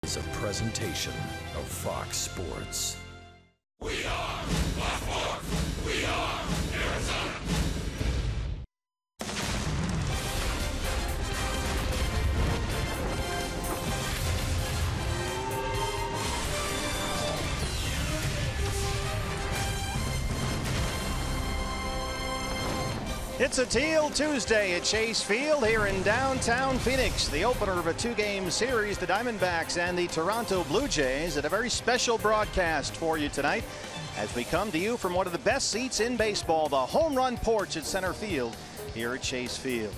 is a presentation of Fox Sports. We are Fox Sports. We are Arizona. It's a Teal Tuesday at Chase Field here in downtown Phoenix. The opener of a two-game series, the Diamondbacks and the Toronto Blue Jays, and a very special broadcast for you tonight as we come to you from one of the best seats in baseball, the home run porch at center field here at Chase Field.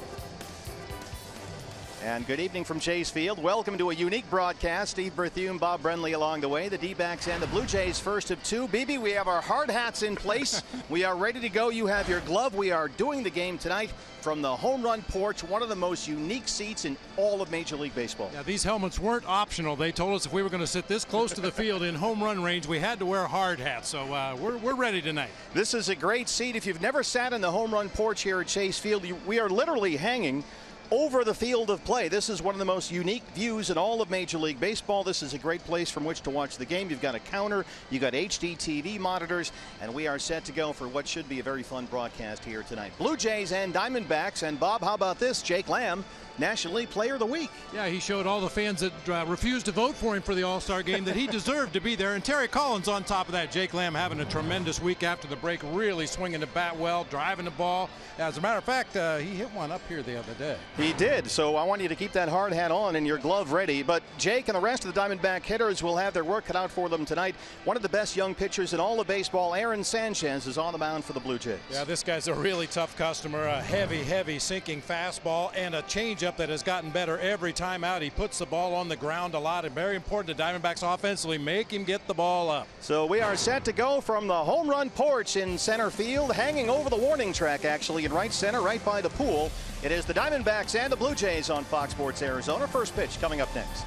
And good evening from Chase Field. Welcome to a unique broadcast. Steve Berthiaume, Bob Brenly along the way. The D-backs and the Blue Jays first of two. BB, we have our hard hats in place. We are ready to go. You have your glove. We are doing the game tonight from the home run porch, one of the most unique seats in all of Major League Baseball. Yeah, these helmets weren't optional. They told us if we were going to sit this close to the field in home run range, we had to wear hard hats. So we're ready tonight. This is a great seat. If you've never sat in the home run porch here at Chase Field, we are literally hanging over the field of play. This is one of the most unique views in all of Major League Baseball. This is a great place from which to watch the game. You've got a counter, you've got HD TV monitors, and we are set to go for what should be a very fun broadcast here tonight. Blue Jays and Diamondbacks. And Bob, how about this? Jake Lamb, National League Player of the Week. Yeah, he showed all the fans that refused to vote for him for the All-Star game that he deserved to be there. And Terry Collins on top of that. Jake Lamb having a tremendous week after the break, really swinging the bat well, driving the ball. As a matter of fact, he hit one up here the other day. He did, so I want you to keep that hard hat on and your glove ready. But Jake and the rest of the Diamondback hitters will have their work cut out for them tonight. One of the best young pitchers in all of baseball, Aaron Sanchez, is on the mound for the Blue Jays. Yeah, this guy's a really tough customer. A heavy sinking fastball and a changeup that has gotten better every time out. He puts the ball on the ground a lot, and very important to Diamondbacks offensively, make him get the ball up. So we are set to go from the home run porch in center field, hanging over the warning track actually in right center, right by the pool. It is the Diamondbacks and the Blue Jays on Fox Sports Arizona. First pitch coming up next.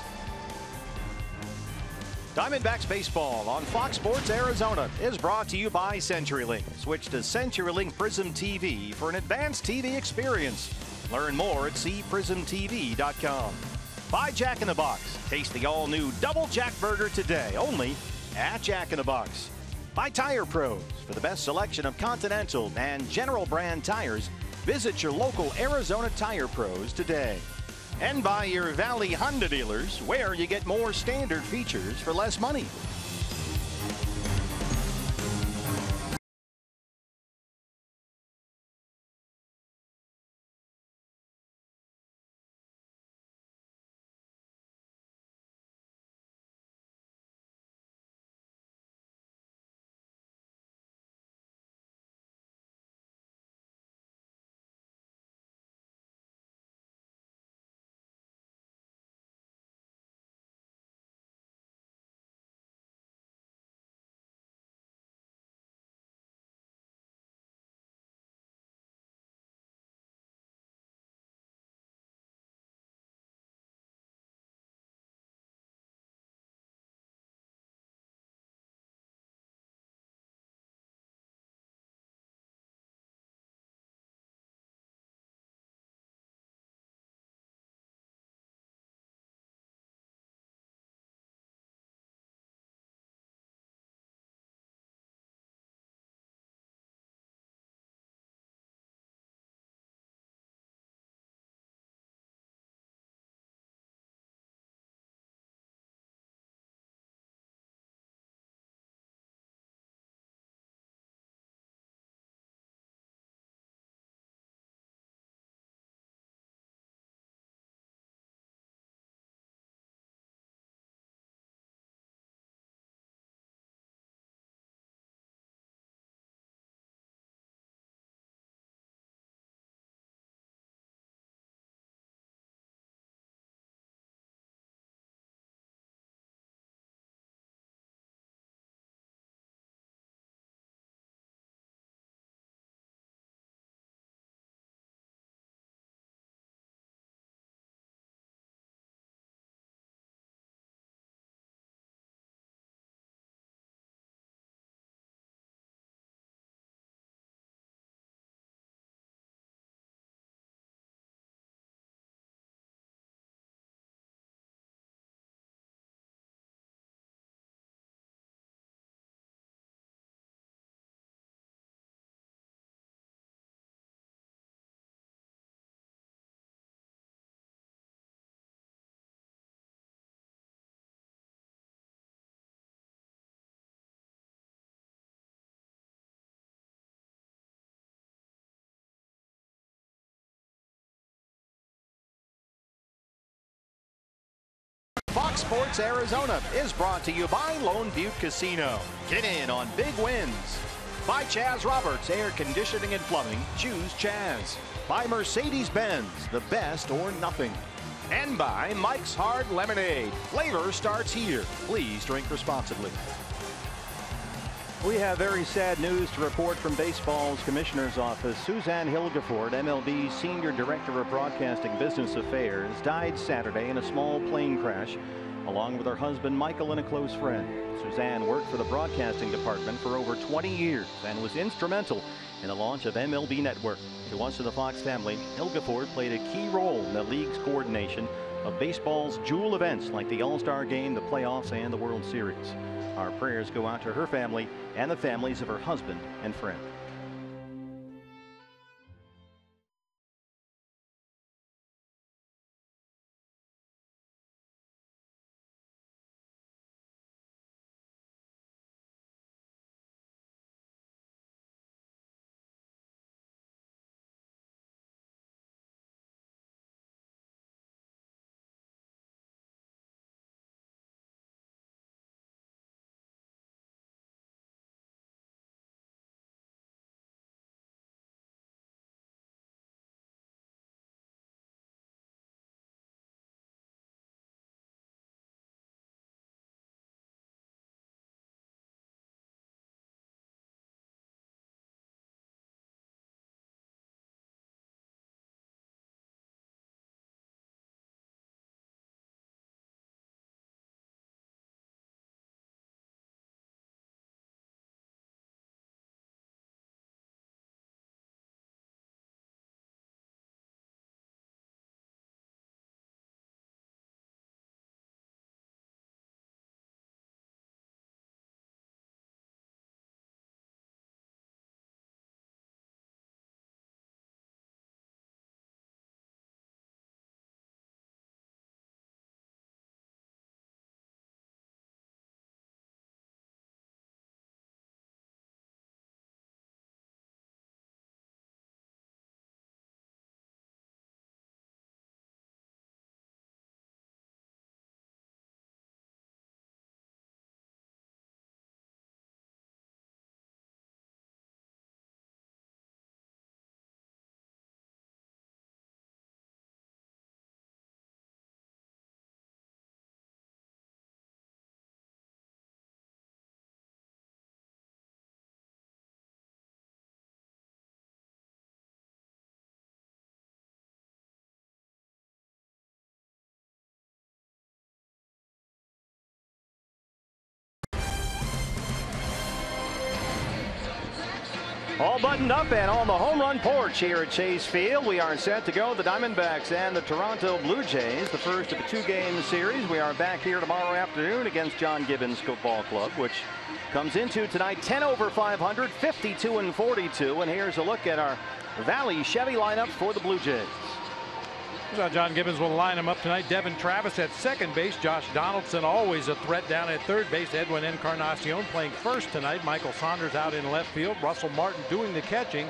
Diamondbacks baseball on Fox Sports Arizona is brought to you by CenturyLink. Switch to CenturyLink Prism TV for an advanced TV experience. Learn more at cprismtv.com. By Jack in the Box. Taste the all-new Double Jack Burger today, only at Jack in the Box. By Tire Pros. For the best selection of Continental and General brand tires, visit your local Arizona Tire Pros today. And by your Valley Honda dealers, where you get more standard features for less money. Fox Sports Arizona is brought to you by Lone Butte Casino. Get in on big wins. By Chaz Roberts Air Conditioning and Plumbing. Choose Chaz. By Mercedes-Benz, the best or nothing. And by Mike's Hard Lemonade. Flavor starts here. Please drink responsibly. We have very sad news to report from baseball's commissioner's office. Suzanne Hilgeford, MLB's Senior Director of Broadcasting Business Affairs, died Saturday in a small plane crash, along with her husband Michael and a close friend. Suzanne worked for the broadcasting department for over 20 years and was instrumental in the launch of MLB Network. To us in the Fox family, Hilgeford played a key role in the league's coordination of baseball's jewel events like the All-Star Game, the playoffs, and the World Series. Our prayers go out to her family and the families of her husband and friend. All buttoned up and on the home run porch here at Chase Field. We are set to go. The Diamondbacks and the Toronto Blue Jays, the first of a two-game series. We are back here tomorrow afternoon against John Gibbons Football Club, which comes into tonight 10 over 500, 52 and 42. And here's a look at our Valley Chevy lineup for the Blue Jays. Here's how John Gibbons will line him up tonight. Devin Travis at second base. Josh Donaldson, always a threat down at third base. Edwin Encarnacion playing first tonight. Michael Saunders out in left field. Russell Martin doing the catching.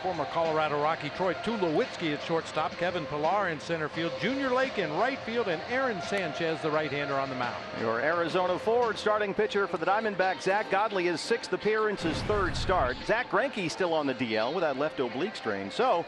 Former Colorado Rocky Troy Tulowitzki at shortstop. Kevin Pillar in center field. Junior Lake in right field. And Aaron Sanchez, the right-hander, on the mound. Your Arizona Ford starting pitcher for the Diamondbacks, Zach Godley, his sixth appearance, his third start. Zach Greinke still on the DL with that left oblique strain. So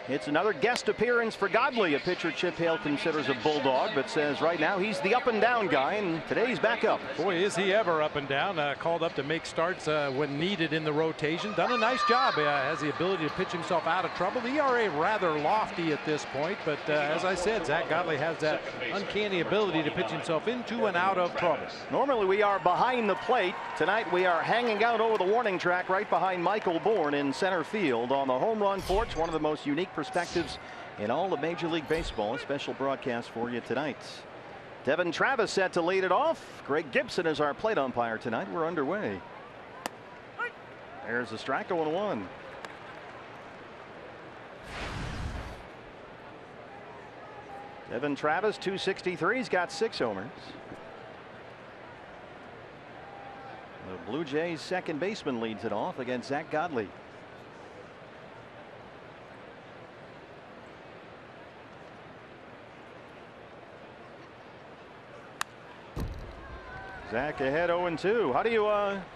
it's another guest appearance for Godley, a pitcher Chip Hale considers a bulldog, but says right now he's the up and down guy, and today he's back up. Boy, is he ever up and down. Called up to make starts when needed in the rotation. Done a nice job. Has the ability to pitch himself out of trouble. The ERA rather lofty at this point, but as I said, Zach Godley has that uncanny ability to pitch himself into and out of trouble. Normally we are behind the plate. Tonight we are hanging out over the warning track right behind Michael Bourne in center field on the home run porch. One of the most unique perspectives in all of Major League Baseball. A special broadcast for you tonight. Devin Travis set to lead it off. Greg Gibson is our plate umpire tonight. We're underway. There's a strike, 0-1. Devin Travis, 263. He's got 6 homers. The Blue Jays second baseman leads it off against Zach Godley. Zach ahead 0-2. How do you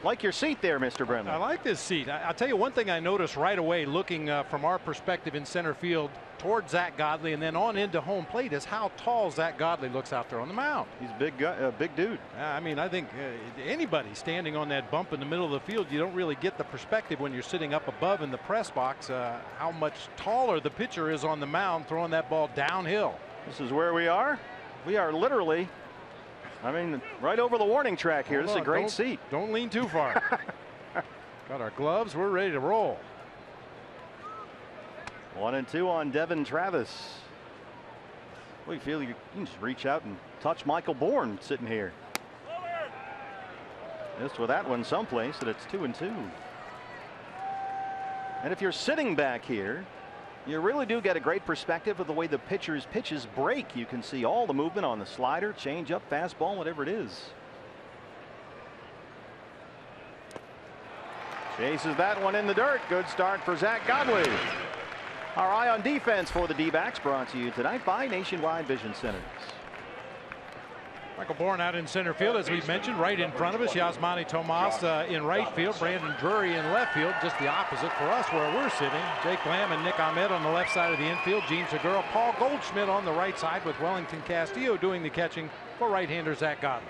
like your seat there, Mr. Brennan? I like this seat. I'll tell you one thing I noticed right away looking from our perspective in center field towards Zack Godley and then on into home plate is how tall Zack Godley looks out there on the mound. He's a big dude. I mean, I think anybody standing on that bump in the middle of the field, you don't really get the perspective when you're sitting up above in the press box how much taller the pitcher is on the mound throwing that ball downhill. This is where we are. We are literally, I mean, right over the warning track here. This is a great seat. Don't lean too far. Got our gloves. We're ready to roll. 1-2 on Devin Travis. We feel you can just reach out and touch Michael Bourne sitting here. Missed with that one someplace, and it's 2-2. And if you're sitting back here, you really do get a great perspective of the way the pitcher's pitches break. You can see all the movement on the slider, changeup, fastball, whatever it is. Chases that one in the dirt. Good start for Zack Godley. Our eye on defense for the D-backs brought to you tonight by Nationwide Vision Centers. Michael Bourne out in center field, as we mentioned, right in front of us. Yasmani Tomas in right field. Brandon Drury in left field, just the opposite for us where we're sitting. Jake Lamb and Nick Ahmed on the left side of the infield. Gene Segura, Paul Goldschmidt on the right side with Wellington Castillo doing the catching for right-hander Zack Godley.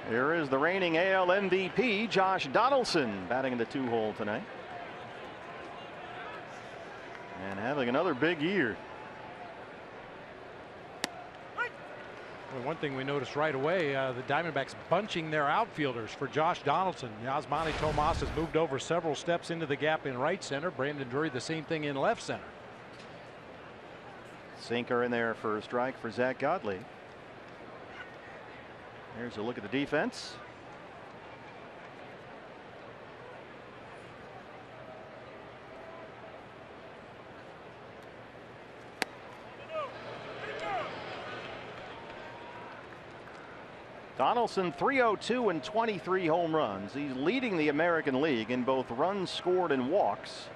Here is the reigning AL MVP, Josh Donaldson, batting in the 2-hole tonight. And having another big year. Well, one thing we noticed right away, the Diamondbacks bunching their outfielders for Josh Donaldson. Yasmani Tomas has moved over several steps into the gap in right center. Brandon Drury the same thing in left center. Sinker in there for a strike for Zack Godley. Here's a look at the defense. Donaldson 302 and 23 home runs. He's leading the American League in both runs scored and walks.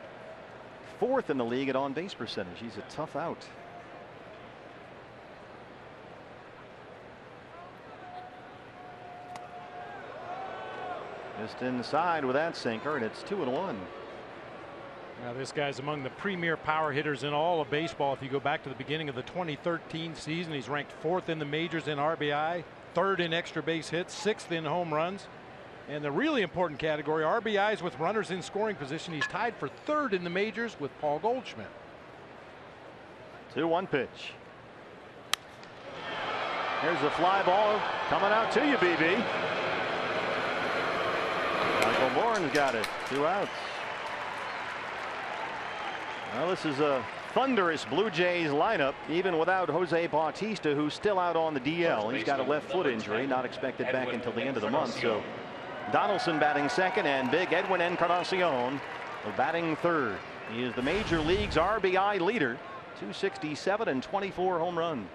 4th in the league at on base percentage. He's a tough out. Just inside with that sinker, and it's 2-1. Now this guy's among the premier power hitters in all of baseball. If you go back to the beginning of the 2013 season, he's ranked 4th in the majors in RBI, 3rd in extra base hits, 6th in home runs. And the really important category, RBIs with runners in scoring position, he's tied for 3rd in the majors with Paul Goldschmidt. 2-1 pitch. Here's the fly ball coming out to you, BB. Michael Bourne's got it. 2 outs. Well, this is a thunderous Blue Jays lineup, even without Jose Bautista, who's still out on the DL. He's got a left foot injury, not expected back until the end of the month. So Donaldson batting second, and big Edwin Encarnacion batting third. He is the major league's RBI leader, 267 and 24 home runs.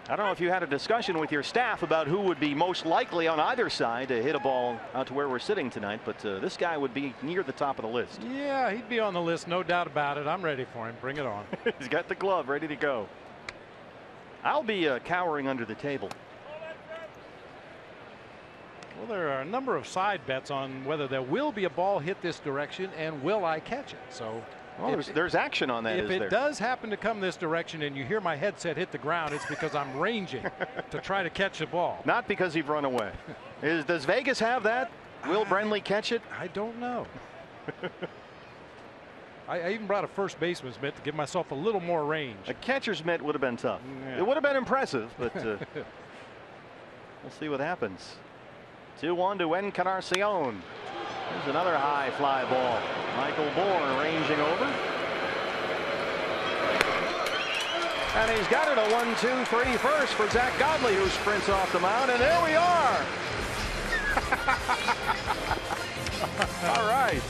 I don't know if you had a discussion with your staff about who would be most likely on either side to hit a ball out to where we're sitting tonight, but this guy would be near the top of the list. Yeah, he'd be on the list, no doubt about it. I'm ready for him. Bring it on. He's got the glove ready to go. I'll be cowering under the table. Well, there are a number of side bets on whether there will be a ball hit this direction and will I catch it. So well, there's action on that. If it does happen to come this direction and you hear my headset hit the ground, it's because I'm ranging to try to catch the ball. Not because you've run away. Does Vegas have that? Will Brenly catch it? I don't know. I even brought a first baseman's mitt to give myself a little more range. A catcher's mitt would have been tough. Yeah. It would have been impressive, but we'll see what happens. 2-1 to Encarnacion. There's another high fly ball. Michael Bourne ranging over. And he's got it a 1-2-3 first for Zack Godley, who sprints off the mound, and there we are. All right.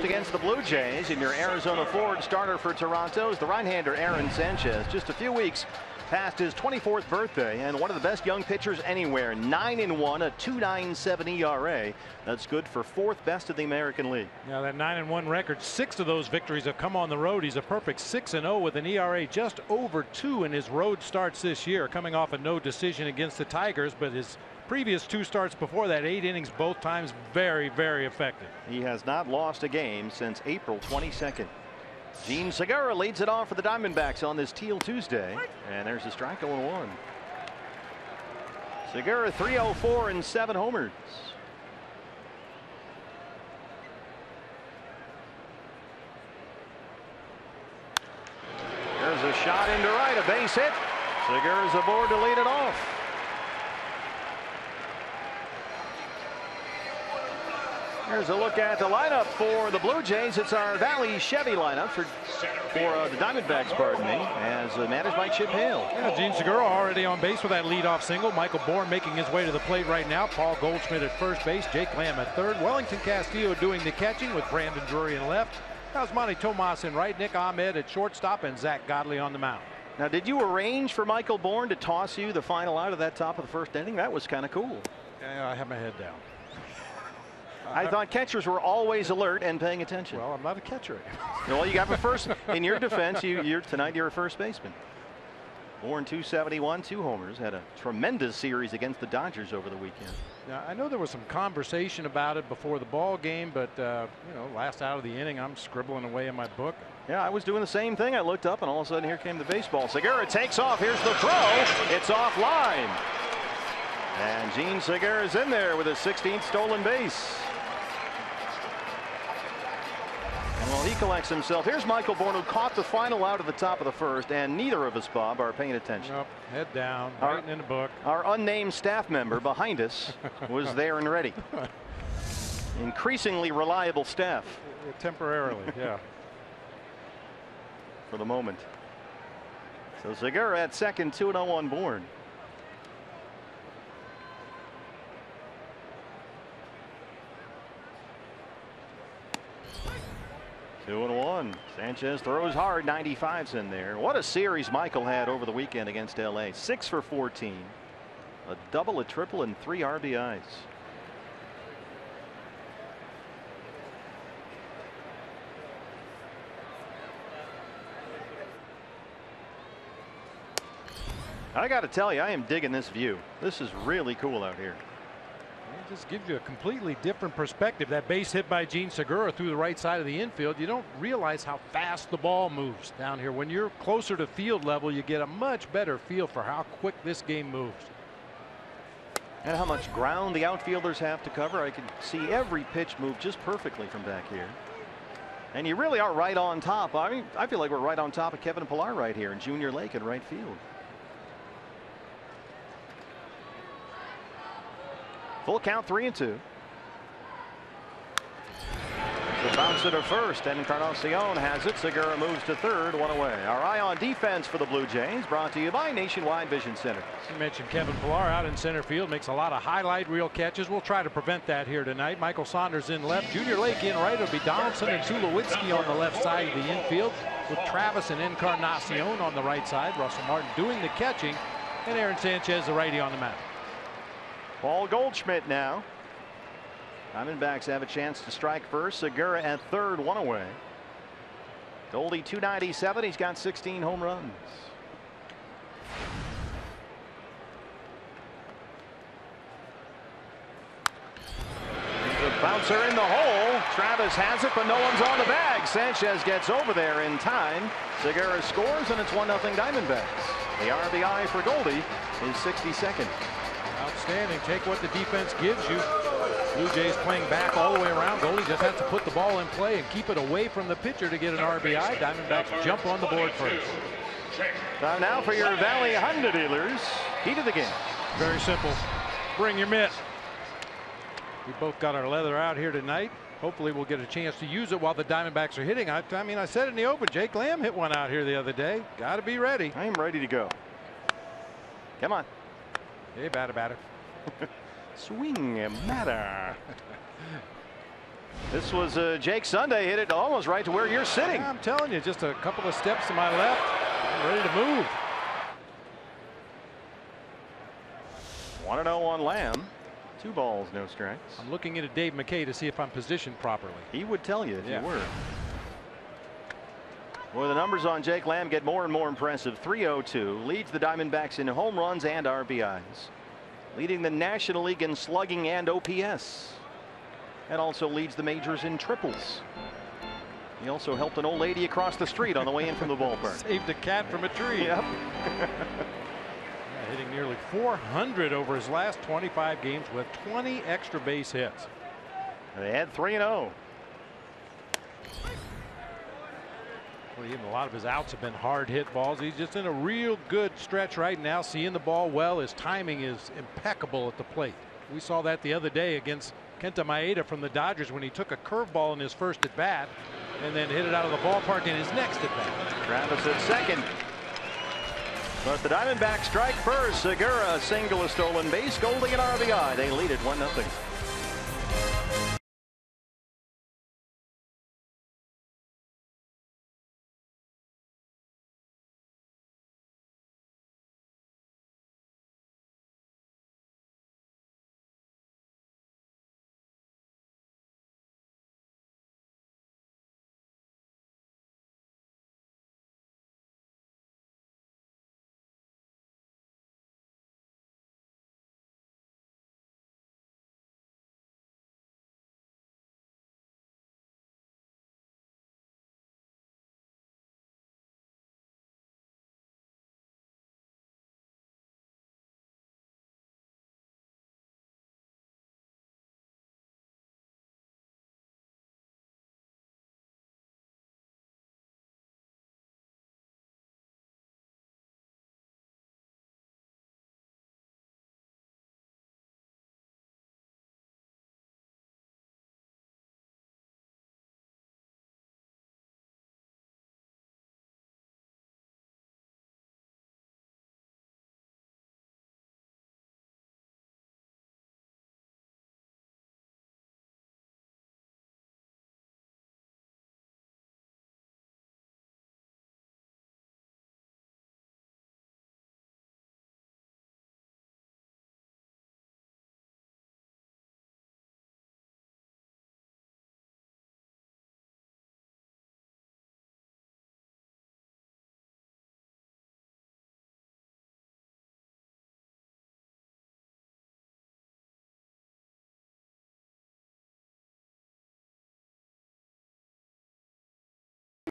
against the Blue Jays, and your Arizona forward starter for Toronto is the right-hander Aaron Sanchez. Just a few weeks past his 24th birthday, and one of the best young pitchers anywhere. 9-1, a 2.97 ERA. That's good for 4th best in the American League. Yeah, that 9-1 record, 6 of those victories have come on the road. He's a perfect 6-0 with an ERA just over 2 in his road starts this year, coming off a no decision against the Tigers, but his previous 2 starts before that, 8 innings both times, very, very effective. He has not lost a game since April 22nd. Gene Segura leads it off for the Diamondbacks on this Teal Tuesday, and there's a strike 0-1. Segura 304 and 7 homers. There's a shot into right, a base hit. Segura's aboard to lead it off. Here's a look at the lineup for the Blue Jays. It's our Valley Chevy lineup for the Diamondbacks, pardon me, as managed by Chip Hale. Yeah, Gene Segura already on base with that leadoff single. Michael Bourne making his way to the plate right now. Paul Goldschmidt at first base. Jake Lamb at third. Wellington Castillo doing the catching with Brandon Drury in left. Osmani Tomas in right. Nick Ahmed at shortstop, and Zach Godley on the mound. Now, did you arrange for Michael Bourne to toss you the final out of that top of the first inning? That was kind of cool. Yeah, I have my head down. I thought catchers were always alert and paying attention. Well, I'm not a catcher. Well, you got the first. In your defense, tonight you're a first baseman. Bourne 271, 2 homers, had a tremendous series against the Dodgers over the weekend. Now, I know there was some conversation about it before the ball game, but you know, last out of the inning, I'm scribbling away in my book. Yeah, I was doing the same thing. I looked up, and all of a sudden, here came the baseball. Segura takes off. Here's the throw. It's offline. And Gene Segura is in there with his 16th stolen base. And while he collects himself, here's Michael Bourne, who caught the final out at the top of the first, and neither of us, Bob, are paying attention. Nope, head down, writing in the book. Our unnamed staff member behind us was there and ready. Increasingly reliable staff. Temporarily, yeah. For the moment. So Segura at second, 2-0 on Bourne. Two and one. Sanchez throws hard. 95's in there. What a series Michael had over the weekend against LA. 6 for 14. A double, a triple, and 3 RBIs. I got to tell you, I am digging this view. This is really cool out here. It just gives you a completely different perspective. That base hit by Gene Segura through the right side of the infield. You don't realize how fast the ball moves down here. When you're closer to field level, you get a much better feel for how quick this game moves. And how much ground the outfielders have to cover. I can see every pitch move just perfectly from back here. And you really are right on top. I mean, I feel like we're right on top of Kevin Pillar right here in Junior Lake in right field. Full count, 3-2. The bounce to first, and Encarnacion has it. Segura moves to third, 1 away. Our eye on defense for the Blue Jays, brought to you by Nationwide Vision Center. You mentioned Kevin Pillar out in center field, makes a lot of highlight reel catches. We'll try to prevent that here tonight. Michael Saunders in left, Junior Lake in right. It'll be Donaldson and Tulowitzki on the left side of the infield, with Travis and Encarnacion on the right side. Russell Martin doing the catching, and Aaron Sanchez, the righty, on the mound. Paul Goldschmidt now. Diamondbacks have a chance to strike first. Segura at third, 1 away. Goldie 297. He's got 16 home runs. The bouncer in the hole. Travis has it, but no one's on the bag. Sanchez gets over there in time. Segura scores, and it's 1-0 Diamondbacks. The RBI for Goldie is 62nd. Outstanding. Take what the defense gives you. Blue Jays playing back all the way around. Goldie just has to put the ball in play and keep it away from the pitcher to get an RBI. Diamondbacks jump on the board first. Time now for your Valley Honda dealers. Key to the game. Very simple. Bring your mitt. We both got our leather out here tonight. Hopefully we'll get a chance to use it while the Diamondbacks are hitting. I mean, I said it in the open. Jake Lamb hit one out here the other day. Got to be ready. I am ready to go. Come on. Hey, batter. Swing matter. This was Jake Sunday, hit it almost right to where you're sitting. I'm telling you, just a couple of steps to my left. I'm ready to move. 1-0 on Lamb. 2 balls, no strikes. I'm looking into Dave McKay to see if I'm positioned properly. He would tell you if you were. Boy, the numbers on Jake Lamb get more and more impressive. 302 leads the Diamondbacks in home runs and RBIs, leading the National League in slugging and OPS, and also leads the majors in triples. He also helped an old lady across the street on the way in from the ballpark. Saved a cat from a tree. Yep. Hitting nearly 400 over his last 25 games with 20 extra base hits. They had 3-0. Well, even a lot of his outs have been hard hit balls. He's just in a real good stretch right now, seeing the ball well. His timing is impeccable at the plate. We saw that the other day against Kenta Maeda from the Dodgers when he took a curveball in his first at bat and then hit it out of the ballpark in his next at bat. Travis at second. But the Diamondbacks strike first. Segura, single, a stolen base, Goldie and RBI. They lead it 1-0.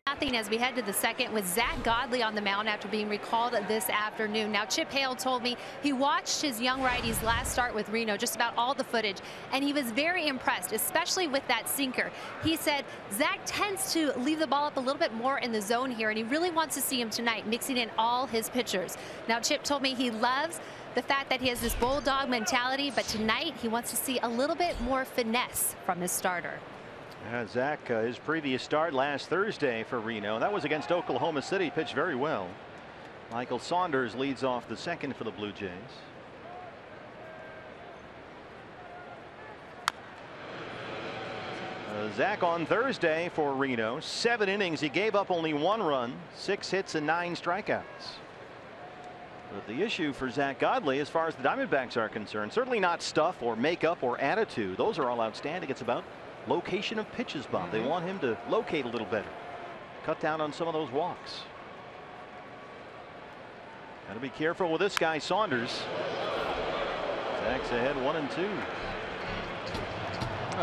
Nothing as we head to the second with Zack Godley on the mound after being recalled this afternoon. Now, Chip Hale told me he watched his young righties last start with Reno, just about all the footage, and he was very impressed, especially with that sinker. He said Zack tends to leave the ball up a little bit more in the zone here, and he really wants to see him tonight, mixing in all his pitchers. Now, Chip told me he loves the fact that he has this bulldog mentality, but tonight he wants to see a little bit more finesse from his starter. Zack, his previous start last Thursday for Reno, that was against Oklahoma City, pitched very well. Michael Saunders leads off the second for the Blue Jays. Zack on Thursday for Reno, 7 innings. He gave up only 1 run, 6 hits and 9 strikeouts. But the issue for Zack Godley, as far as the Diamondbacks are concerned, certainly not stuff or makeup or attitude. Those are all outstanding. It's about location of pitches, Bob. They want him to locate a little better, cut down on some of those walks. Got to be careful with this guy, Saunders. Zack's ahead 1-2.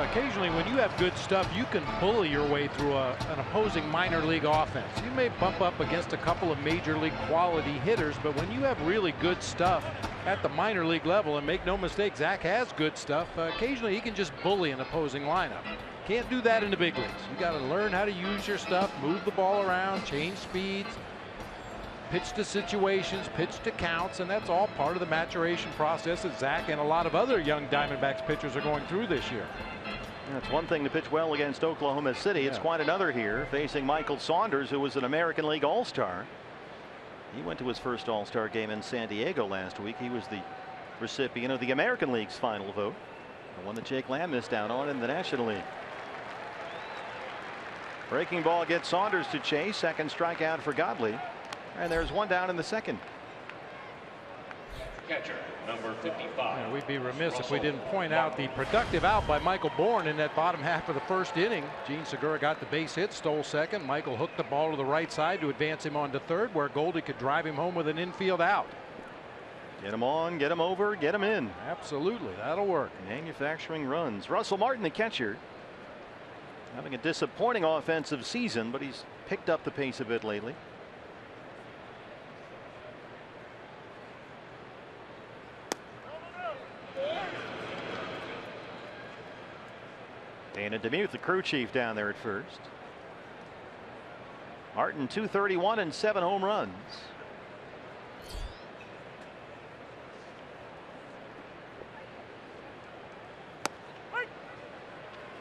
Occasionally, when you have good stuff, you can bully your way through an opposing minor league offense. You may bump up against a couple of major league quality hitters, but when you have really good stuff at the minor league level, and make no mistake, Zack has good stuff, occasionally he can just bully an opposing lineup. Can't do that in the big leagues. You got to learn how to use your stuff, move the ball around, change speeds, pitch to situations, pitch to counts, and that's all part of the maturation process that Zack and a lot of other young Diamondbacks pitchers are going through this year. It's one thing to pitch well against Oklahoma City. It's quite another here facing Michael Saunders, who was an American League All-Star. He went to his first All-Star game in San Diego last week. He was the recipient of the American League's final vote, the one that Jake Lamb missed out on in the National League. Breaking ball gets Saunders to chase. Second strikeout for Godley. And there's one down in the second. Catcher, number 55. We'd be remiss if we didn't point out the productive out by Michael Bourne in that bottom half of the first inning. Gene Segura got the base hit, stole second. Michael hooked the ball to the right side to advance him on to third, where Goldie could drive him home with an infield out. Get him on, get him over, get him in. Absolutely, that'll work. Manufacturing runs. Russell Martin, the catcher, having a disappointing offensive season, but he's picked up the pace a bit lately. Dana DeMuth, the crew chief, down there at first. Martin, 231 and 7 home runs.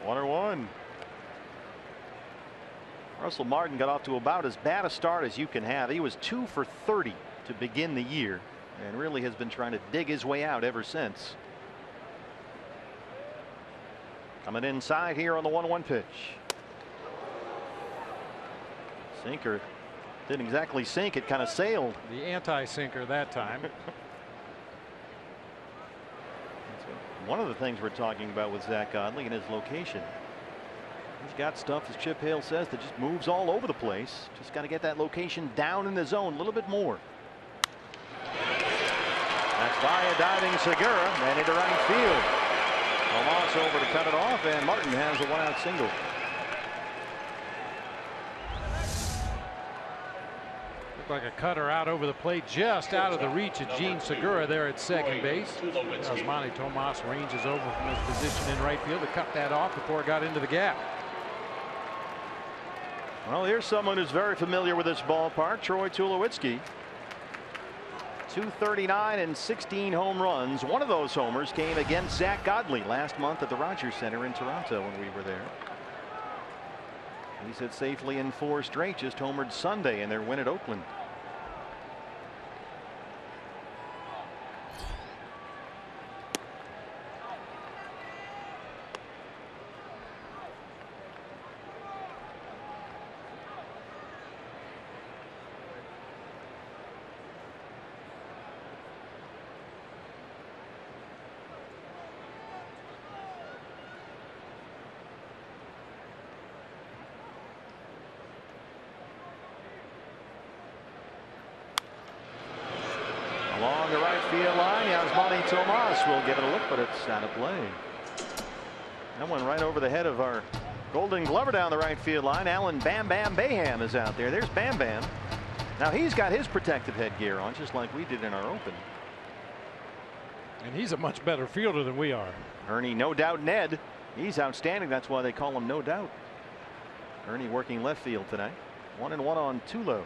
One or one. Russell Martin got off to about as bad a start as you can have. He was 2 for 30 to begin the year and really has been trying to dig his way out ever since. Coming inside here on the 1-1 pitch. Sinker didn't exactly sink, it kind of sailed. The anti-sinker that time. One of the things we're talking about with Zack Godley and his location. He's got stuff, as Chip Hale says, that just moves all over the place. Just got to get that location down in the zone a little bit more. That's by a diving Segura and into right field. Tomas over to cut it off, and Martin has a 1-out single. Looked like a cutter out over the plate, just out of the reach of Gene Segura there at second base. Osmani Tomas ranges over from his position in right field to cut that off before it got into the gap. Well, here's someone who's very familiar with this ballpark, Troy Tulowitzki. 239 and 16 home runs. One of those homers came against Zack Godley last month at the Rogers Center in Toronto when we were there. He's hit safely in 4 straight, just homered Sunday in their win at Oakland. Along the right field line, Osmani Tomas will give it a look, but it's out of play. That one right over the head of our Golden Glover down the right field line. Alan Bam Bam Bayham is out there. There's Bam Bam. Now he's got his protective headgear on, just like we did in our open. And he's a much better fielder than we are. Ernie No Doubt Ned, he's outstanding. That's why they call him No Doubt. Ernie working left field tonight. 1-1 on Tulo.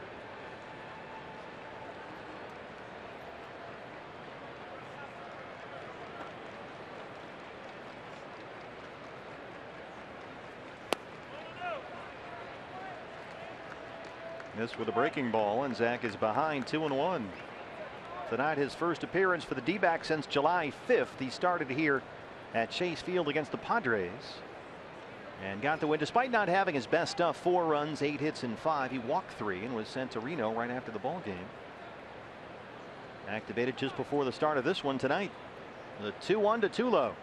This with a breaking ball, and Zack is behind 2-1. Tonight his first appearance for the D-backs since July 5th. He started here at Chase Field against the Padres and got the win despite not having his best stuff. 4 runs, 8 hits in 5. He walked 3 and was sent to Reno right after the ball game. Activated just before the start of this one tonight. The 2-1 to Tulo.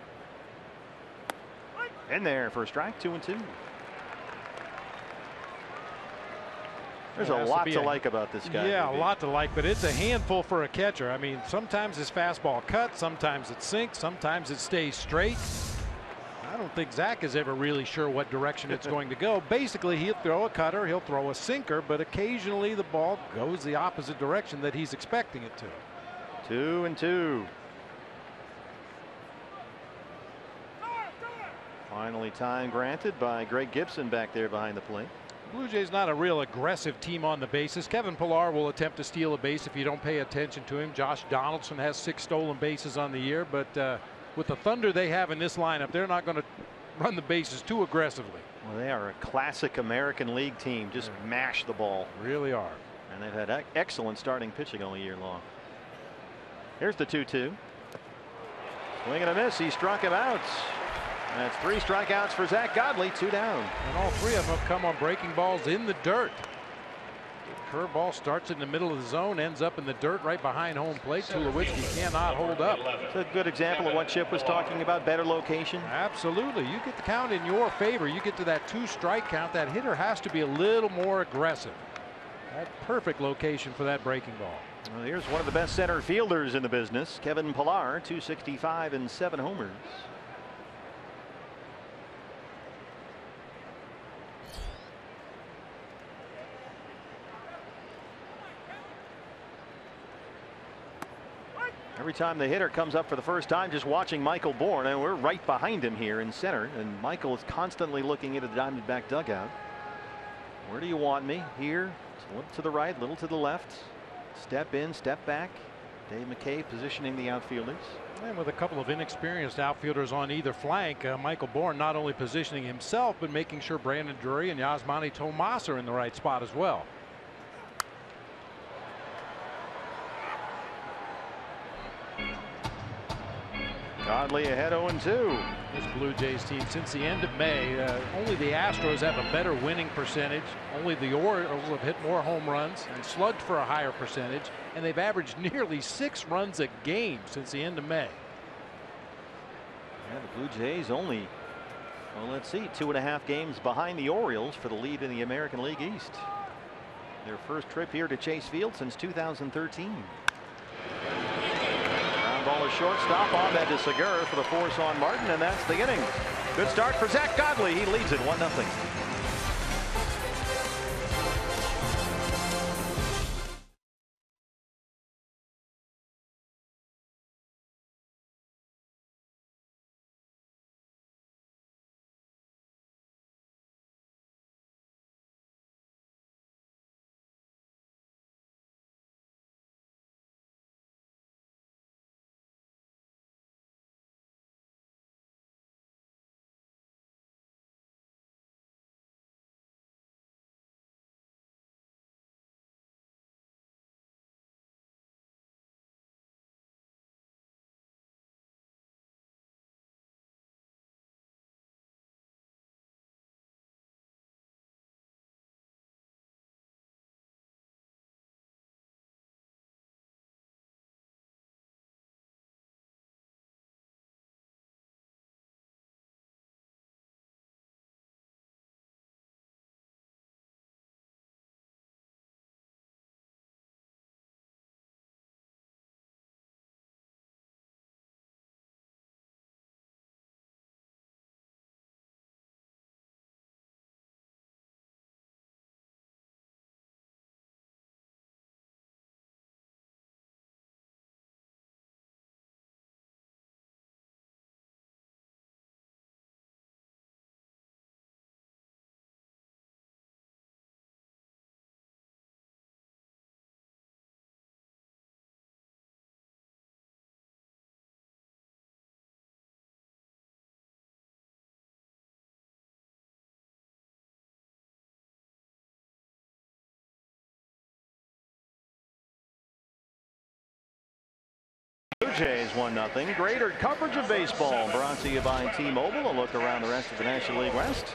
In there for a strike, 2-2. There's a lot to like about this guy. Yeah, maybe. a lot to like, but it's a handful for a catcher. I mean, sometimes his fastball cuts, sometimes it sinks, sometimes it stays straight. I don't think Zack is ever really sure what direction it's going to go. Basically, he'll throw a cutter, he'll throw a sinker, but occasionally the ball goes the opposite direction that he's expecting it to. 2-2. Finally, time granted by Greg Gibson back there behind the plate. Blue Jays not a real aggressive team on the bases. Kevin Pillar will attempt to steal a base if you don't pay attention to him. Josh Donaldson has 6 stolen bases on the year, but with the thunder they have in this lineup, they're not going to run the bases too aggressively. Well, they are a classic American League team. Just mash the ball. Really are. And they've had excellent starting pitching all year long. Here's the 2-2. Swing and a miss. He struck him out. That's 3 strikeouts for Zack Godley, 2 down. And all 3 of them have come on breaking balls in the dirt. The curveball starts in the middle of the zone, ends up in the dirt right behind home plate. Tulowitzki cannot hold up. It's a good example of what Chip was talking about, better location. Absolutely. You get the count in your favor. You get to that 2-strike count. That hitter has to be a little more aggressive. That perfect location for that breaking ball. Well, here's one of the best center fielders in the business, Kevin Pillar, 265 and 7 homers. Every time the hitter comes up for the first time, just watching Michael Bourn, and we're right behind him here in center, and Michael is constantly looking into the Diamondback dugout. Where do you want me? Here, a little to the right, a little to the left. Step in, step back. Dave McKay positioning the outfielders. And with a couple of inexperienced outfielders on either flank, Michael Bourn not only positioning himself, but making sure Brandon Drury and Yasmani Tomas are in the right spot as well. Godley ahead 0-2. This Blue Jays team, since the end of May, only the Astros have a better winning percentage. Only the Orioles have hit more home runs and slugged for a higher percentage, and they've averaged nearly 6 runs a game since the end of May. Yeah, the Blue Jays only, well, let's see, 2.5 games behind the Orioles for the lead in the American League East. Their first trip here to Chase Field since 2013. Ball is shortstop. Ahmed to Segura for the force on Martin, and that's the inning. Good start for Zack Godley. He leads it 1-0. Blue Jays 1-0. Greater coverage of baseball brought to you by T-Mobile. A look around the rest of the National League West.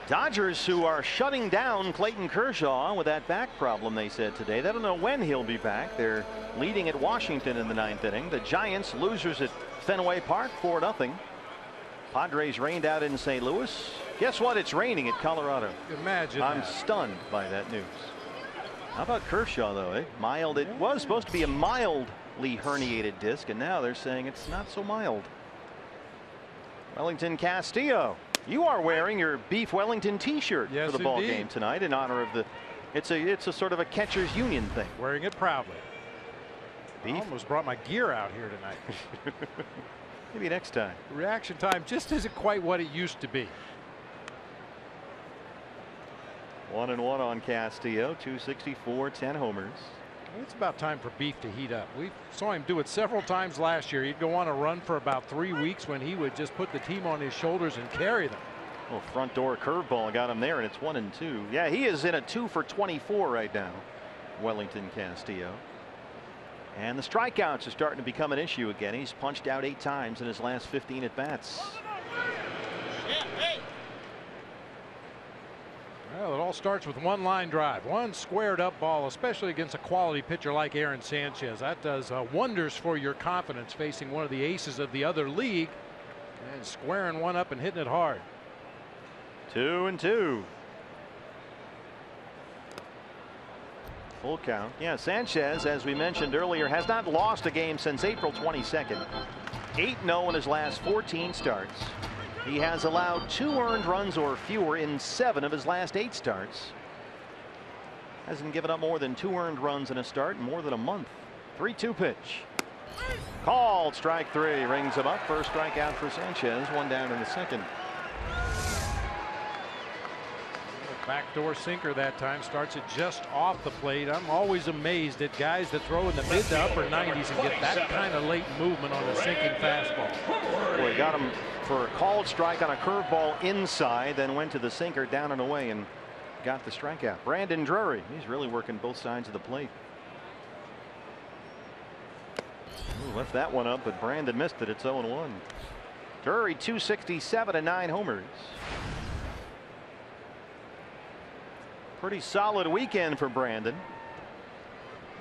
Dodgers, who are shutting down Clayton Kershaw with that back problem, they said today. They don't know when he'll be back. They're leading at Washington in the 9th inning. The Giants losers at Fenway Park 4-0. Padres rained out in St. Louis. Guess what? It's raining at Colorado. Imagine I'm that. stunned by that news. How about Kershaw, though? Eh? Mild. It was supposed to be a mildly herniated disc, and now they're saying it's not so mild. Wellington Castillo. You are wearing your Beef Wellington T-shirt yes, for the ball indeed. game tonight in honor of the. It's a sort of a catcher's union thing. Wearing it proudly. Beef. I almost brought my gear out here tonight. Maybe next time. Reaction time just isn't quite what it used to be. 1-1 on Castillo. 264, 10 homers. It's about time for Beef to heat up. We saw him do it several times last year. He'd go on a run for about 3 weeks when he would just put the team on his shoulders and carry them. Well, front door curveball got him there, and it's 1-2. Yeah, he is in a 2 for 24 right now. Wellington Castillo. And the strikeouts are starting to become an issue again. He's punched out 8 times in his last 15 at bats. Well, it all starts with one line drive, one squared up ball, especially against a quality pitcher like Aaron Sanchez. That does wonders for your confidence facing one of the aces of the other league, and squaring one up and hitting it hard. 2-2. Full count. Yeah, Sanchez, as we mentioned earlier, has not lost a game since April 22nd. 8-0 in his last 14 starts. He has allowed 2 earned runs or fewer in 7 of his last 8 starts. Hasn't given up more than 2 earned runs in a start in more than a month. 3-2 pitch. Called, strike 3. Rings him up. First strikeout for Sanchez. 1 down in the second. Backdoor sinker that time, starts it just off the plate. I'm always amazed at guys that throw in the mid to upper 90s and get that kind of late movement on a sinking fastball. Boy, got him for a called strike on a curveball inside, then went to the sinker down and away and got the strikeout. Brandon Drury, he's really working both sides of the plate. Ooh, left that one up, but Brandon missed it. It's 0-1. Drury 267 and 9 homers. Pretty solid weekend for Brandon.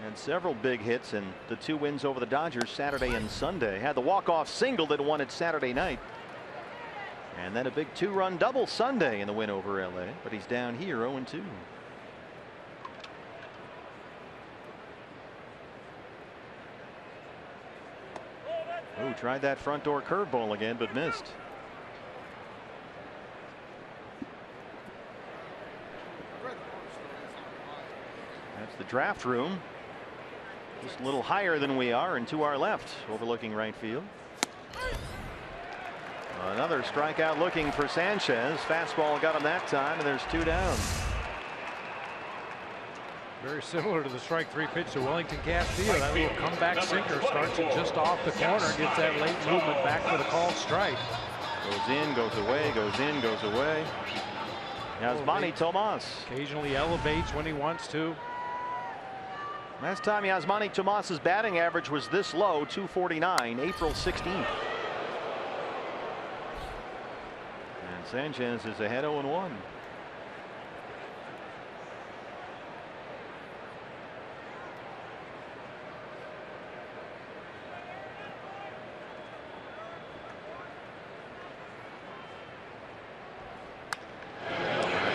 And several big hits in the 2 wins over the Dodgers Saturday and Sunday. Had the walk-off single that won it Saturday night. And then a big 2-run double Sunday in the win over LA. But he's down here 0-2. Oh, tried that front door curveball again, but missed. That's the draft room. Just a little higher than we are, and to our left, overlooking right field. Another strikeout looking for Sanchez. Fastball got him that time, and there's 2 down. Very similar to the strike 3 pitch to Wellington Castillo. That little comeback sinker starts it just off the corner, gets that late movement back for the called strike. Goes in, goes away, goes in, goes away. Yasmani Tomas occasionally elevates when he wants to. Last time Yasmani Tomas's batting average was this low, 249, April 16th. And Sanchez is ahead 0-1.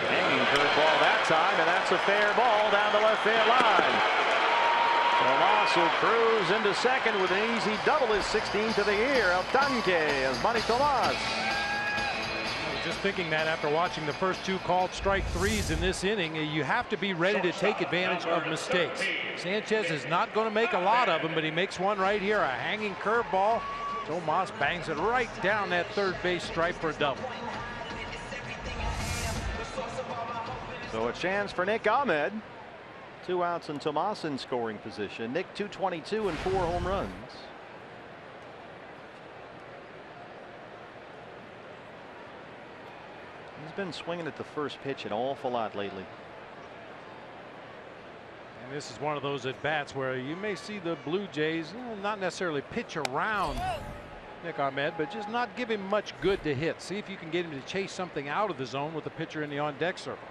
Hanging curveball that time, and that's a fair ball down the left field line. Tomas will cruise into second with an easy double, his 16th of the year. El Tanque, Yasmani Tomas. I was just thinking that after watching the first 2 called strike 3s in this inning, you have to be ready to take advantage of mistakes. Sanchez is not going to make a lot of them, but he makes one right here, a hanging curveball. Tomas bangs it right down that third base stripe for a double. So a chance for Nick Ahmed. 2 outs and Tomas in scoring position. Nick 222 and 4 home runs. He's been swinging at the first pitch an awful lot lately. And this is one of those at bats where you may see the Blue Jays not necessarily pitch around Nick Ahmed, but just not give him much good to hit. See if you can get him to chase something out of the zone with the pitcher in the on deck circle.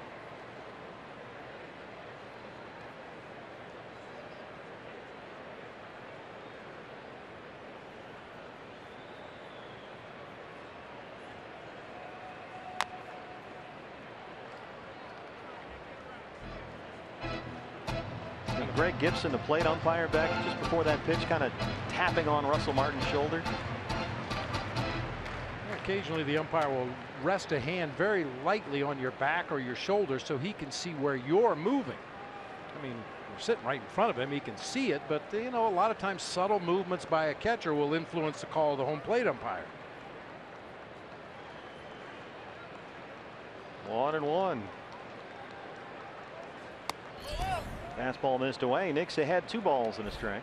Greg Gibson, the plate umpire, back just before that pitch, kind of tapping on Russell Martin's shoulder. Occasionally the umpire will rest a hand very lightly on your back or your shoulder so he can see where you're moving. I mean, you're sitting right in front of him, he can see it, but you know, a lot of times subtle movements by a catcher will influence the call of the home plate umpire. 1-1. Fastball missed away. Nick's ahead, 2 balls and a strike.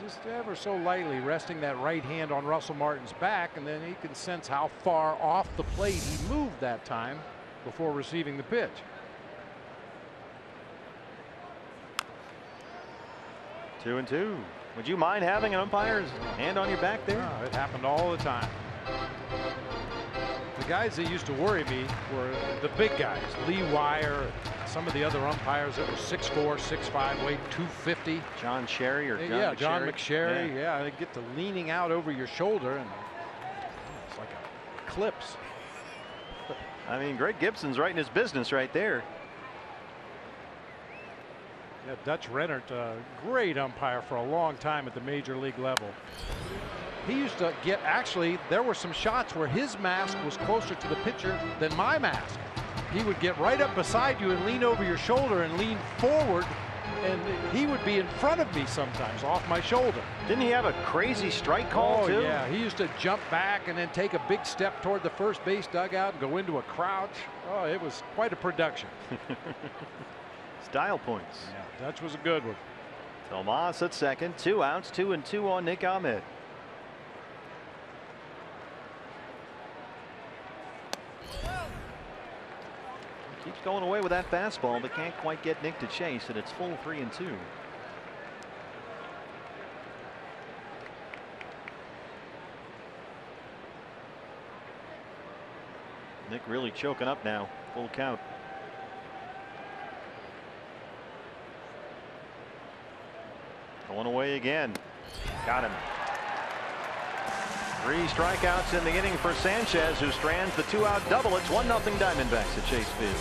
Just ever so lightly resting that right hand on Russell Martin's back, and then he can sense how far off the plate he moved that time before receiving the pitch. 2-2. Would you mind having an umpire's hand on your back there? Oh, it happened all the time. The guys that used to worry me were the big guys, Lee Wire, some of the other umpires that were 6'4", 6'5", weighed 250. John Sherry or John yeah, McSherry. John McSherry. Yeah, they get to leaning out over your shoulder, and it's like a eclipse. I mean, Greg Gibson's right in his business right there. Yeah, Dutch Rennert, great umpire for a long time at the major league level. He used to get, actually, there were some shots where his mask was closer to the pitcher than my mask. He would get right up beside you and lean over your shoulder and lean forward, and he would be in front of me sometimes, off my shoulder. Didn't he have a crazy strike call too? Oh yeah, he used to jump back and then take a big step toward the first base dugout and go into a crouch. Oh, it was quite a production. Style points. Yeah, Dutch was a good one. Tomas at second, 2 outs, 2-2 on Nick Ahmed. Keeps going away with that fastball, but can't quite get Nick to chase, and it's full 3-2. Nick really choking up now. Full count. Going away again. Got him. 3 strikeouts in the inning for Sanchez, who strands the 2-out double. It's 1-0 Diamondbacks at Chase Field.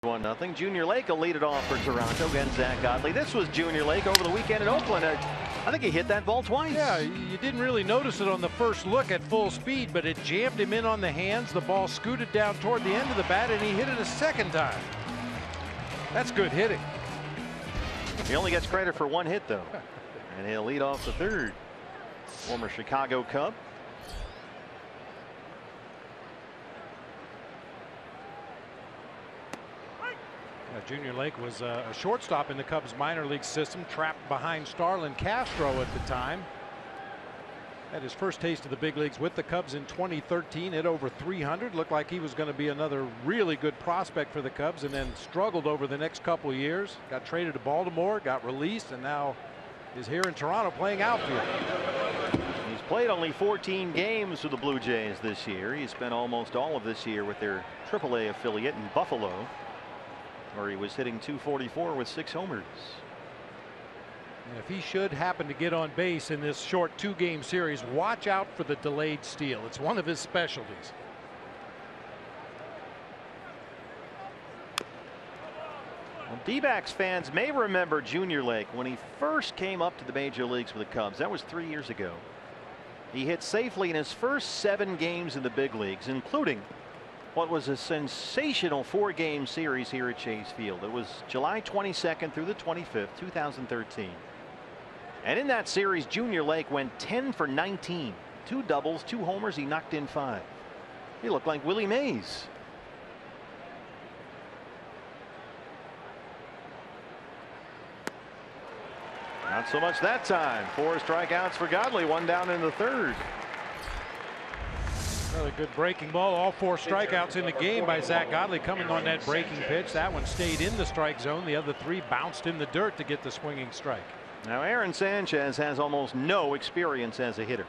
One nothing. Junior Lake will lead it off for Toronto against Zach Godley. This was Junior Lake over the weekend in Oakland. I think he hit that ball twice. Yeah, you didn't really notice it on the first look at full speed, but it jammed him in on the hands. The ball scooted down toward the end of the bat, and he hit it a second time. That's good hitting. He only gets credit for 1 hit, though. And he'll lead off the third. Former Chicago Cub. Junior Lake was a shortstop in the Cubs minor league system, trapped behind Starlin Castro at the time. Had his first taste of the big leagues with the Cubs in 2013, hit over 300. Looked like he was going to be another really good prospect for the Cubs, and then struggled over the next couple of years. Got traded to Baltimore, got released, and now is here in Toronto playing outfield. He's played only 14 games with the Blue Jays this year. He spent almost all of this year with their AAA affiliate in Buffalo, where he was hitting .244 with 6 homers. And if he should happen to get on base in this short 2-game series, watch out for the delayed steal. It's one of his specialties. Well, D-backs fans may remember Junior Lake when he first came up to the major leagues with the Cubs. That was 3 years ago. He hit safely in his first 7 games in the big leagues, including what was a sensational 4-game series here at Chase Field. It was July 22nd through the 25th, 2013. And in that series, Junior Lake went 10 for 19. 2 doubles, 2 homers. He knocked in 5. He looked like Willie Mays. Not so much that time. 4 strikeouts for Godley, 1 down in the 3rd. Another good breaking ball. All 4 strikeouts in the game by Zack Godley coming on that breaking pitch. That one stayed in the strike zone. The other 3 bounced in the dirt to get the swinging strike. Now Aaron Sanchez has almost no experience as a hitter.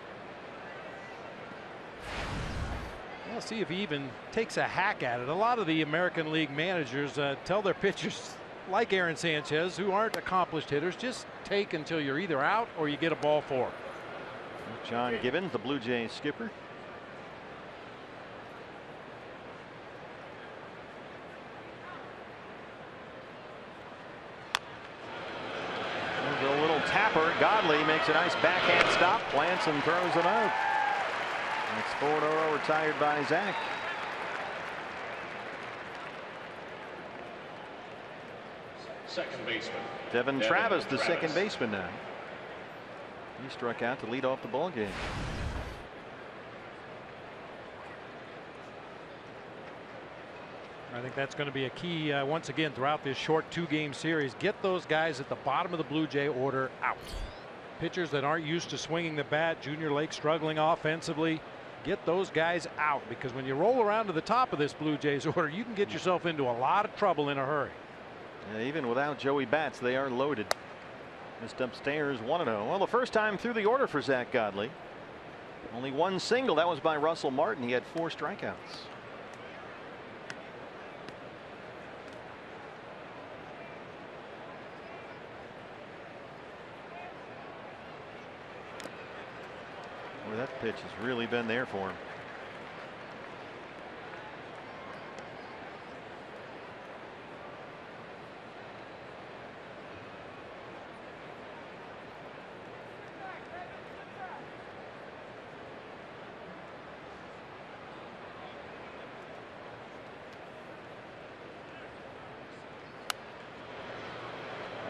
We'll see if he even takes a hack at it. A lot of the American League managers tell their pitchers, like Aaron Sanchez, who aren't accomplished hitters, just take until you're either out or you get a ball 4. John Gibbons, the Blue Jays skipper. A little tapper. Godley makes a nice backhand stop, plants and throws him out. It's 4 in a row retired by Zach. Second baseman Devin Travis, the second baseman now. He struck out to lead off the ball game. I think that's going to be a key once again throughout this short 2-game series. Get those guys at the bottom of the Blue Jay order out. Pitchers that aren't used to swinging the bat. Junior Lake struggling offensively. Get those guys out, because when you roll around to the top of this Blue Jays order, you can get yourself into a lot of trouble in a hurry. Yeah, even without Joey Bats, they are loaded. Missed upstairs 1-0. Well, the first time through the order for Zack Godley. Only 1 single. That was by Russell Martin. He had 4 strikeouts. Boy, that pitch has really been there for him.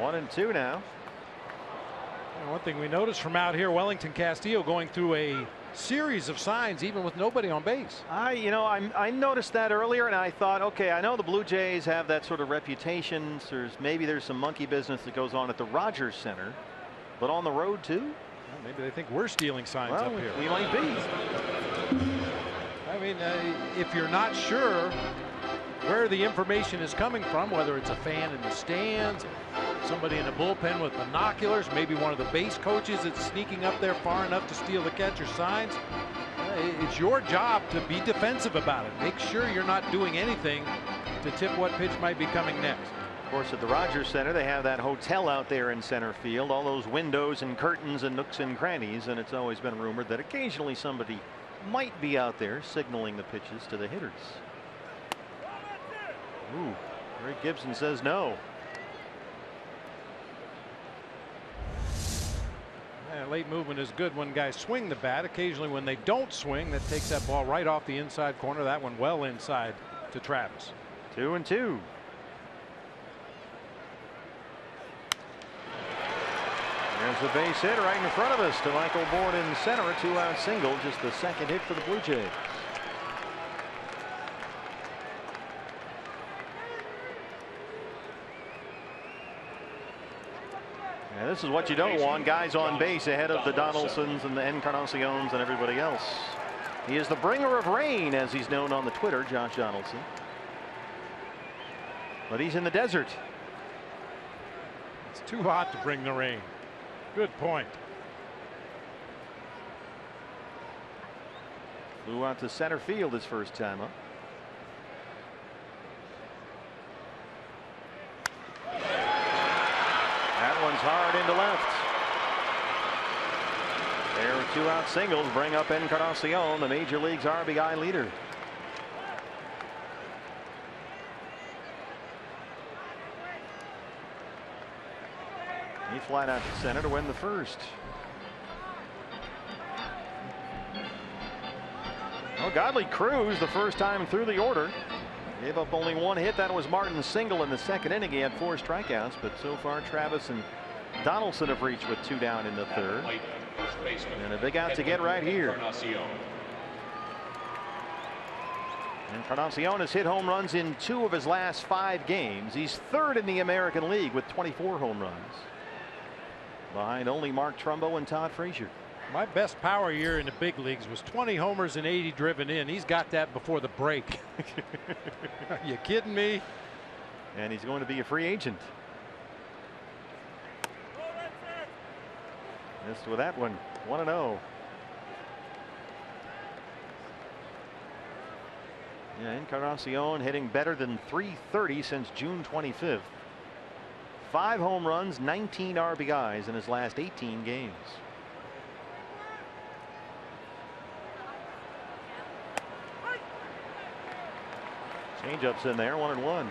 One and 2 now. And one thing we noticed from out here, Wellington Castillo going through a series of signs even with nobody on base. I noticed that earlier, and I thought, okay, I know the Blue Jays have that sort of reputation. So maybe there's some monkey business that goes on at the Rogers Center, but on the road too. Well, maybe they think we're stealing signs up here. We might be. I mean, if you're not sure where the information is coming from, whether it's a fan in the stands, somebody in the bullpen with binoculars, maybe one of the base coaches that's sneaking up there far enough to steal the catcher's signs, it's your job to be defensive about it. Make sure you're not doing anything to tip what pitch might be coming next. Of course, at the Rogers Center, they have that hotel out there in center field, all those windows and curtains and nooks and crannies, and it's always been rumored that occasionally somebody might be out there signaling the pitches to the hitters. Ooh, Greg Gibson says no. Late movement is good when guys swing the bat. Occasionally when they don't swing, that takes that ball right off the inside corner. That one well inside to Travis. 2 and 2. There's a base hit right in front of us to Michael Bourne in center. A 2-out single, just the second hit for the Blue Jays. And this is what you don't want, guys on base ahead of the Donaldsons and the Encarnaciones and everybody else. He is the bringer of rain, as he's known on the Twitter, Josh Donaldson. But he's in the desert. It's too hot to bring the rain. Good point. Flew out to center field his first time up. That one's hard into left. There are 2-out singles bring up Encarnacion, the major league's RBI leader. He flied out to center to win the first. Well, Godley cruised the first time through the order. Gave up only one hit. That was Martin's single in the second inning. He had 4 strikeouts, but so far Travis and Donaldson have reached with 2 down in the third. And a big out to get right here. Encarnacion has hit home runs in 2 of his last 5 games. He's 3rd in the American League with 24 home runs, behind only Mark Trumbo and Todd Frazier. My best power year in the big leagues was 20 homers and 80 driven in. He's got that before the break. Are you kidding me? And he's going to be a free agent. Missed with that one. 1-0. Yeah, Encarnacion hitting better than .330 since June 25th. 5 home runs, 19 RBIs in his last 18 games. Changeups in there, 1-1.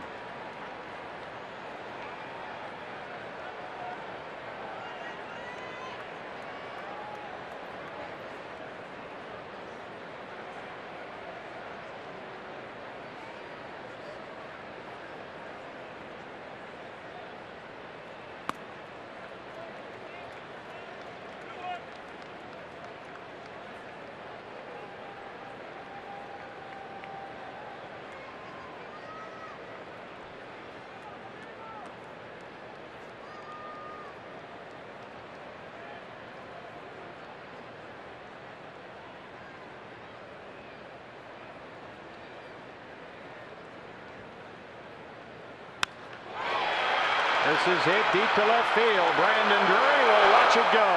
This is hit deep to left field. Brandon Drury will watch it go.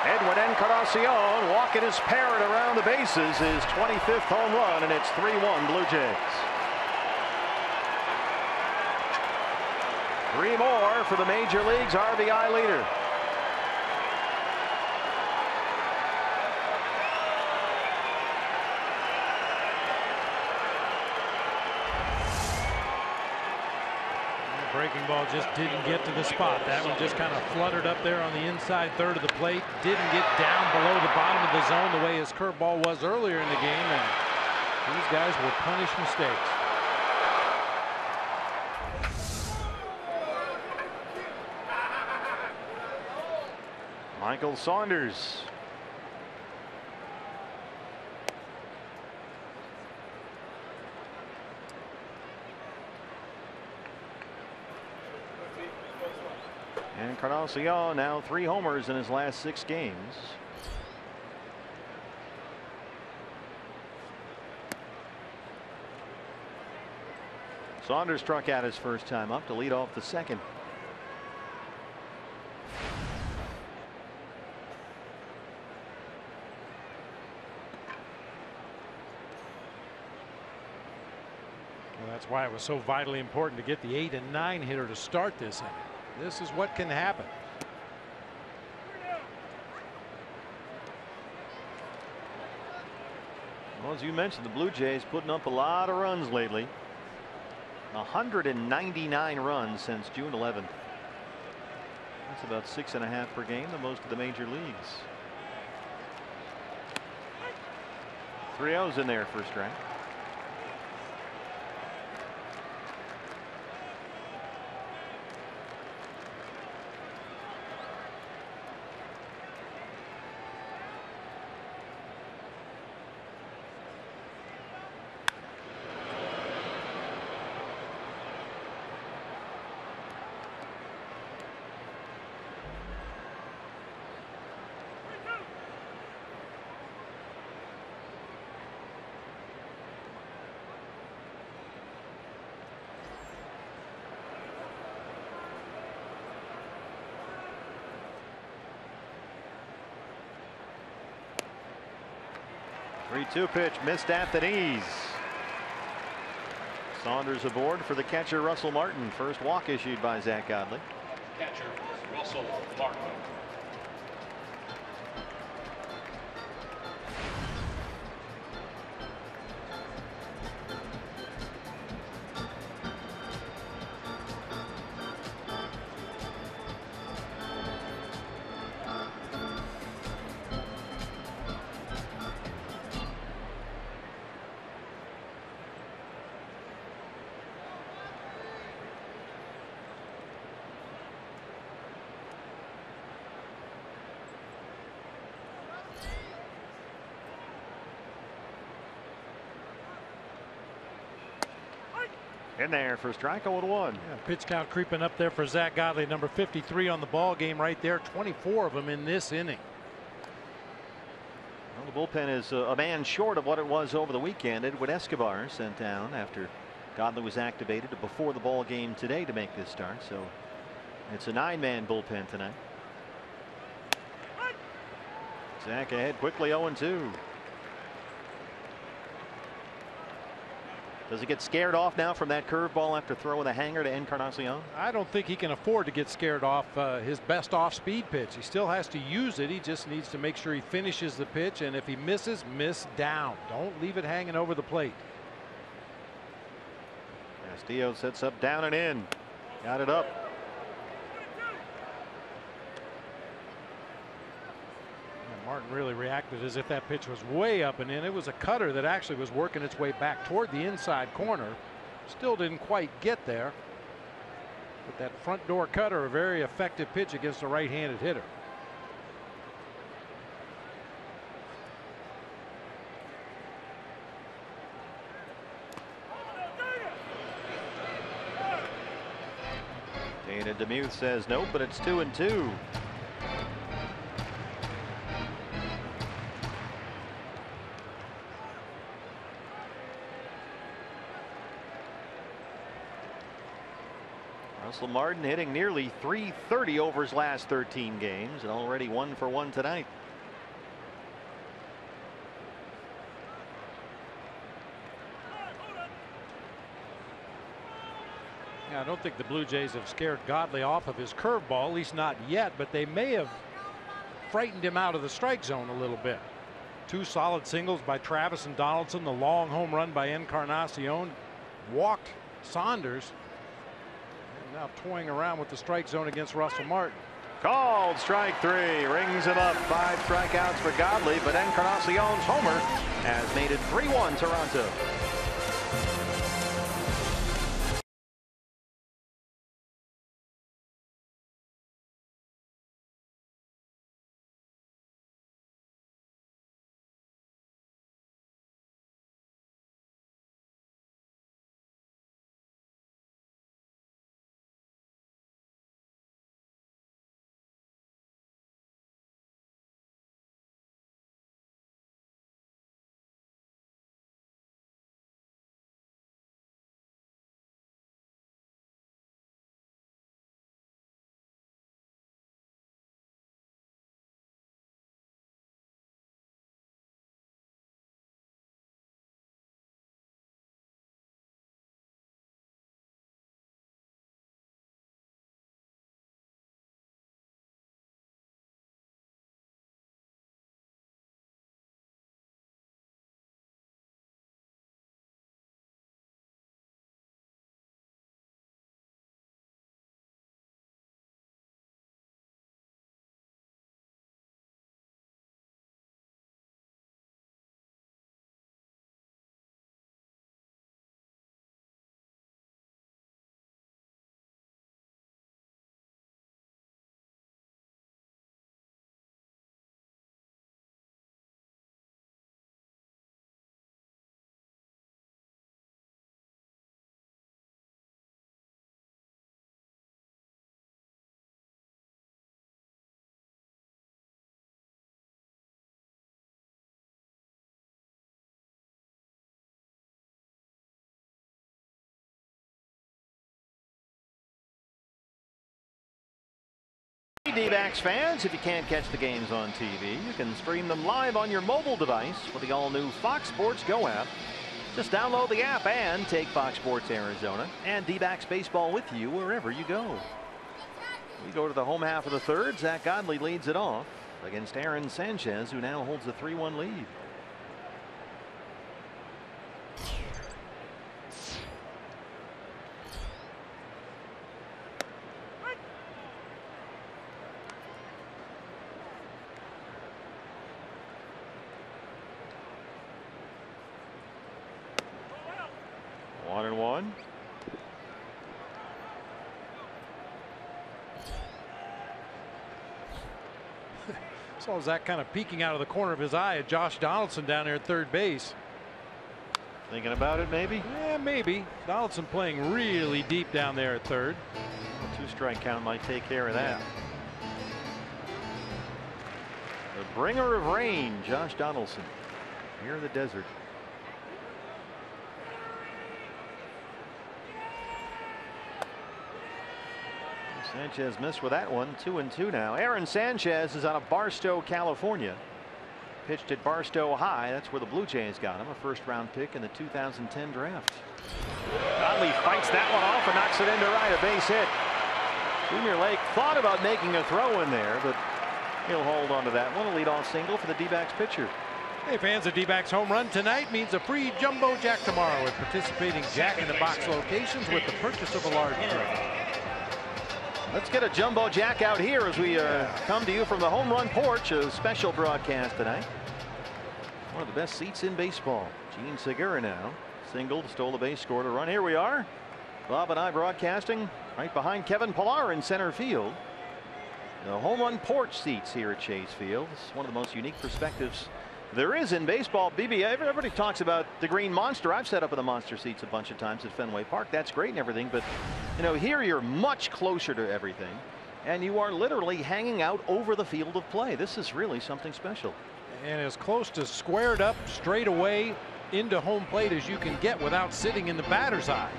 Edwin Encarnacion walking his parrot around the bases, his 25th home run, and it's 3-1 Blue Jays. 3 more for the Major League's RBI leader. Breaking ball just didn't get to the spot. That one just kind of fluttered up there on the inside third of the plate. Didn't get down below the bottom of the zone the way his curveball was earlier in the game. And these guys will punish mistakes. Michael Saunders. Encarnacion now 3 homers in his last 6 games. Saunders struck out his first time up to lead off the second. Well, that's why it was so vitally important to get the 8 and 9 hitter to start this inning. This is what can happen. Well, as you mentioned, the Blue Jays putting up a lot of runs lately. 199 runs since June 11th. That's about 6.5 per game, the most of the major leagues. 3-0s in there for a strike. Three-2 pitch missed at the knees. Saunders aboard for the catcher Russell Martin. First walk issued by Zack Godley. Catcher Russell Martin. In there for strike 0-1. Yeah, pitch count creeping up there for Zack Godley, number 53 on the ball game right there. 24 of them in this inning. Well, the bullpen is a man short of what it was over the weekend. Edwin Escobar sent down after Godley was activated before the ball game today to make this start. So it's a 9-man bullpen tonight. Zack ahead quickly, 0-2. Does he get scared off now from that curveball after throwing a hanger to Encarnacion? I don't think he can afford to get scared off his best off-speed pitch. He still has to use it. He just needs to make sure he finishes the pitch, and if he misses, miss down. Don't leave it hanging over the plate. Castillo sets up down and in. Got it up. Martin really reacted as if that pitch was way up and in. It was a cutter that actually was working its way back toward the inside corner. Still didn't quite get there. But that front door cutter, a very effective pitch against a right-handed hitter. Dana DeMuth says nope, but it's 2-2. Russell Martin hitting nearly .330 over his last 13 games and already 1 for 1 tonight. Yeah, I don't think the Blue Jays have scared Godley off of his curveball, at least not yet, but they may have frightened him out of the strike zone a little bit. 2 solid singles by Travis and Donaldson, the long home run by Encarnacion, walked Saunders. Now toying around with the strike zone against Russell Martin. Called strike 3, rings him up. 5 strikeouts for Godley, but Encarnacion's homer has made it 3-1 Toronto. D-backs fans, if you can't catch the games on TV, you can stream them live on your mobile device with the all-new Fox Sports Go app. Just download the app and take Fox Sports Arizona and D-backs baseball with you wherever you go. We go to the home half of the third. Zack Godley leads it off against Aaron Sanchez, who now holds a 3-1 lead. Saw Zack kind of peeking out of the corner of his eye at Josh Donaldson down there at third base. Thinking about it, maybe? Yeah, maybe. Donaldson playing really deep down there at third. A 2-strike count might take care of that. Yeah. The bringer of rain, Josh Donaldson, here in the desert. Sanchez missed with that one. 2-2 now. Aaron Sanchez is out of Barstow, California. Pitched at Barstow High. That's where the Blue Jays got him. A first-round pick in the 2010 draft. Godley fights that one off and knocks it into right. A base hit. Junior Lake thought about making a throw in there, but he'll hold on to that one. A leadoff single for the D-backs pitcher. Hey fans, a D-backs home run tonight means a free Jumbo Jack tomorrow at participating Jack in the Box locations with the purchase of a large drink. Let's get a Jumbo Jack out here as we come to you from the home run porch. A special broadcast tonight. One of the best seats in baseball. Gene Segura now singled, stole the base, scored a run. Here we are. Bob and I broadcasting right behind Kevin Pillar in center field. The home run porch seats here at Chase Field. It's one of the most unique perspectives there is in baseball. BB, everybody talks about the Green Monster. I've sat up in the Monster seats a bunch of times at Fenway Park. That's great and everything, but you know, here you're much closer to everything and you are literally hanging out over the field of play. This is really something special. And as close to squared up straight away into home plate as you can get without sitting in the batter's eye.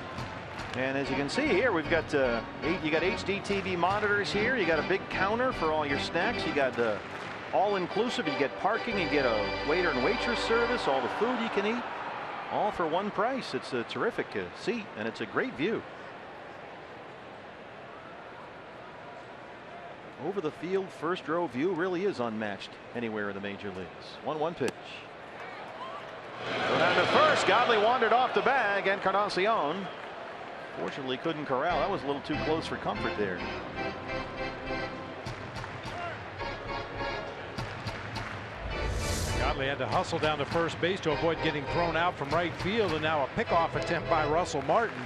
And as you can see here, we've got you got HD TV monitors here. You got a big counter for all your snacks. You got all-inclusive. You get parking, you get a waiter and waitress service, all the food you can eat, all for one price. It's a terrific seat and it's a great view. Over the field first row view really is unmatched anywhere in the major leagues. 1-1 pitch. Go down to first. Godley wandered off the bag. Encarnacion fortunately couldn't corral. That was a little too close for comfort there. Godley had to hustle down to first base to avoid getting thrown out from right field, and now a pickoff attempt by Russell Martin.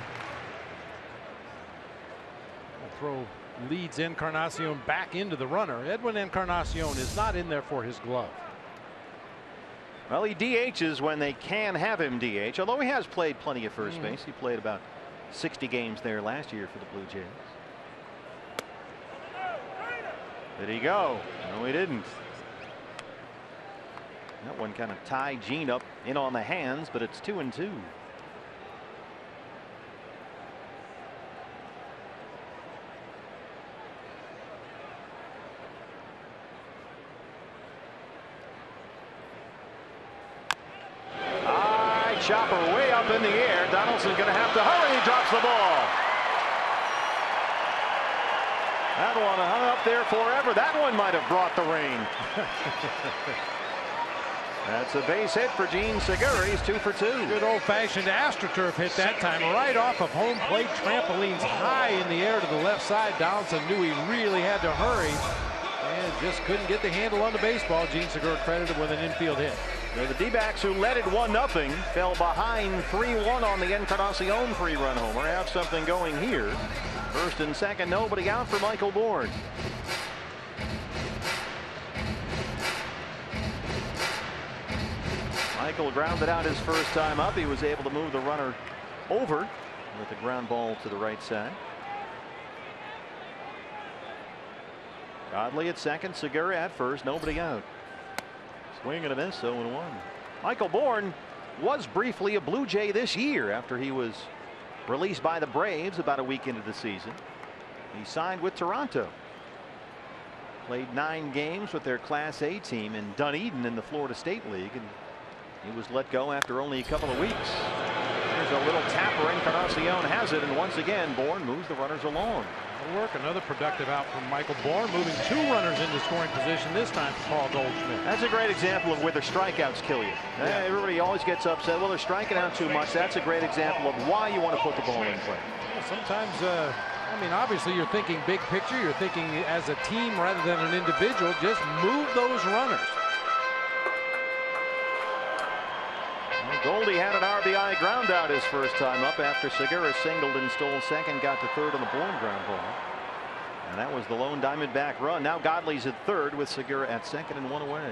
The throw leads Encarnacion back into the runner. Edwin Encarnacion is not in there for his glove. Well, he DHs when they can have him DH, although he has played plenty of first base. He played about 60 games there last year for the Blue Jays. Did he go? No, he didn't. That one kind of tied Gene up in on the hands, but it's 2-2. Chopper way up in the air. Donaldson's going to have to hurry. He drops the ball. That one hung up there forever. That one might have brought the rain. That's a base hit for Gene Segura. He's 2 for 2. Good old-fashioned AstroTurf hit that time, right off of home plate. Trampolines high in the air to the left side. Donaldson knew he really had to hurry and just couldn't get the handle on the baseball. Gene Segura credited with an infield hit. The D-backs, who led it 1-0, fell behind 3-1 on the Encarnacion three-run homer. Have something going here. First and second, nobody out for Michael Bourn. Michael grounded out his first time up. He was able to move the runner over with the ground ball to the right side. Godley at second, Segura at first, nobody out. Swing and a miss, 0-1. Michael Bourn was briefly a Blue Jay this year after he was released by the Braves about a week into the season. He signed with Toronto. Played 9 games with their Class A team in Dunedin in the Florida State League, and he was let go after only a couple of weeks. There's a little tapper. Encarnacion has it, and once again Bourn moves the runners along. Work. Another productive out from Michael Bourn, moving 2 runners into scoring position this time for Paul Goldschmidt. That's a great example of where the strikeouts kill you. Yeah. Everybody always gets upset. Well, they're striking out too much. That's a great example of why you want to put the ball in play. Yeah, sometimes, I mean, obviously you're thinking big picture. You're thinking as a team rather than an individual. Just move those runners. Goldie had an RBI ground out his first time up after Segura singled and stole second, got to third on the Bourn ground ball. And that was the lone Diamondback run. Now Godley's at third with Segura at second and 1 away.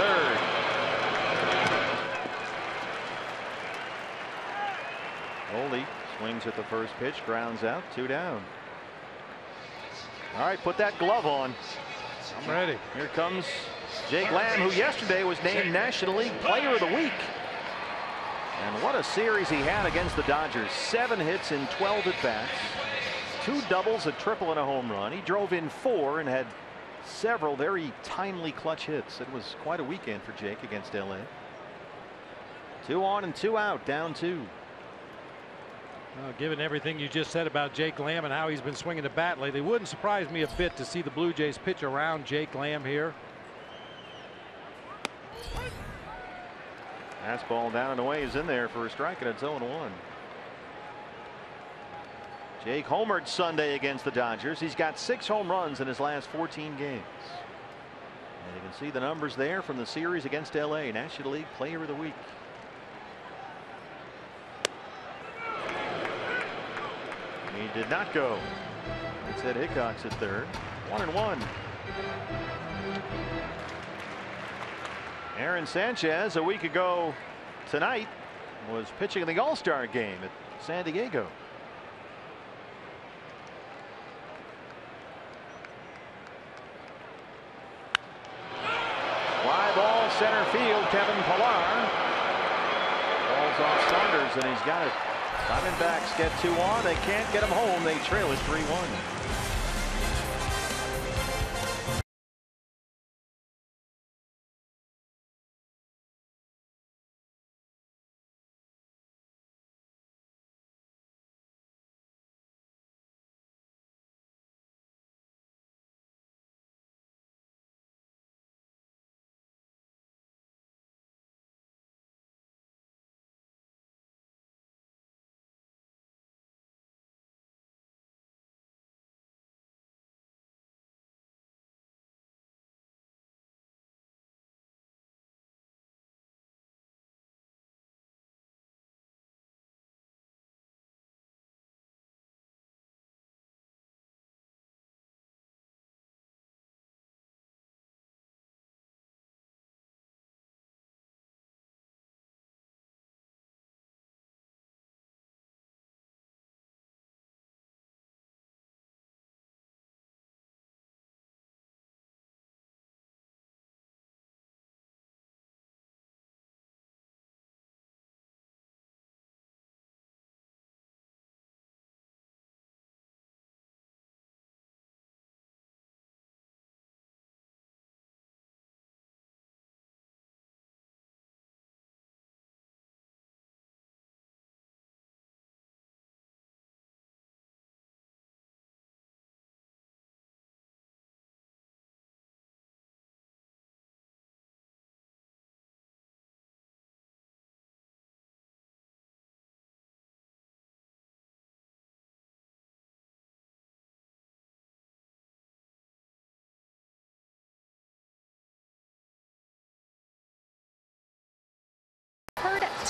third. Goldie swings at the first pitch, grounds out, 2 down. All right, put that glove on. I'm ready. Here comes Jake Lamb, who yesterday was named National League Player of the Week. And what a series he had against the Dodgers. 7 hits in 12 at-bats. 2 doubles, a triple, and a home run. He drove in 4 and had several very timely clutch hits. It was quite a weekend for Jake against LA. 2 on and 2 out, down 2. Well, given everything you just said about Jake Lamb and how he's been swinging the bat lately, it wouldn't surprise me a bit to see the Blue Jays pitch around Jake Lamb here. Fastball down and away is in there for a strike, and it's 0-1. Jake homered Sunday against the Dodgers. He's got 6 home runs in his last 14 games. And you can see the numbers there from the series against LA. National League Player of the Week. He did not go. It's Ed Hickox at third. 1-1. Aaron Sanchez a week ago tonight was pitching in the All-Star game at San Diego. Fly ball center field. Kevin Pillar falls off Saunders, and he's got it. Diamondbacks get 2 on. They can't get him home. They trail it 3-1.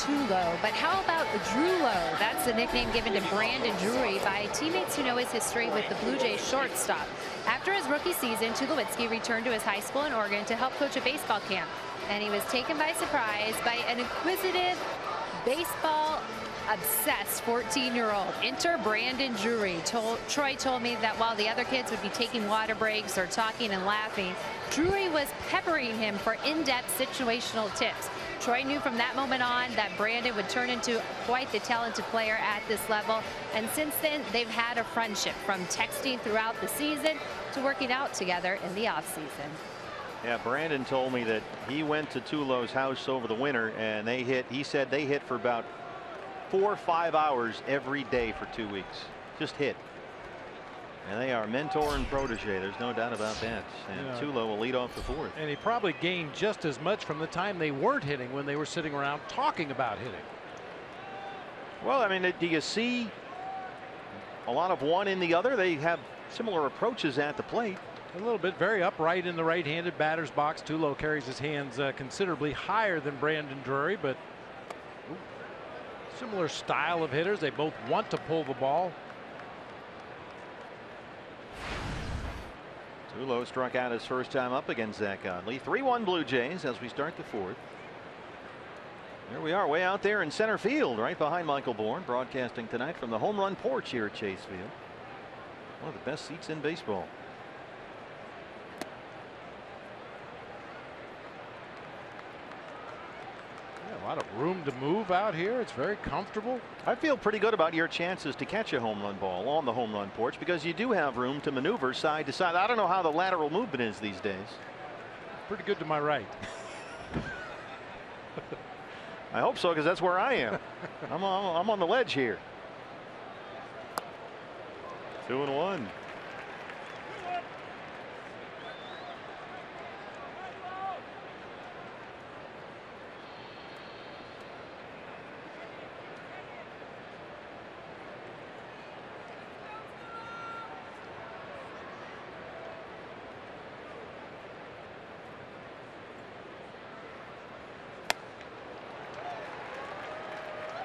Too low, but how about Drew Lowe? That's the nickname given to Brandon Drury by teammates who know his history with the Blue Jays shortstop. After his rookie season, Tulowitzki returned to his high school in Oregon to help coach a baseball camp, and he was taken by surprise by an inquisitive, baseball-obsessed 14-year-old. Enter Brandon Drury. Troy told me that while the other kids would be taking water breaks or talking and laughing, Drury was peppering him for in-depth situational tips. Troy knew from that moment on that Brandon would turn into quite the talented player at this level. And since then, they've had a friendship, from texting throughout the season to working out together in the offseason. Yeah, Brandon told me that he went to Tulo's house over the winter, and he said they hit for about 4 or 5 hours every day for 2 weeks. Just hit. And they are mentor and protege. There's no doubt about that. And yeah, Tulo will lead off the 4th. And he probably gained just as much from the time they weren't hitting when they were sitting around talking about hitting. Well, I mean, do you see a lot of one in the other? They have similar approaches at the plate. A little bit. Very upright in the right-handed batter's box. Tulo carries his hands considerably higher than Brandon Drury, but similar style of hitters. They both want to pull the ball. Tulo struck out his first time up against Zack Godley. 3-1 Blue Jays as we start the fourth. Here we are way out there in center field, right behind Michael Bourn, broadcasting tonight from the home run porch here at Chase Field. One of the best seats in baseball. A lot of room to move out here. It's very comfortable. I feel pretty good about your chances to catch a home run ball on the home run porch because you do have room to maneuver side to side. I don't know how the lateral movement is these days. Pretty good to my right. I hope so, because that's where I am. I'm on the ledge here. 2-1.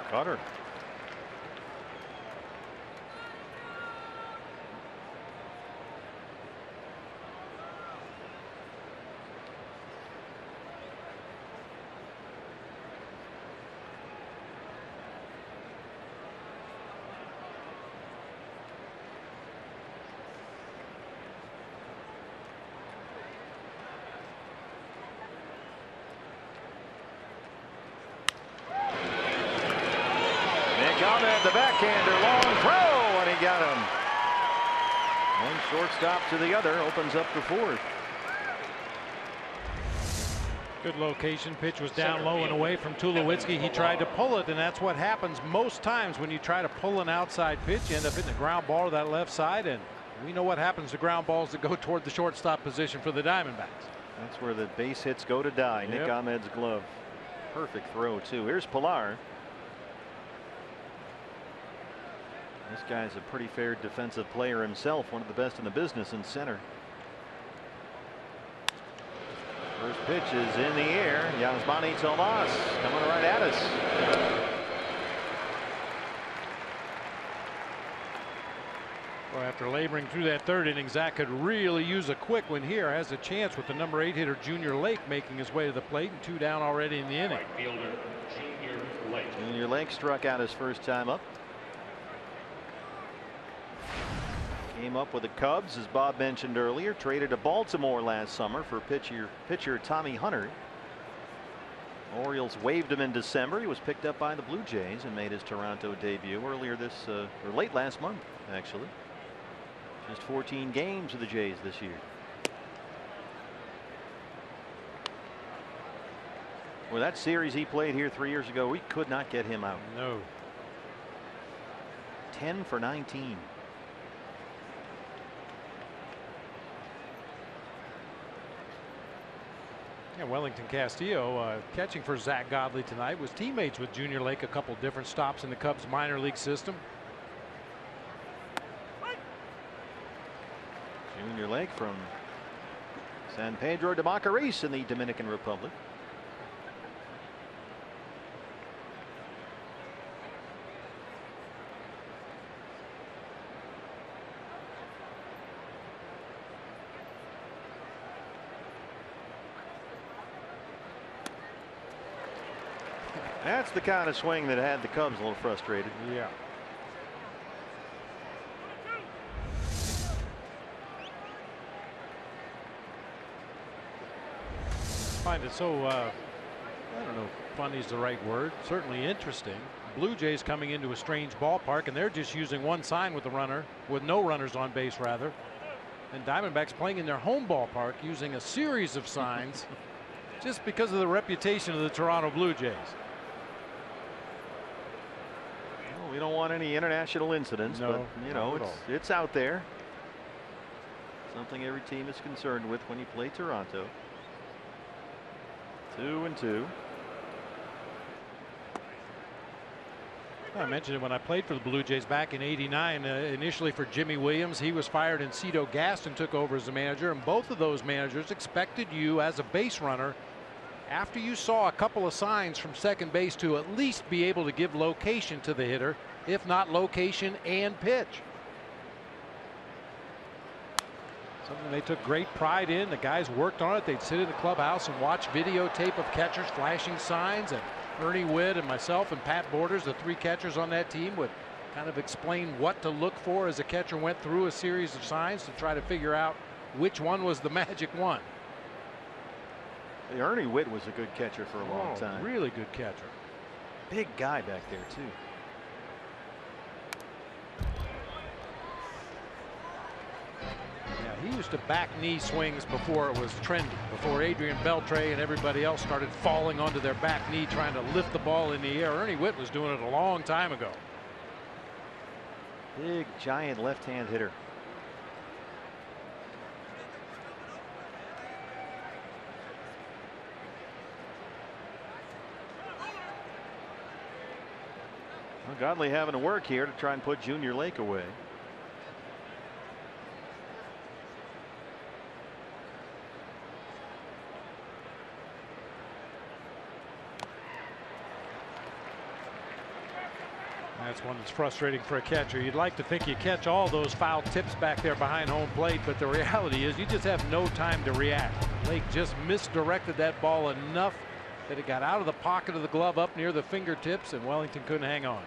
Cutter. Ahmed, the backhander, long throw, and he got him. One shortstop to the other, opens up the fourth. Good location. Pitch was down low and away from Tulowitzki. He tried to pull it, and that's what happens most times when you try to pull an outside pitch. You end up hitting a ground ball to that left side, and we know what happens to ground balls that go toward the shortstop position for the Diamondbacks. That's where the base hits go to die. Yep. Nick Ahmed's glove. Perfect throw, too. Here's Pilar. This guy's a pretty fair defensive player himself, one of the best in the business in center. First pitch is in the air. Yasmani Tomas coming right at us. Well, after laboring through that third inning, Zach could really use a quick one here. Has a chance with the number 8 hitter Junior Lake making his way to the plate, and 2 down already in the inning. Right fielder Junior Lake. Junior Lake struck out his first time up. Came up with the Cubs, as Bob mentioned earlier. Traded to Baltimore last summer for pitcher Tommy Hunter. Orioles waived him in December. He was picked up by the Blue Jays and made his Toronto debut earlier this or late last month, actually. Just 14 games with the Jays this year. Well, that series he played here 3 years ago, we could not get him out. No. 10 for 19. Yeah, Wellington Castillo catching for Zack Godley tonight, was teammates with Junior Lake a couple different stops in the Cubs minor league system. Junior Lake from San Pedro de Macorís in the Dominican Republic. That's the kind of swing that had the Cubs a little frustrated. Yeah. I find it so, I don't know, funny is the right word. Certainly interesting. Blue Jays coming into a strange ballpark, and they're just using one sign with the runner, with no runners on base, rather. And Diamondbacks playing in their home ballpark using a series of signs just because of the reputation of the Toronto Blue Jays. We don't want any international incidents, no, but you know it's out there. Something every team is concerned with when you play Toronto. 2-2. I mentioned it when I played for the Blue Jays back in '89. Initially for Jimmy Williams, he was fired, and Cito Gaston took over as the manager, and both of those managers expected you as a base runner, after you saw a couple of signs from second base, to at least be able to give location to the hitter, if not location and pitch. Something they took great pride in. The guys worked on it. They'd sit in the clubhouse and watch videotape of catchers flashing signs, and Ernie Witt and myself and Pat Borders, the 3 catchers on that team, would kind of explain what to look for as a catcher went through a series of signs to try to figure out which one was the magic one. Ernie Witt was a good catcher for a long time. Really good catcher. Big guy back there too. Yeah, he used to back knee swings before it was trendy, before Adrian Beltre and everybody else started falling onto their back knee trying to lift the ball in the air. Ernie Witt was doing it a long time ago. Big, giant left-hand hitter. Well, Godley having to work here to try and put Junior Lake away. That's one that's frustrating for a catcher. You'd like to think you catch all those foul tips back there behind home plate, but the reality is you just have no time to react. Lake just misdirected that ball enough that it got out of the pocket of the glove up near the fingertips, and Wellington couldn't hang on.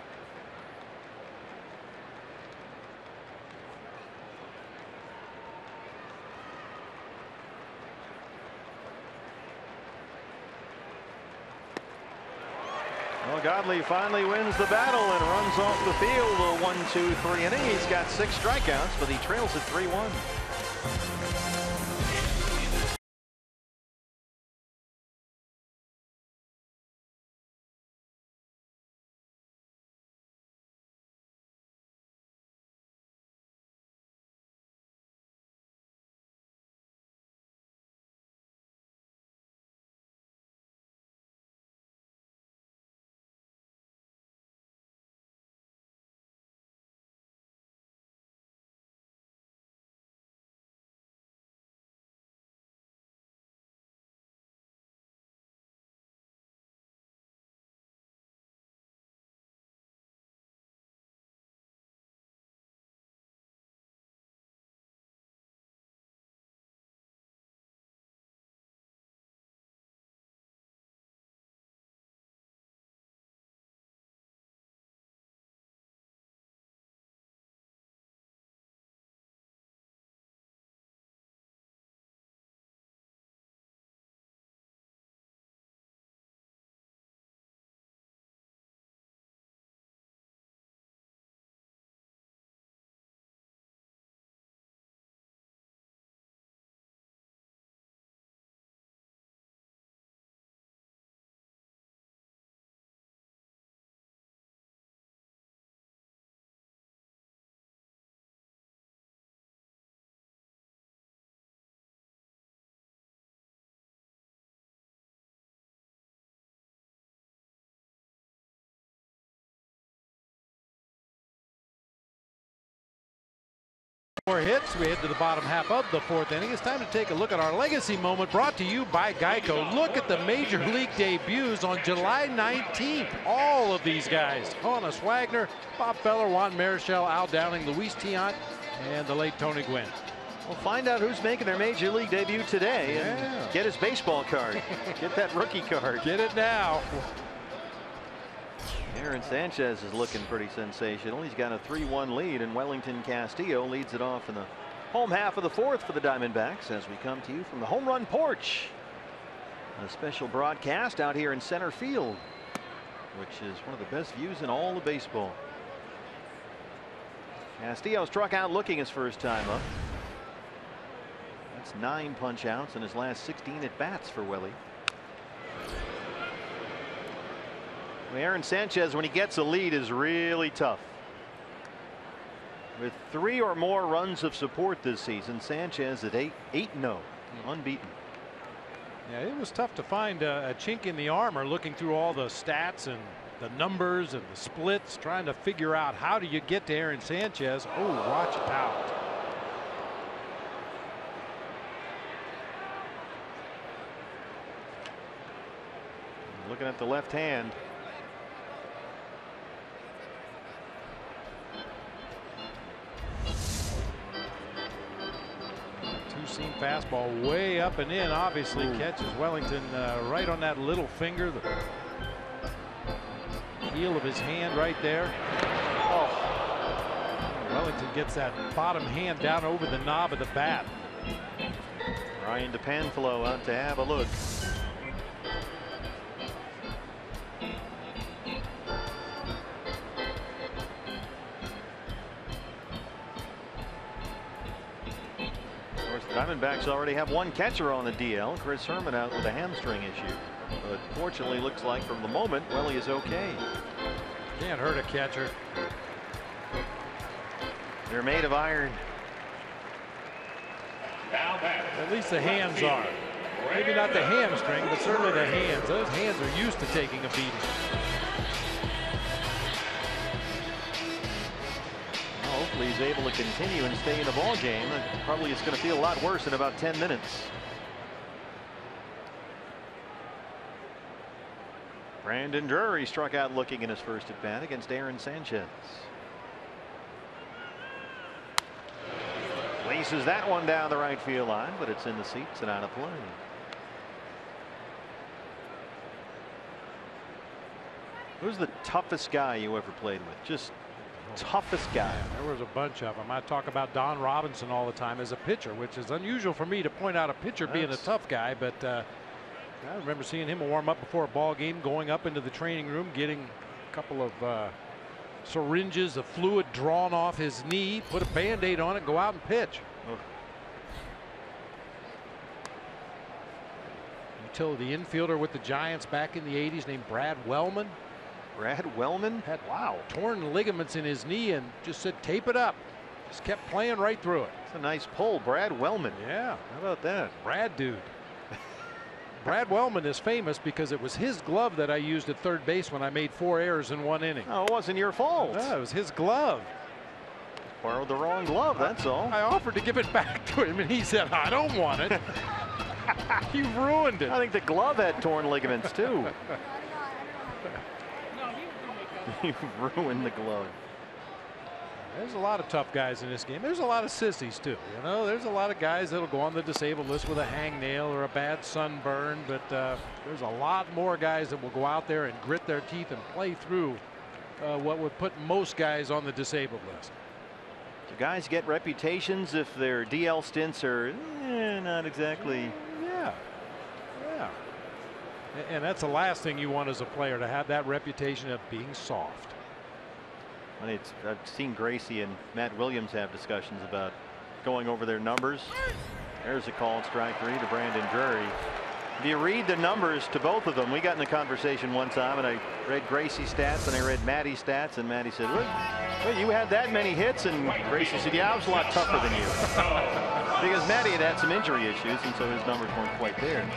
Well, Godley finally wins the battle and runs off the field a 1-2-3 inning. He's got 6 strikeouts, but he trails at 3-1. More hits. We head to the bottom half of the 4th inning. It's time to take a look at our legacy moment, brought to you by Geico. Look at the Major League debuts on July 19th. All of these guys: Honus Wagner, Bob Feller, Juan Marichal, Al Downing, Luis Tiant, and the late Tony Gwynn. We'll find out who's making their Major League debut today and get his baseball card. Get that rookie card. Get it now. Aaron Sanchez is looking pretty sensational. He's got a 3-1 lead, and Wellington Castillo leads it off in the home half of the 4th for the Diamondbacks as we come to you from the home run porch. A special broadcast out here in center field, which is one of the best views in all of baseball. Castillo struck out looking his first time up. That's 9 punch outs in his last 16 at bats for Welly. Aaron Sanchez, when he gets a lead, is really tough. With 3 or more runs of support this season, Sanchez at 8-0, unbeaten. Yeah, it was tough to find a chink in the armor, looking through all the stats and the numbers and the splits, trying to figure out how do you get to Aaron Sanchez. Oh, watch out. Looking at the left hand. seam fastball way up and in. Obviously catches Wellington right on that little finger, the heel of his hand right there. Oh, Wellington gets that bottom hand down over the knob of the bat. Ryan DePanfilo out to have a look. Diamondbacks already have one catcher on the DL. Chris Herman out with a hamstring issue. But fortunately, looks like from the moment, Welly is okay. Can't hurt a catcher. They're made of iron. At least the hands are. Maybe not the hamstring, but certainly the hands. Those hands are used to taking a beating. Hopefully he's able to continue and stay in the ball game. Probably it's going to feel a lot worse in about 10 minutes. Brandon Drury struck out looking in his first at bat against Aaron Sanchez. Laces that one down the right field line, but it's in the seats and out of play. Who's the toughest guy you ever played with? Just toughest guy. Yeah, there was a bunch of them. I talk about Don Robinson all the time as a pitcher, which is unusual for me to point out a pitcher being a tough guy, but I remember seeing him warm up before a ball game, going up into the training room, getting a couple of syringes of fluid drawn off his knee, put a Band-Aid on it, go out and pitch. Utility infielder with the Giants back in the 80s named Brad Wellman. Brad Wellman had torn ligaments in his knee and just said tape it up. Just kept playing right through it. It's a nice pull. Brad Wellman. Yeah. How about that? Brad dude. Brad Wellman is famous because it was his glove that I used at third base when I made 4 errors in 1 inning. Oh, it wasn't your fault. No, it was his glove. Borrowed the wrong glove, that's all. I offered to give it back to him and he said, I don't want it. You ruined it. I think the glove had torn ligaments too. You ruined the glove. There's a lot of tough guys in this game. There's a lot of sissies too. You know, there's a lot of guys that'll go on the disabled list with a hangnail or a bad sunburn, but there's a lot more guys that will go out there and grit their teeth and play through what would put most guys on the disabled list. Do guys get reputations if their DL stints are not exactly? Yeah. And that's the last thing you want as a player, to have that reputation of being soft. I've seen Gracie and Matt Williams have discussions about going over their numbers. There's a call, strike 3 to Brandon Drury. If you read the numbers to both of them, we got in a conversation one time and I read Gracie's stats and I read Matty's stats, and Matty said, well, you had that many hits, and Gracie said, yeah, I was a lot tougher than you. Because Matty had some injury issues and so his numbers weren't quite there.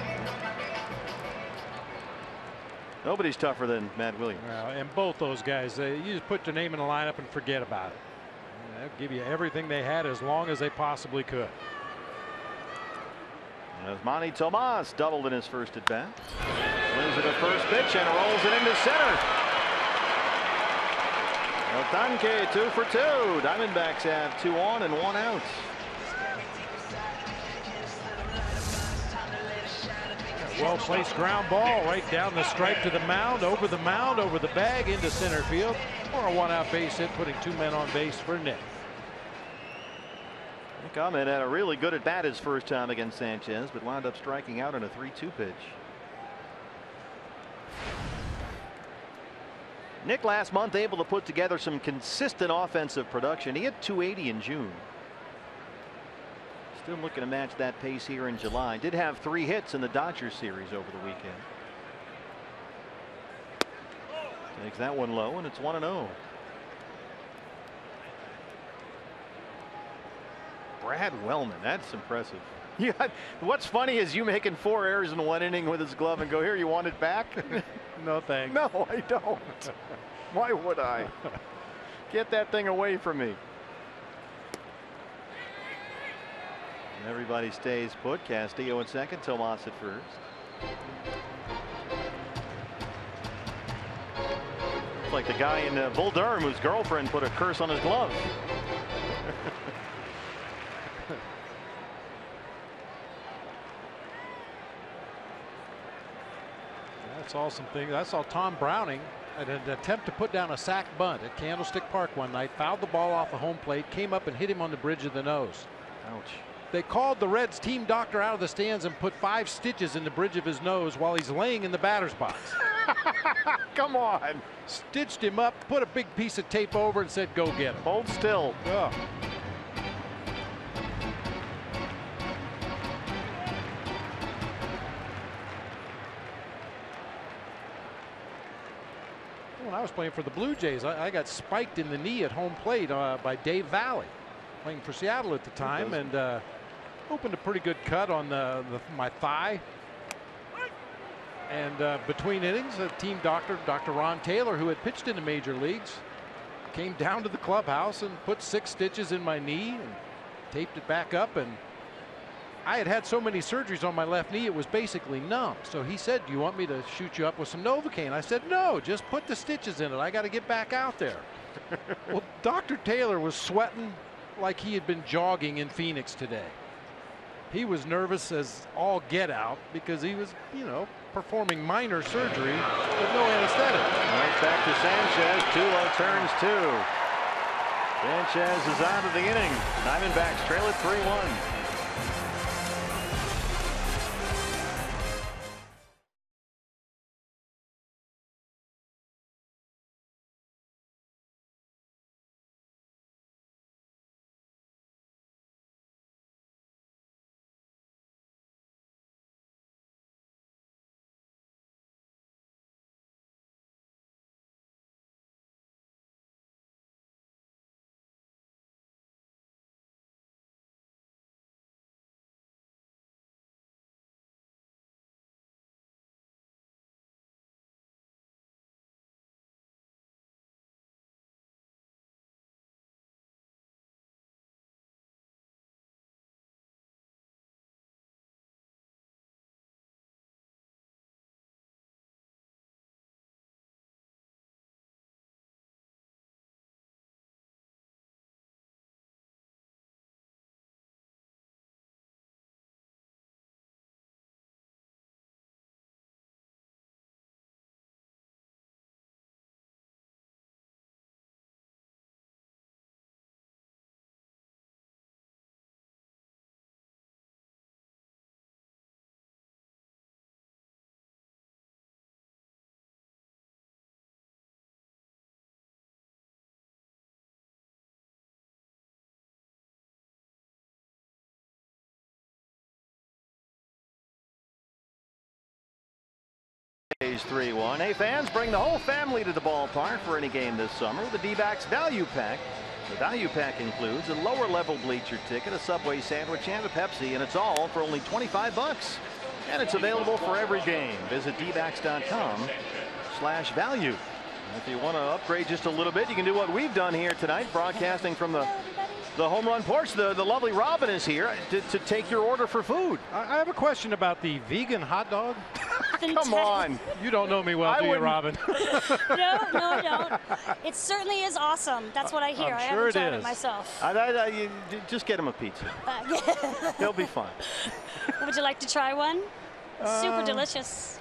Nobody's tougher than Matt Williams. Well, and both those guys, you just put their name in the lineup and forget about it. They'll give you everything they had as long as they possibly could. As Manny Tomas doubled in his first at bat. Swings at the first pitch and rolls it into center. El Tanque 2 for 2. Diamondbacks have 2 on and 1 out. Well placed ground ball right down the stripe to the mound, over the bag into center field for a 1-out base hit, putting 2 men on base for Nick. Nick Ahmed had a really good at bat his first time against Sanchez, but wound up striking out on a 3-2 pitch. Nick last month able to put together some consistent offensive production. He hit 280 in June. Still looking to match that pace here in July. Did have 3 hits in the Dodgers series over the weekend. Takes that one low and it's 1-0. Brad Wellman, that's impressive. Yeah, what's funny is you making 4 errors in 1 inning with his glove and go, here, you want it back? No thanks. No, I don't. Why would I? Get that thing away from me. Everybody stays put. Castillo at second, Tomas at first. It's like the guy in Bull Durham whose girlfriend put a curse on his glove. saw some things. I saw Tom Browning at an attempt to put down a sack bunt at Candlestick Park one night, fouled the ball off a home plate, came up and hit him on the bridge of the nose. Ouch. They called the Reds team doctor out of the stands and put 5 stitches in the bridge of his nose while he's laying in the batter's box. Come on. Stitched him up, put a big piece of tape over and said, go get him. Hold still. Oh. When I was playing for the Blue Jays, I got spiked in the knee at home plate by Dave Valley, playing for Seattle at the time, and opened a pretty good cut on my thigh. And between innings, a team doctor, Dr. Ron Taylor, who had pitched in the major leagues, came down to the clubhouse and put 6 stitches in my knee and taped it back up. And I had had so many surgeries on my left knee, it was basically numb. So he said, do you want me to shoot you up with some Novocaine? I said, no, just put the stitches in it. I got to get back out there. Well, Dr. Taylor was sweating like he had been jogging in Phoenix today. He was nervous as all get out because he was, you know, performing minor surgery with no anesthetic. Right back to Sanchez. Tulo turns 2. Sanchez is out of the inning. Diamondbacks trail it 3-1. A's 3-1. Hey, fans, bring the whole family to the ballpark for any game this summer with the D-backs Value Pack. The Value Pack includes a lower level bleacher ticket, a Subway sandwich, and a Pepsi, and it's all for only $25. And it's available for every game. Visit dbacks.com/value. If you want to upgrade just a little bit, you can do what we've done here tonight, broadcasting from the home run porch. The lovely Robin is here to take your order for food. I have a question about the vegan hot dog. Come on. You don't know me well, do you, Robin? No, I don't. It certainly is awesome. That's what I hear. I'm I sure haven't tried it it is. myself. You just get him a pizza. He'll be fine. Would you like to try one? Super delicious.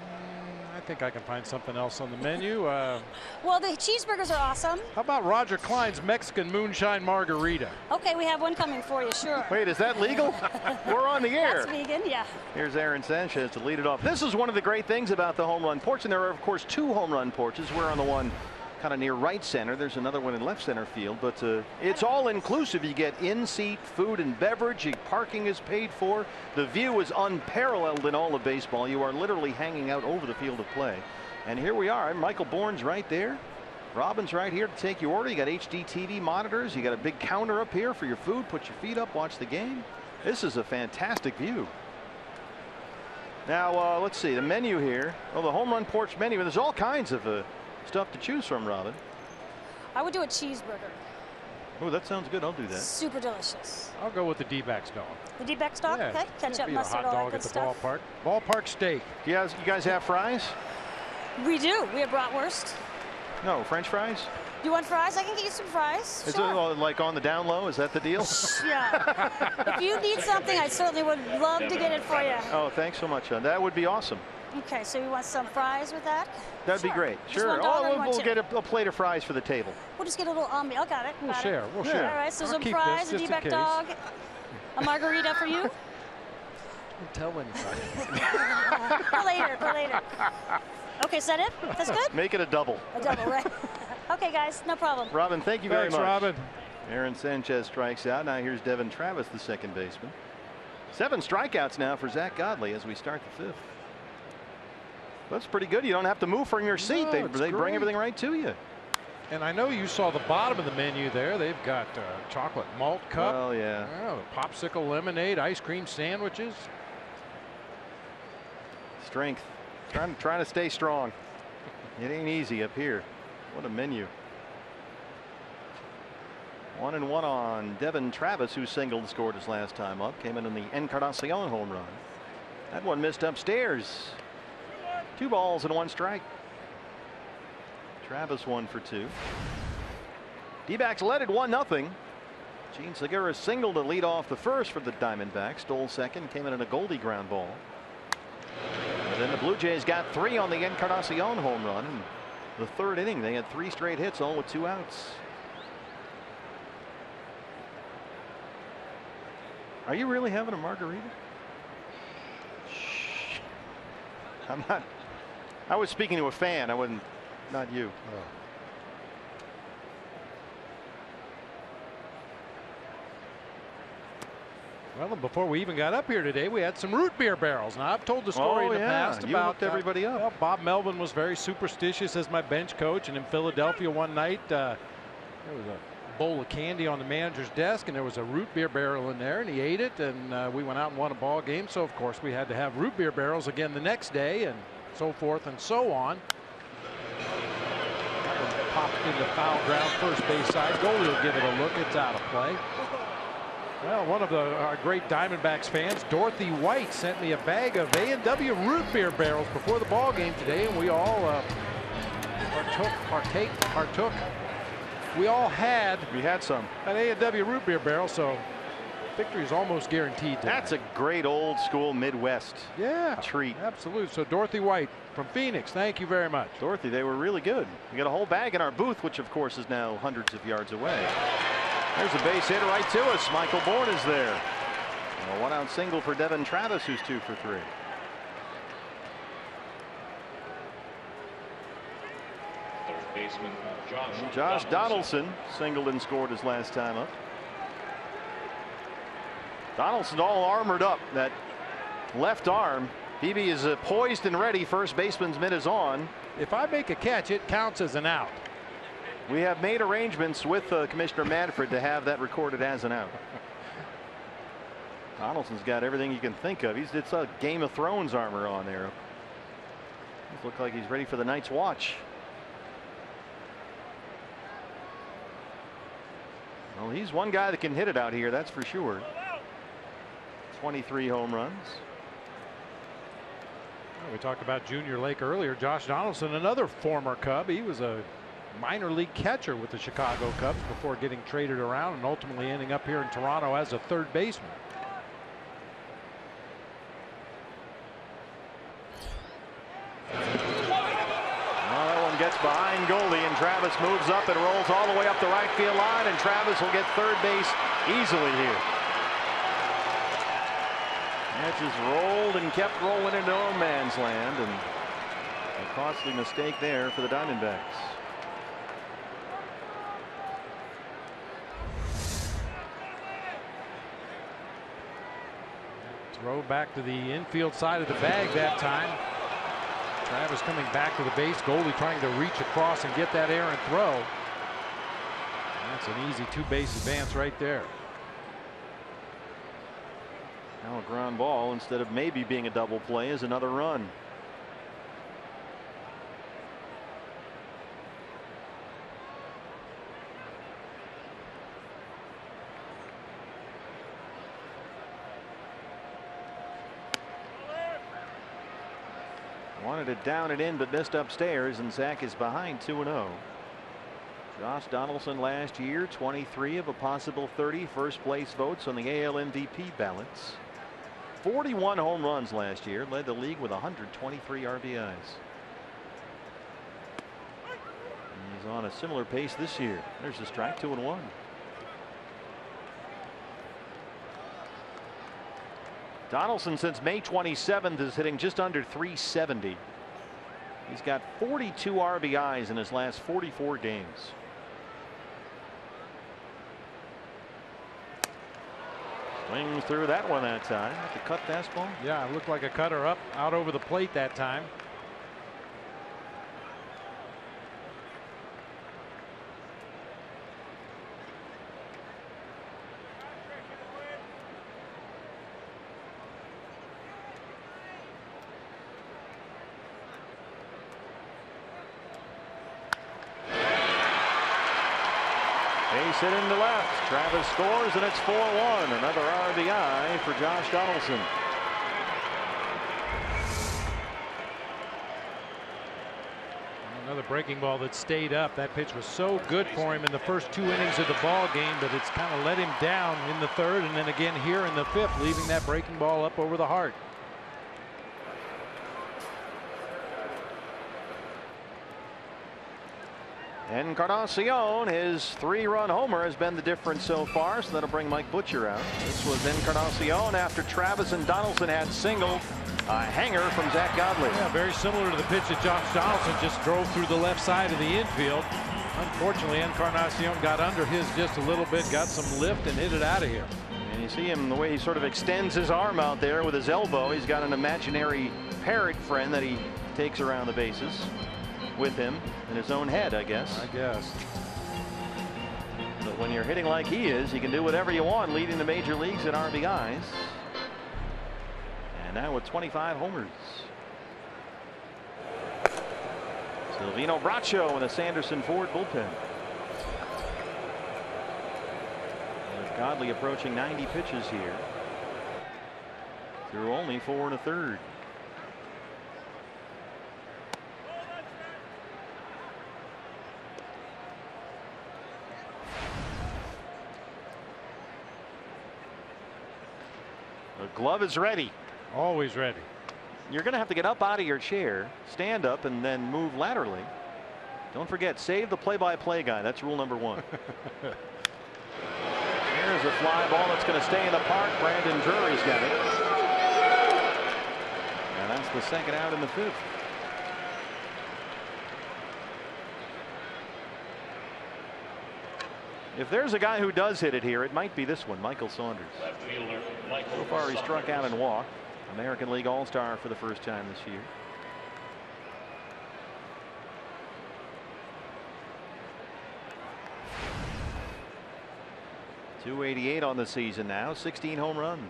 I think I can find something else on the menu. Well, the cheeseburgers are awesome. How about Roger Klein's Mexican Moonshine Margarita? Okay, we have one coming for you, sure. Wait, is that legal? We're on the air. That's vegan, yeah. Here's Aaron Sanchez to lead it off. This is one of the great things about the home run porch, and there are, of course, 2 home run porches. We're on the one kind of near right center. There's another one in left center field, but it's all inclusive. You get in-seat food and beverage. Parking is paid for. The view is unparalleled in all of baseball. You are literally hanging out over the field of play. And here we are. Michael Bourne's right there. Robin's right here to take your order. You got HD TV monitors. You got a big counter up here for your food. Put your feet up, watch the game. This is a fantastic view. Now, let's see the menu here. Oh, the home run porch menu. There's all kinds of stuff to choose from, Robin. I would do a cheeseburger. Oh, that sounds good. I'll do that. Super delicious. I'll go with the D-backs dog. The D-backs dog? Yeah, Okay. Ketchup, be a mustard, hot all that dog good at the stuff. ballpark. Ballpark steak. You guys have fries? We do. We have bratwurst. No, French fries? You want fries? I can get you some fries. Is Sure. it like on the down low? Is that the deal? Yeah. If you need something, I certainly would love to get it for you. Oh, thanks so much. That would be awesome. Okay, so you want some fries with that? That'd be great. Sure. We'll get a plate of fries for the table. We'll just get a little ambiance. I got it. We'll share. We'll share. All right, so I'll some keep fries, a this just D-back in dog, a margarita for you. Don't tell anybody. For later, for later. Okay, is that it? That's good? Make it a double. A double, right? Okay, guys, no problem. Robin, thank you very much. Robin. Aaron Sanchez strikes out. Now here's Devin Travis, the second baseman. 7 strikeouts now for Zack Godley as we start the 5th. That's pretty good. You don't have to move from your seat. No, they bring everything right to you. And I know you saw the bottom of the menu there. They've got chocolate malt cup. Oh, yeah. Popsicle lemonade, ice cream sandwiches. Strength. Trying to stay strong. It ain't easy up here. What a menu. 1-1 on Devin Travis, who singled and scored his last time up. Came in the Encarnacion home run. That one missed upstairs. 2 balls and 1 strike. Travis 1 for 2. D-backs led it 1-0. Gene Segura singled to lead off the first for the Diamondbacks. Stole second. Came in a Goldie ground ball. And then the Blue Jays got 3 on the Encarnacion home run. In the 3rd inning, they had 3 straight hits, all with 2 outs. Are you really having a margarita? Shh. I'm not. I was speaking to a fan. I wasn't. Not you. Oh. Well, before we even got up here today, we had some root beer barrels. Now, I've told the story in the past you about hooked everybody up. Well, Bob Melvin was very superstitious as my bench coach, and in Philadelphia one night, there was a bowl of candy on the manager's desk, and there was a root beer barrel in there, and he ate it, and we went out and won a ball game. So, of course, we had to have root beer barrels again the next day, and so forth and so on. That one popped into foul ground, first base side. Goalie will give it a look. It's out of play. Well, one of our great Diamondbacks fans, Dorothy White, sent me a bag of A&W root beer barrels before the ball game today, and we all partook. We all had. We had some. An A&W root beer barrel, so victory is almost guaranteed tonight. That's a great old school Midwest treat. Absolutely. So Dorothy White from Phoenix, thank you very much. Dorothy, they were really good. We got a whole bag in our booth, which of course is now hundreds of yards away. There's a base hit right to us. Michael Bourne is there. A 1-out single for Devin Travis, who's 2 for 3. Third baseman Josh Donaldson singled and scored his last time up. Donaldson's all armored up. That left arm. BB is poised and ready. First baseman's mitt is on. If I make a catch, it counts as an out. We have made arrangements with Commissioner Manfred to have that recorded as an out. Donaldson's got everything you can think of. It's a Game of Thrones armor on there. Looks like he's ready for the night's watch. Well, he's one guy that can hit it out here, that's for sure. 23 home runs. Well, we talked about Junior Lake earlier. Josh Donaldson, another former Cub. He was a minor league catcher with the Chicago Cubs before getting traded around and ultimately ending up here in Toronto as a third baseman. Well, that one gets behind Goldie, and Travis moves up and rolls all the way up the right field line, and Travis will get third base easily here. That just rolled and kept rolling into no man's land, and a costly mistake there for the Diamondbacks. Throw back to the infield side of the bag that time. Travis coming back to the base. Goldie trying to reach across and get that errant throw. That's an easy 2-base advance right there. Now a ground ball instead of maybe being a double play is another run. Wanted it down and in, but missed upstairs, and Zach is behind 2-0. Josh Donaldson last year 23 of a possible 30 first place votes on the AL MVP ballots. 41 home runs last year, led the league with 123 RBIs. He's on a similar pace this year. There's a strike, 2-1. Donaldson since May 27th is hitting just under 370. He's got 42 RBIs in his last 44 games. Swings through that one that time. The cut fastball. Yeah, it looked like a cutter up out over the plate that time. Base hit into left. Travis scores, and it's 4-1. Another RBI for Josh Donaldson. Another breaking ball that stayed up. That pitch was so good for him in the first 2 innings of the ball game, but it's kind of let him down in the third, and then again here in the fifth, leaving that breaking ball up over the heart. Encarnacion, his 3-run homer, has been the difference so far, so that'll bring Mike Butcher out. This was Encarnacion after Travis and Donaldson had singled. A hanger from Zack Godley. Yeah, very similar to the pitch that Josh Donaldson just drove through the left side of the infield. Unfortunately, Encarnacion got under his just a little bit, got some lift, and hit it out of here. And you see him the way he sort of extends his arm out there with his elbow. He's got an imaginary parrot friend that he takes around the bases with him in his own head, I guess. But when you're hitting like he is, you can do whatever you want, leading the major leagues in RBIs. And now with 25 homers. Silvino Bracho in the Sanderson Ford bullpen. With Godley approaching 90 pitches here. Through only 4 1/3. The glove is ready. Always ready. You're going to have to get up out of your chair, stand up, and then move laterally. Don't forget, save the play-by-play guy. That's rule number 1. Here's a fly ball that's going to stay in the park. Brandon Drury's got it. And that's the second out in the 5th. If there's a guy who does hit it here, it might be this one, Michael Saunders. So far, he struck out and walked. American League All-Star for the first time this year. .288 on the season now, 16 home runs.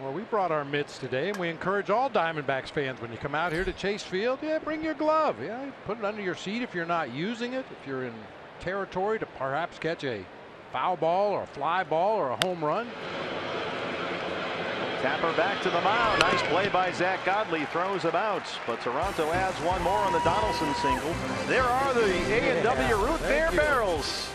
Well, we brought our mitts today, and we encourage all Diamondbacks fans, when you come out here to Chase Field, yeah, bring your glove. Yeah, put it under your seat if you're not using it. If you're in territory to perhaps catch a foul ball or a fly ball or a home run. Tapper back to the mound. Nice play by Zack Godley. Throws him out, but Toronto adds one more on the Donaldson single. There are the A&W Root Beer Barrels.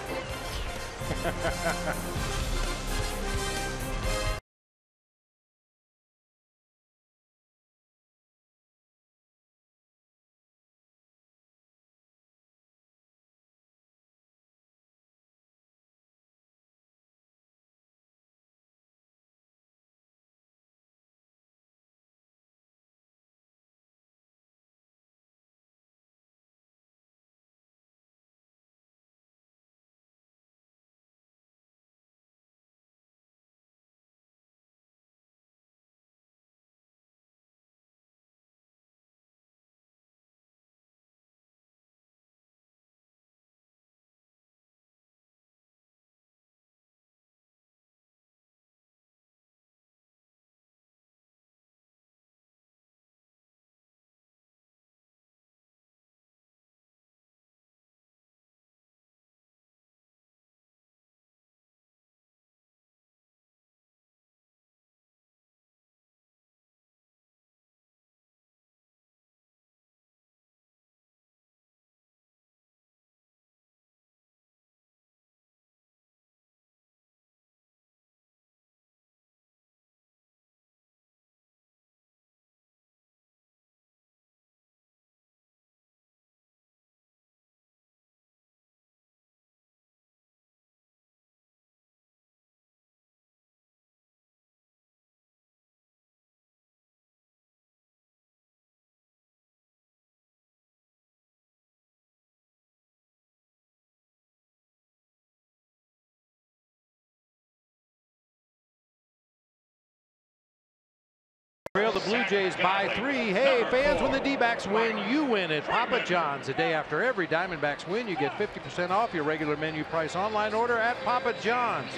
Trail the Blue Jays by 3. Hey, fans, when the D-backs win, you win at Papa John's. The day after every Diamondbacks win, you get 50% off your regular menu price online order at Papa John's.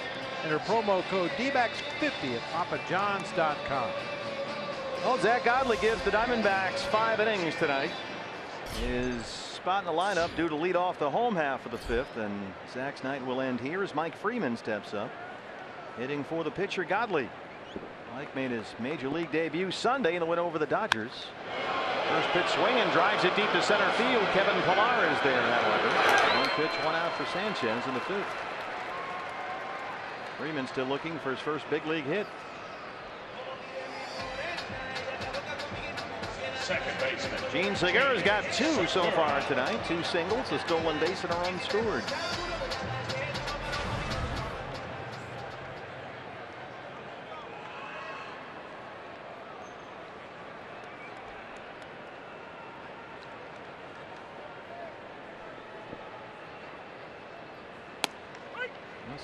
Enter promo code DBACKS50 at papajohns.com. Well, Zack Godley gives the Diamondbacks 5 innings tonight. His spot in the lineup due to lead off the home half of the 5th, and Zack's night will end here as Mike Freeman steps up. Hitting for the pitcher, Godley. Mike made his major league debut Sunday in the win over the Dodgers. First pitch swinging, drives it deep to center field. Kevin Pillar is there, however. One pitch, 1 out for Sanchez in the 5th. Freeman still looking for his first big league hit. Second baseman. Gene Segura's got 2 so far tonight. 2 singles, a stolen base, and a run scored.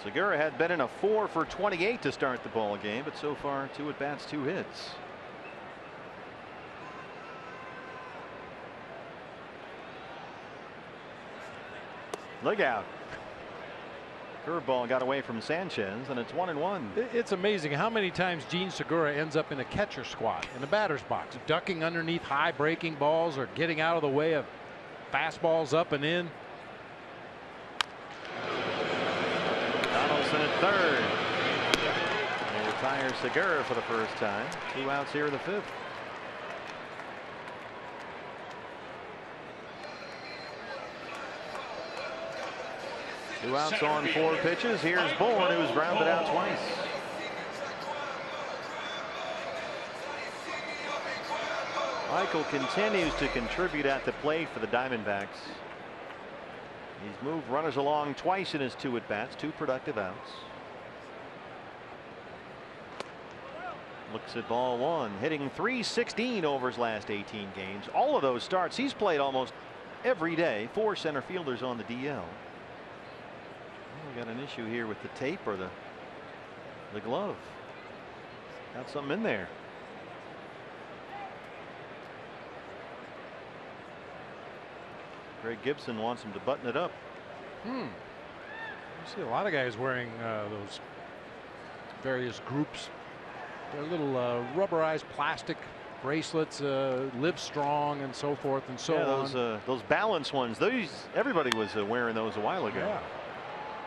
Segura had been in a 4 for 28 to start the ball game, but so far 2 at bats, 2 hits. Look out. Curveball got away from Sanchez, and it's 1-1. It's amazing how many times Gene Segura ends up in a catcher squat in the batter's box, ducking underneath high breaking balls or getting out of the way of fastballs up and in. Donaldson at third. They retire Segura for the first time. 2 outs here in the 5th. Two outs on 4 pitches. Here's Bourne, who's grounded out twice. Michael continues to contribute at the plate for the Diamondbacks. He's moved runners along twice in his 2 at bats, 2 productive outs. Looks at ball 1, hitting .316 over his last 18 games. All of those starts he's played almost every day. 4 center fielders on the DL. Well, we got an issue here with the tape or the glove. Got something in there. Greg Gibson wants him to button it up. You see a lot of guys wearing those various groups. They're little rubberized plastic bracelets, Live Strong and so forth and so on. Those balance ones. Everybody was wearing those a while ago. Yeah.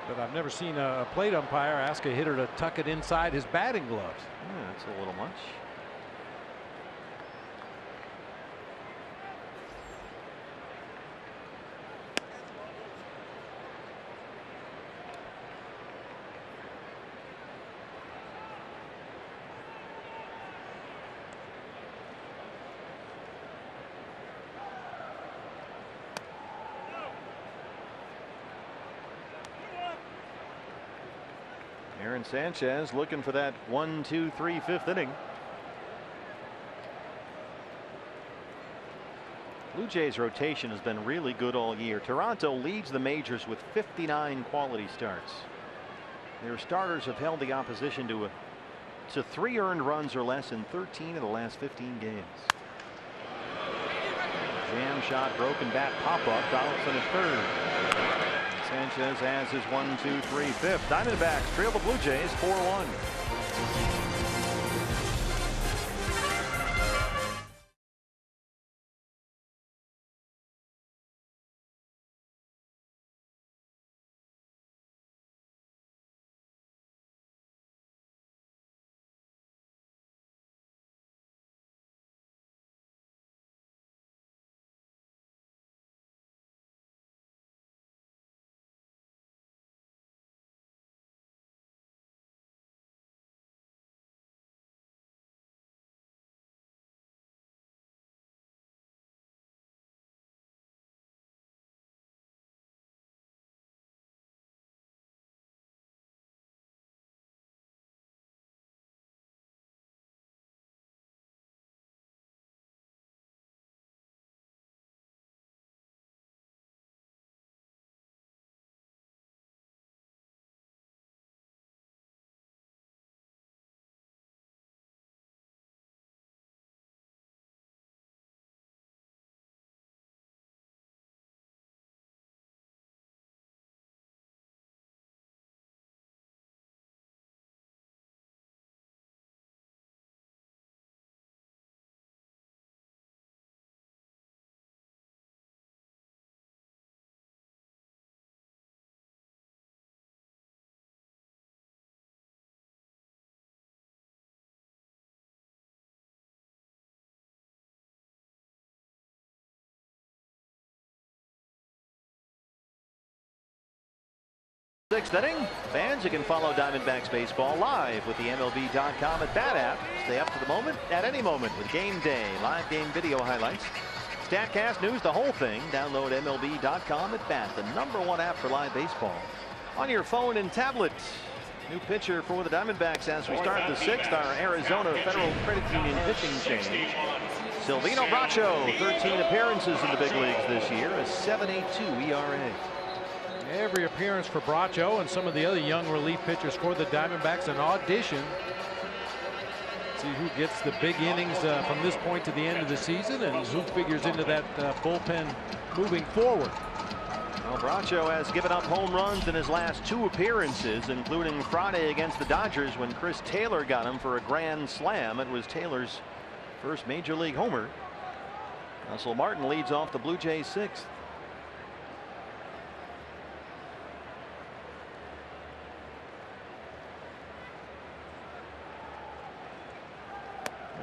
But I've never seen a plate umpire ask a hitter to tuck it inside his batting gloves. Yeah, that's a little much. Aaron Sanchez looking for that 1, 2, 3, 5th inning. Blue Jays rotation has been really good all year. Toronto leads the majors with 59 quality starts. Their starters have held the opposition to 3 earned runs or less in 13 of the last 15 games. Jam shot, broken bat, pop up. Donaldson at third. Sanchez has his 1, 2, 3, 5th. Diamondbacks trail the Blue Jays 4-1. Sixth inning. Fans, you can follow Diamondbacks baseball live with the MLB.com at Bat app. Stay up to the moment at any moment with Game Day, live game video highlights, StatCast news, the whole thing. Download MLB.com at Bat, the #1 app for live baseball on your phone and tablet. New pitcher for the Diamondbacks as we start the sixth. Our Arizona Federal Credit Union pitching change. Silvino Bracho, 13 appearances in the big leagues this year, a 7.82 ERA. Every appearance for Bracho and some of the other young relief pitchers for the Diamondbacks an audition. See who gets the big innings from this point to the end of the season and who figures into that bullpen moving forward. Well, Bracho has given up home runs in his last 2 appearances, including Friday against the Dodgers when Chris Taylor got him for a grand slam. It was Taylor's first major league homer. Russell Martin leads off the Blue Jays 6th.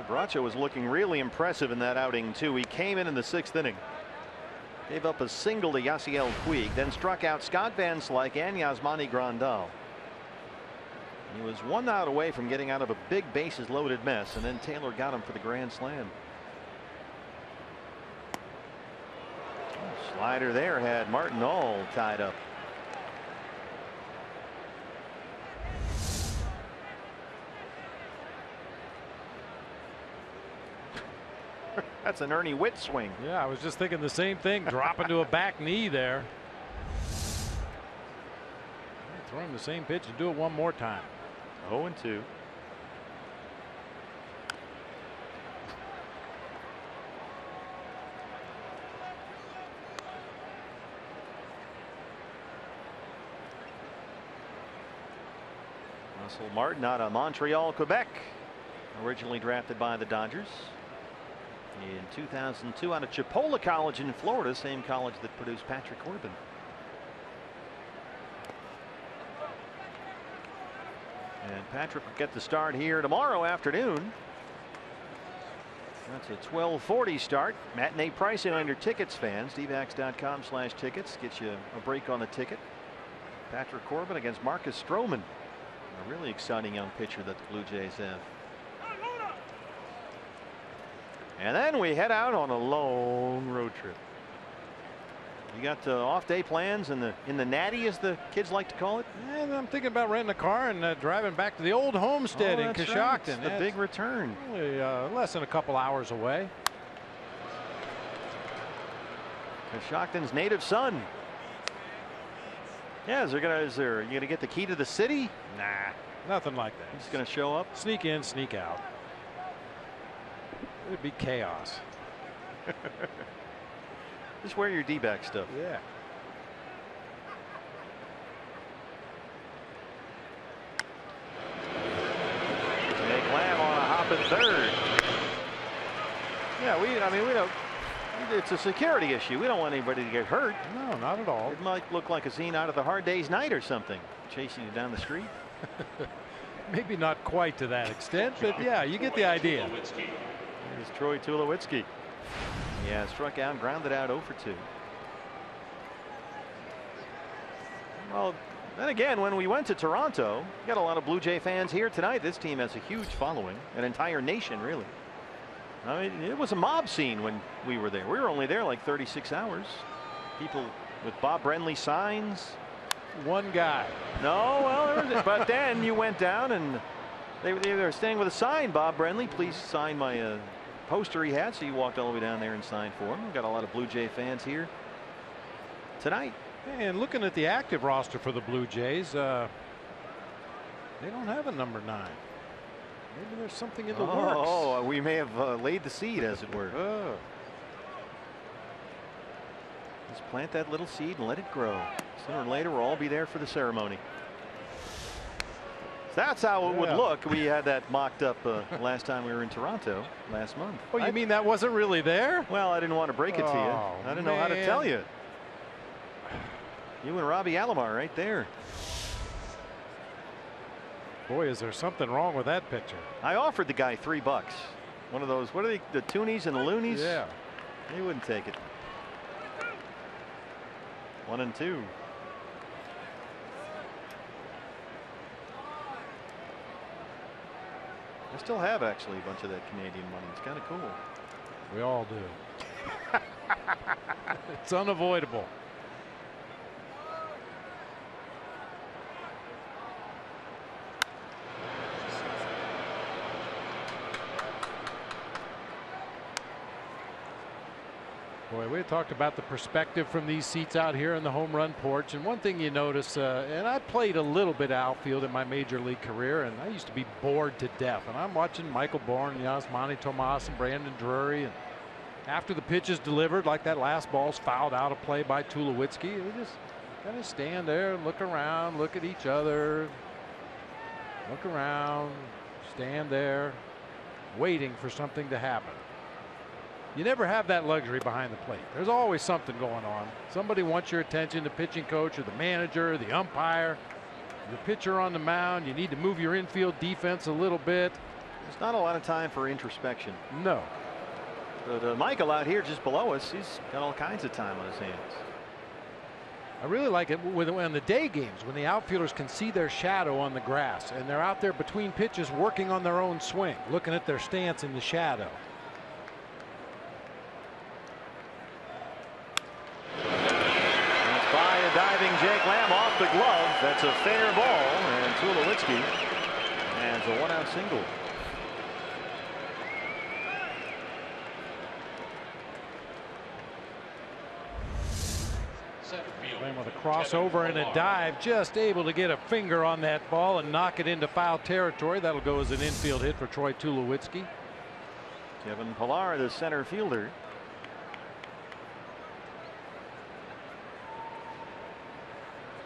Bracho was looking really impressive in that outing too. He came in the 6th inning, gave up a single to Yasiel Puig, then struck out Scott Van Slyke and Yasmani Grandal. He was 1 out away from getting out of a big bases loaded mess, and then Taylor got him for the grand slam. Slider there had Martin all tied up. That's an Ernie Witt swing. Yeah, I was just thinking the same thing. Drop into a back knee there. Throw him the same pitch and do it one more time. 0-2. Russell Martin out of Montreal, Quebec, originally drafted by the Dodgers. In 2002 out of Chipola College in Florida, same college that produced Patrick Corbin. And Patrick will get the start here tomorrow afternoon. That's a 12:40 start. Matinee pricing on your tickets, fans. DVAX.com/tickets gets you a break on the ticket. Patrick Corbin against Marcus Stroman, a really exciting young pitcher that the Blue Jays have. And then we head out on a long road trip. You got off day plans in the Natty, as the kids like to call it. And I'm thinking about renting a car and driving back to the old homestead in Coshocton. Right. It's the big return. Only less than a couple hours away. Coshocton's native son. Yeah, you gonna get the key to the city? Nah, nothing like that. He's gonna show up, sneak in, sneak out. It'd be chaos. Just wear your D-back stuff. Yeah. Jake Lamb on a hop at third. Yeah, we don't. It's a security issue. We don't want anybody to get hurt. No, not at all. It might look like a scene out of the Hard Day's Night or something, chasing you down the street. Maybe not quite to that extent, but yeah, you get the idea. Here's Troy Tulowitzki. Yeah, struck out, grounded out 0 for 2. Well, then again, when we went to Toronto, got a lot of Blue Jay fans here tonight. This team has a huge following, an entire nation, really. I mean, it was a mob scene when we were there. We were only there like 36 hours. People with Bob Brenly signs. One guy. No, well, but then you went down and they were staying with a sign. Bob Brenly, please sign my poster he had. So you walked all the way down there and signed for him. We've got a lot of Blue Jay fans here tonight. And looking at the active roster for the Blue Jays, they don't have a number 9. Maybe there's something in the works. Oh, we may have laid the seed, as it were. Just plant that little seed and let it grow. Sooner or later, we'll all be there for the ceremony. That's how it would look. We had that mocked up last time we were in Toronto last month. Oh, you mean that wasn't really there? Well, I didn't want to break it to you. I didn't know how to tell you. You and Robbie Alomar right there. Boy, is there something wrong with that picture. I offered the guy $3. One of those, what are they, the Toonies and the Loonies? Yeah. He wouldn't take it. 1-2. I still have actually a bunch of that Canadian money. It's kind of cool. We all do. It's unavoidable. Boy, we talked about the perspective from these seats out here in the home run porch, and one thing you notice, and I played a little bit outfield in my major league career, and I used to be bored to death. And I'm watching Michael Bourne, Yasmani Tomas, and Brandon Drury, and after the pitch is delivered, like that last ball's fouled out of play by Tulowitzki, they just kind of stand there, look around, look at each other, look around, stand there, waiting for something to happen. You never have that luxury behind the plate. There's always something going on. Somebody wants your attention, the pitching coach or the manager, the umpire, the pitcher on the mound. You need to move your infield defense a little bit. There's not a lot of time for introspection. No. But Michael out here just below us, he's got all kinds of time on his hands. I really like it when the day games, when the outfielders can see their shadow on the grass and they're out there between pitches working on their own swing, looking at their stance in the shadow. Diving Jake Lamb off the glove. That's a fair ball, and Tulowitzki has a one-out single. Playing with a crossover and a dive, just able to get a finger on that ball and knock it into foul territory. That'll go as an infield hit for Troy Tulowitzki. Kevin Pillar, the center fielder.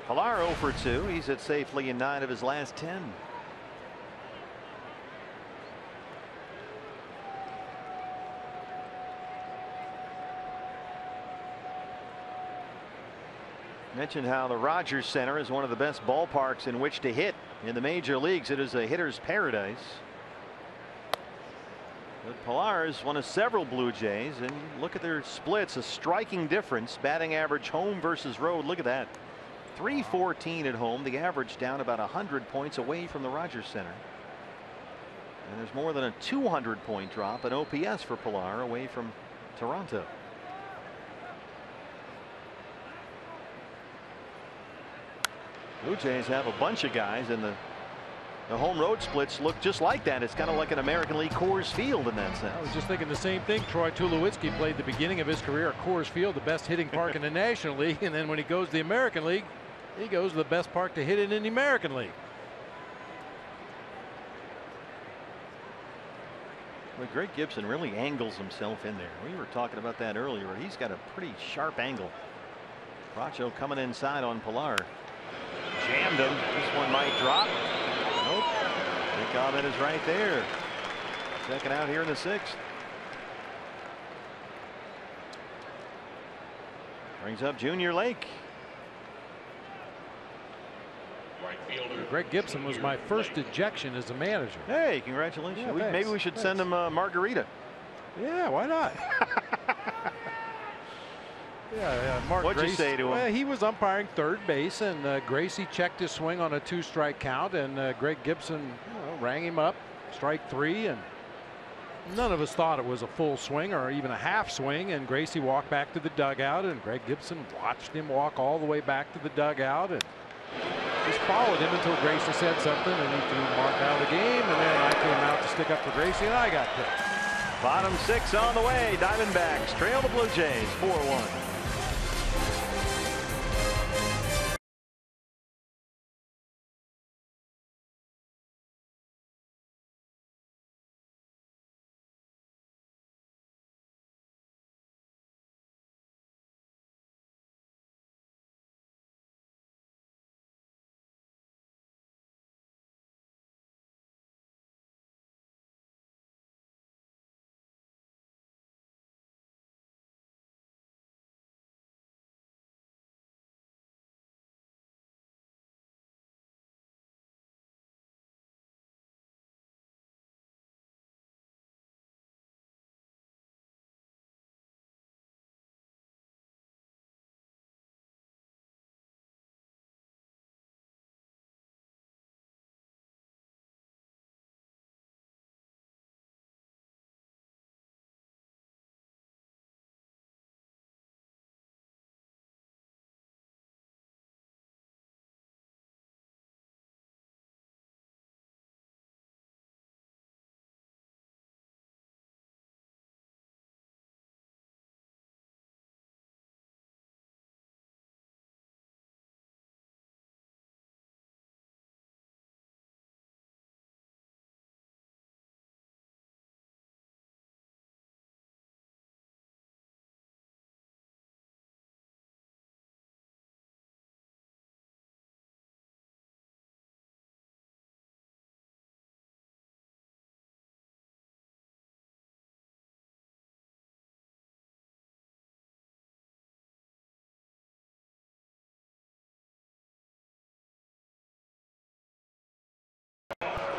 Pillar 0 for 2. He's hit safely in 9 of his last 10. Mentioned how the Rogers Center is one of the best ballparks in which to hit in the major leagues. It is a hitter's paradise. But Pillar is one of several Blue Jays, and look at their splits, a striking difference. Batting average home versus road. Look at that. 314 at home, the average down about 100 points away from the Rogers Center. And there's more than a 200-point drop in OPS for Pillar away from Toronto. Blue Jays have a bunch of guys, and the home road splits look just like that. It's kind of like an American League Coors Field in that sense. I was just thinking the same thing. Troy Tulowitzki played the beginning of his career at Coors Field, the best hitting park in the National League, and then when he goes to the American League, he goes to the best park to hit it in the American League. Well, Greg Gibson really angles himself in there. We were talking about that earlier. He's got a pretty sharp angle. Bracho coming inside on Pillar. Jammed him. This one might drop. Nope. The comment is right there. Second out here in the 6th. Brings up Junior Lake. Greg Gibson was my first ejection as a manager. Hey, congratulations. Yeah, maybe we should send him a margarita. Yeah, why not? Yeah, Mark What'd Grace, you say to him? Well, he was umpiring third base, and Gracie checked his swing on a 2-strike count, and Greg Gibson rang him up, strike 3, and none of us thought it was a full swing or even a half swing, and Gracie walked back to the dugout, and Greg Gibson watched him walk all the way back to the dugout and just followed him until Gracie said something, and he threw Mark out of the game, and then I came out to stick up for Gracie, and I got picked. Bottom 6 on the way. Diamondbacks trail the Blue Jays 4-1.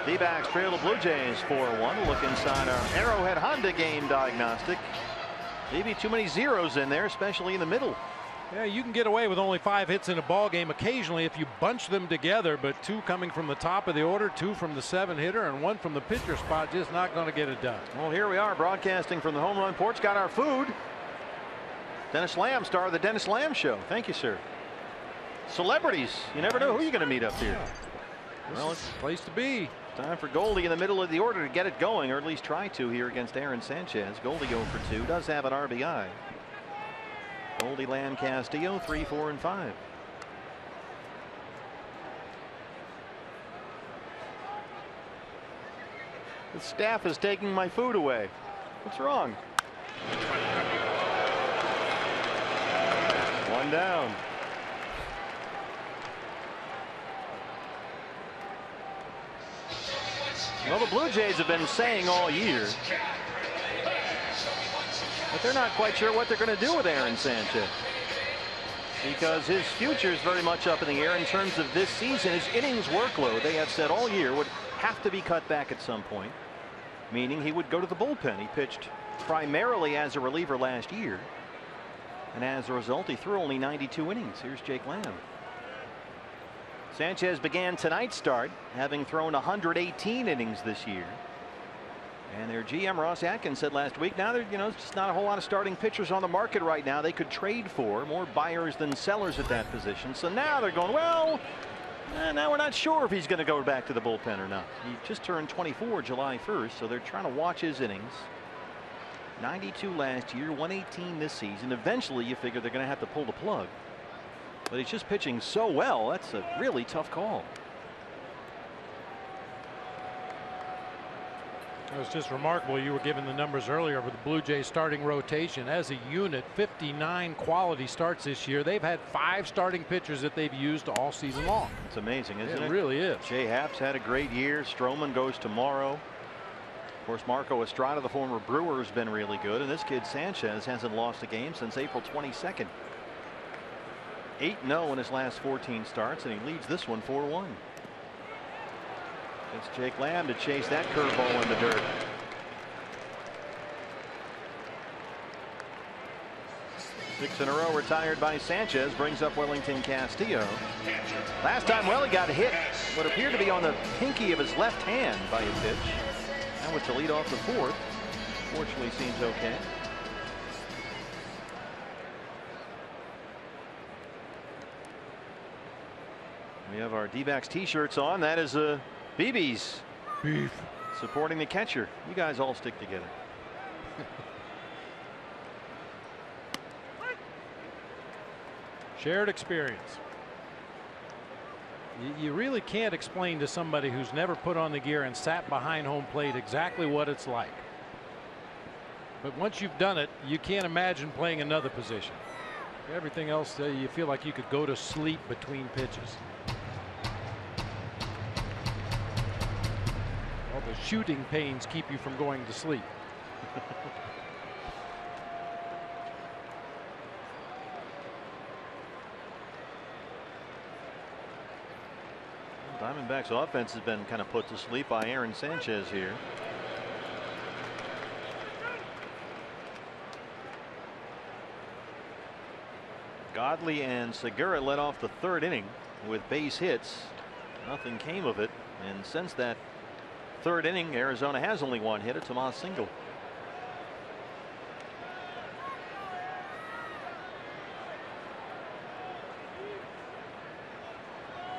D-backs trail the Blue Jays 4-1. Look inside our Arrowhead Honda game diagnostic. Maybe too many zeros in there, especially in the middle. Yeah, you can get away with only 5 hits in a ball game occasionally if you bunch them together, but 2 coming from the top of the order, 2 from the 7-hitter, and 1 from the pitcher spot, just not going to get it done. Well, here we are broadcasting from the home run porch. Got our food. Dennis Lamb, star of the Dennis Lamb Show. Thank you, sir. Celebrities. You never know who you're going to meet up here. Well, it's a place to be. Time for Goldie in the middle of the order to get it going, or at least try to here against Aaron Sanchez. Goldie 0 for 2, does have an RBI. Goldie, Lamb, Castillo 3, 4, and 5. The staff is taking my food away. What's wrong? 1 down. Well, the Blue Jays have been saying all year that they're not quite sure what they're going to do with Aaron Sanchez, because his future is very much up in the air in terms of this season. His innings workload, they have said all year, would have to be cut back at some point, meaning he would go to the bullpen. He pitched primarily as a reliever last year, and as a result, he threw only 92 innings. Here's Jake Lamb. Sanchez began tonight's start having thrown 118 innings this year. And their GM Ross Atkins said last week, now there's just not a whole lot of starting pitchers on the market right now they could trade for, more buyers than sellers at that position. So now they're going, well, now we're not sure if he's going to go back to the bullpen or not. He just turned 24 July 1st, so they're trying to watch his innings. 92 last year, 118 this season. Eventually you figure they're going to have to pull the plug. But he's just pitching so well. That's a really tough call. It was just remarkable. You were given the numbers earlier with the Blue Jays starting rotation as a unit. 59 quality starts this year. They've had 5 starting pitchers that they've used all season long. It's amazing, isn't it? It really is. Jay Happ's had a great year. Stroman goes tomorrow. Of course, Marco Estrada, the former Brewer, has been really good. And this kid Sanchez hasn't lost a game since April 22nd. 8-0 in his last 14 starts, and he leads this one 4-1. It's Jake Lamb to chase that curveball in the dirt. Six in a row retired by Sanchez brings up Wellington Castillo. Last time Welly got hit what appeared to be on the pinky of his left hand by a pitch. That was to lead off the 4th. Fortunately seems okay. We have our D-backs t-shirts on. That is BB's Beef. supporting the catcher. You guys all stick together. Shared experience. You really can't explain to somebody who's never put on the gear and sat behind home plate exactly what it's like. But once you've done it, you can't imagine playing another position. Everything else, you feel like you could go to sleep between pitches. All the shooting pains keep you from going to sleep. Diamondbacks offense has been kind of put to sleep by Aaron Sanchez here. Godley and Segura led off the 3rd inning with base hits. Nothing came of it, and since that 3rd inning, Arizona has only 1 hit, a Tomas single.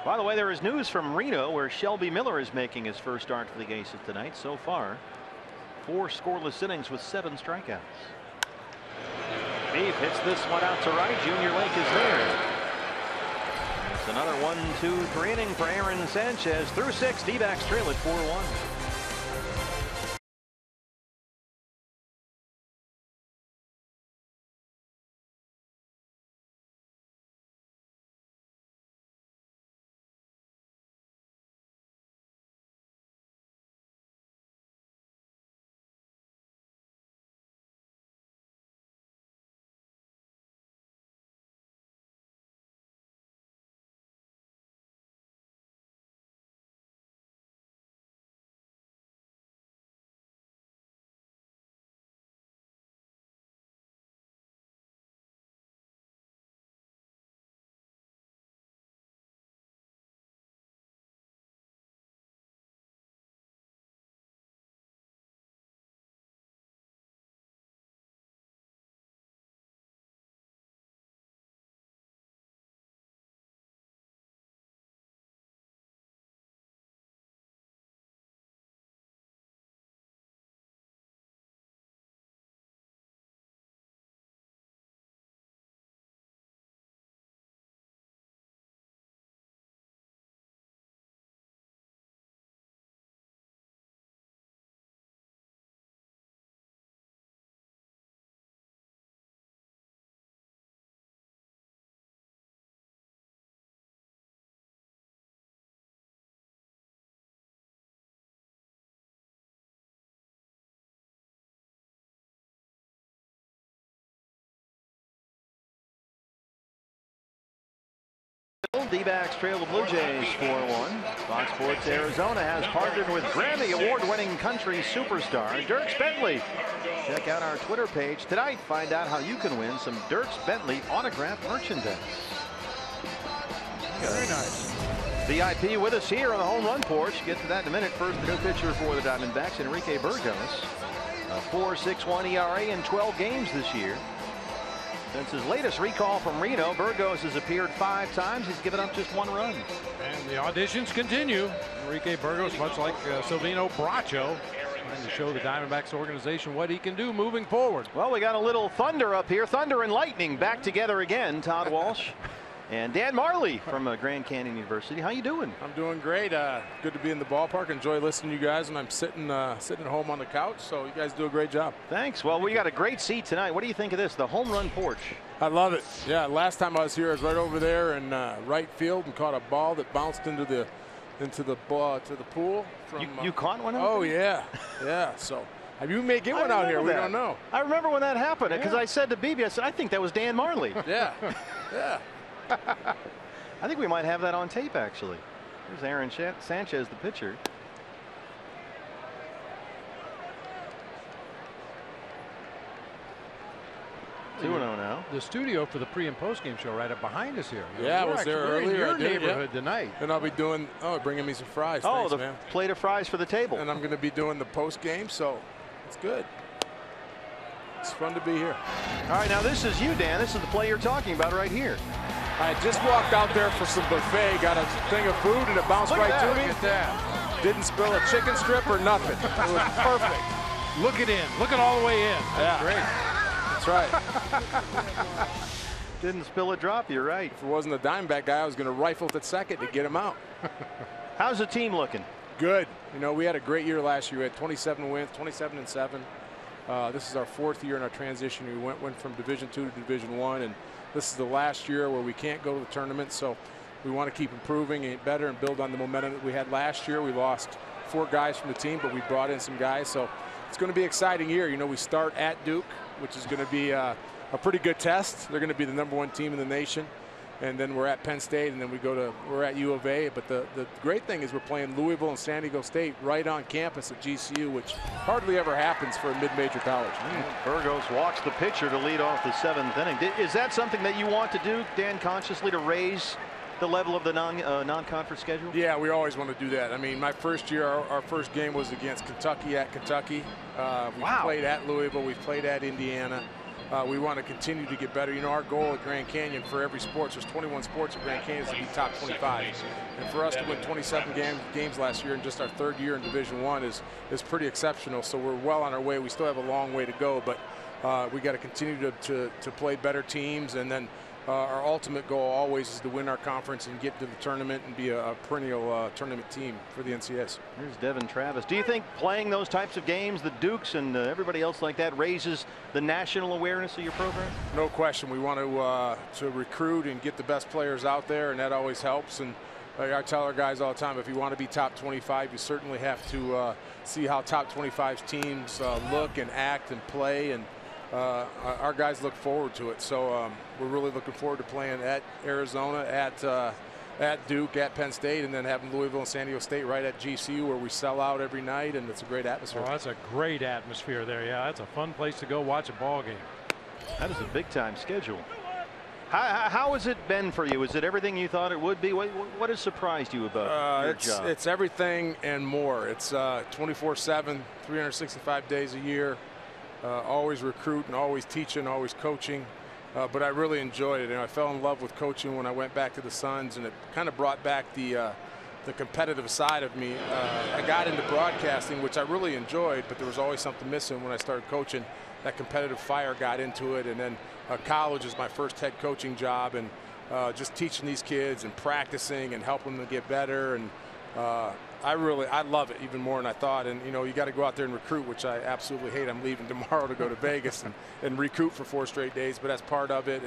By the way, there is news from Reno where Shelby Miller is making his first start for the Aces tonight. So far, 4 scoreless innings with 7 strikeouts. Beef hits this one out to right. Junior Lake is there. It's another 1-2-3 inning for Aaron Sanchez. Through 6, D-backs trail at 4-1. D-backs trail the Blue Jays 4-1. Fox Sports Arizona has partnered with Grammy Award-winning country superstar Dierks Bentley. Check out our Twitter page tonight. Find out how you can win some Dierks Bentley autographed merchandise. Very nice. VIP with us here on the home run porch. Get to that in a minute. First, the new pitcher for the Diamondbacks, Enrique Burgos. A 4.61 ERA in 12 games this year. Since his latest recall from Reno, Burgos has appeared 5 times. He's given up just 1 run. And the auditions continue. Enrique Burgos, much like Silvino Bracho, trying to show the Diamondbacks organization what he can do moving forward. Well, we got a little thunder up here. Thunder and lightning back together again. Todd Walsh and Dan Marley from Grand Canyon University. How you doing? I'm doing great. Good to be in the ballpark. Enjoy listening to you guys, and I'm sitting at home on the couch. So you guys do a great job. Thanks. Well, we got a great seat tonight. What do you think of this? The home run porch. I love it. Yeah. Last time I was here, I was right over there in right field and caught a ball that bounced into the pool. From, you caught one? Oh yeah, yeah. So. You may get one out here. We don't know. I remember when that happened because I said to BB, I said, I think that was Dan Marley. Yeah. Yeah. I think we might have that on tape, actually. Here's Aaron Sanchez, the pitcher. Two 2-0 now. The studio for the pre and post game show right up behind us here. Yeah, I was there earlier. In your neighborhood tonight. And I'll be doing, bringing me some fries. Oh, thanks, the man. Plate of fries for the table. And I'm going to be doing the post game, so it's good. It's fun to be here. All right, now this is you, Dan. This is the play you're talking about right here. I just walked out there for some buffet, got a thing of food, and it bounced right to me. Look at that. Didn't spill a chicken strip or nothing. It was perfect. Look it in. Look it all the way in. That's great. That's right. Didn't spill a drop. You're right. If it wasn't a Diamondback guy, I was going to rifle it at second to get him out. How's the team looking? Good. You know, we had a great year last year. We had 27 wins, 27-7. This is our 4th year in our transition. We went from Division II to Division I, and this is the last year where we can't go to the tournament. So we want to keep improving and get better and build on the momentum that we had last year. We lost 4 guys from the team, but we brought in some guys. So it's going to be an exciting year. You know, we start at Duke, which is going to be a pretty good test. They're going to be the #1 team in the nation. And then we're at Penn State, and then we're at U of A. But the great thing is we're playing Louisville and San Diego State right on campus at GCU, which hardly ever happens for a mid-major college. Burgos walks the pitcher to lead off the 7th inning. Is that something that you want to do, Dan, consciously, to raise the level of the non-conference schedule? Yeah, we always want to do that. I mean, my first year, our first game was against Kentucky at Kentucky. We played at Louisville. We've played at Indiana. We want to continue to get better. You know, our goal at Grand Canyon for every sports, there's 21 sports at Grand Canyon, is to be top 25. And for us to win 27 games last year in just our 3rd year in Division I is pretty exceptional. So we're well on our way. We still have a long way to go, but we got to continue to play better teams. And then our ultimate goal always is to win our conference and get to the tournament and be a perennial tournament team for the NCS. Here's Devin Travis. Do you think playing those types of games, the Dukes and everybody else like that, raises the national awareness of your program? No question. We want to recruit and get the best players out there, and that always helps. And I tell our guys all the time, if you want to be top 25, you certainly have to see how top 25 teams look and act and play. And our guys look forward to it. So we're really looking forward to playing at Arizona, at Duke, at Penn State, and then having Louisville and San Diego State right at GCU, where we sell out every night, and it's a great atmosphere. Oh, that's a great atmosphere there. Yeah, that's a fun place to go watch a ball game. That is a big-time schedule. How has it been for you? Is it everything you thought it would be? What has surprised you about your job? It's everything and more. It's 24/7, 365 days a year. Always recruiting, always teaching, always coaching. But I really enjoyed it, and I fell in love with coaching when I went back to the Suns, and it kind of brought back the competitive side of me. I got into broadcasting, which I really enjoyed, but there was always something missing when I started coaching. That competitive fire got into it, and then college is my first head coaching job, and just teaching these kids and practicing and helping them get better. And I love it even more than I thought. And, you know, you got to go out there and recruit, which I absolutely hate. I'm leaving tomorrow to go to Vegas and recruit for 4 straight days, but that's part of it.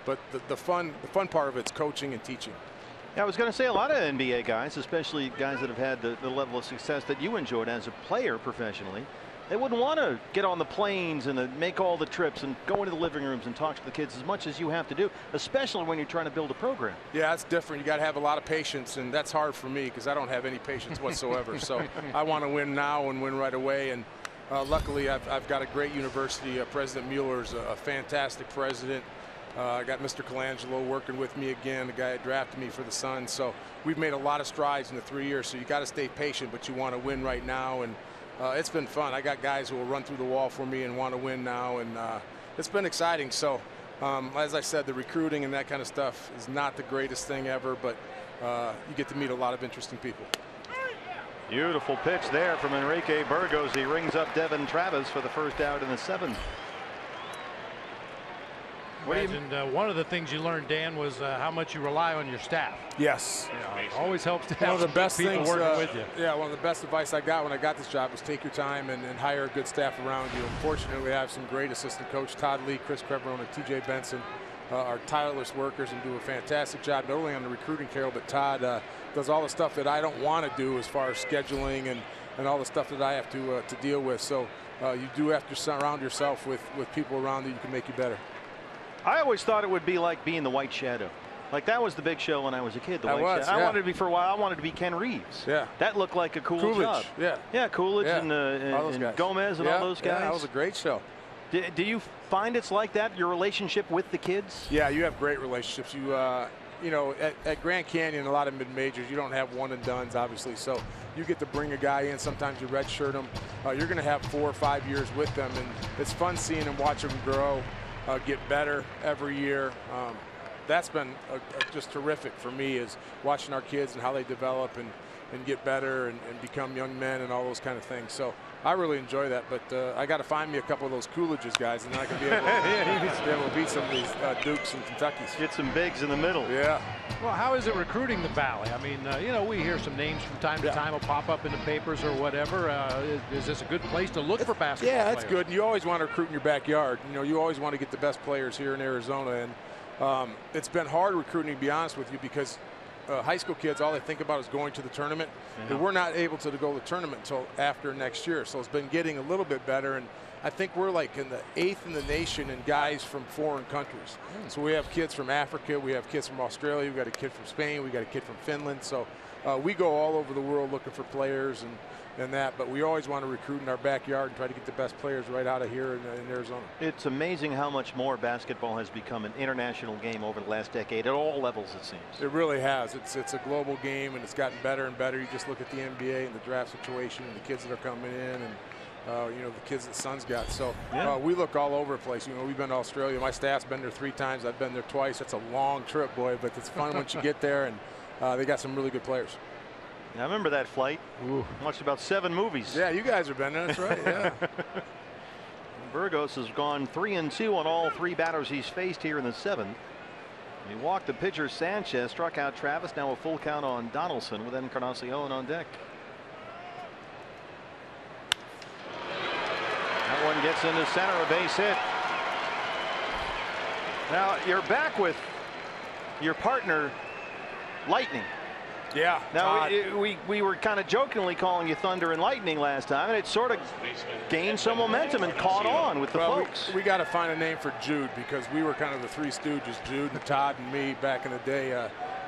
But the fun part of it's coaching and teaching. Yeah, I was going to say a lot of NBA guys, especially guys that have had the level of success that you enjoyed as a player professionally, They wouldn't want to get on the planes and make all the trips and go into the living rooms and talk to the kids as much as you have to do, especially when you're trying to build a program. Yeah, it's different. You got to have a lot of patience, and that's hard for me because I don't have any patience whatsoever. So I want to win now and win right away. And luckily, I've got a great university. President Mueller is a fantastic president. I got Mr. Colangelo working with me again, the guy that drafted me for the Suns. So we've made a lot of strides in the 3 years. So you got to stay patient, but you want to win right now. And it's been fun. I got guys who will run through the wall for me and want to win now, and it's been exciting. So, as I said, the recruiting and that kind of stuff is not the greatest thing ever, but you get to meet a lot of interesting people. Beautiful pitch there from Enrique Burgos. He rings up Devin Travis for the first out in the 7th. One of the things you learned, Dan, was how much you rely on your staff. Yes. It always helps to have one of the best people things, working with you. Yeah, one of the best advice I got when I got this job was take your time and hire a good staff around you. Unfortunately, I have some great assistant coach, Todd Lee, Chris Creverone, and TJ Benson are tireless workers and do a fantastic job, not only on the recruiting, Carol, but Todd does all the stuff that I don't want to do as far as scheduling and all the stuff that I have to deal with. So you do have to surround yourself with people around you can make you better. I always thought it would be like being the White Shadow. Like that was the big show when I was a kid. The That White was, Shadow. yeah. I wanted to be for a while. I wanted to be Ken Reeves. Yeah. That looked like a cool Coolidge, job. yeah. Yeah, Coolidge Yeah. and Gomez and all those guys. Yeah, that was a great show. Do you find it's like that, your relationship with the kids? Yeah, you have great relationships. You know, at Grand Canyon, a lot of mid-majors, you don't have one and dones, obviously. So you get to bring a guy in. Sometimes you redshirt them. You're going to have 4 or 5 years with them, and it's fun seeing them, watch them grow, get better every year. That's been just terrific for me, is watching our kids and how they develop and get better and become young men and all those kind of things. So I really enjoy that, but I got to find me a couple of those Coolidge's guys, and then I can be able to beat some of these Dukes and Kentuckys. Get some bigs in the middle. Yeah. Well, how is it recruiting the Valley? I mean, you know, we hear some names from time to time will pop up in the papers or whatever. Is this a good place to look for basketball Yeah, that's players? good. You always want to recruit in your backyard. You know, you always want to get the best players here in Arizona, and it's been hard recruiting, to be honest with you, because high school kids, all they think about is going to the tournament. And we're not able to go to the tournament until after next year. So it's been getting a little bit better. And I think we're like in the 8th in the nation in guys from foreign countries. So we have kids from Africa. We have kids from Australia. We got a kid from Spain. We got a kid from Finland. So we go all over the world looking for players and that. But we always want to recruit in our backyard and try to get the best players right out of here in Arizona. It's amazing how much more basketball has become an international game over the last decade at all levels, it seems. It really has. It's a global game, and it's gotten better and better. You just look at the NBA and the draft situation and the kids that are coming in, and you know, the kids that Suns got. So we look all over the place. You know, we've been to Australia. My staff's been there 3 times. I've been there twice. That's a long trip, boy, but it's fun once you get there, and they got some really good players. I remember that flight. Watched about 7 movies. Yeah, you guys have been there. That's right. Yeah. Burgos has gone 3-2 on all 3 batters he's faced here in the 7th. He walked the pitcher Sanchez, struck out Travis. Now a full count on Donaldson with Encarnacion on deck. That one gets into center, a base hit. Now you're back with your partner, Lightning. Yeah. Now we were kind of jokingly calling you Thunder and Lightning last time, and it sort of gained some momentum and caught on with the folks. We got to find a name for Jude, because we were kind of the 3 stooges, Jude and Todd and me back in the day.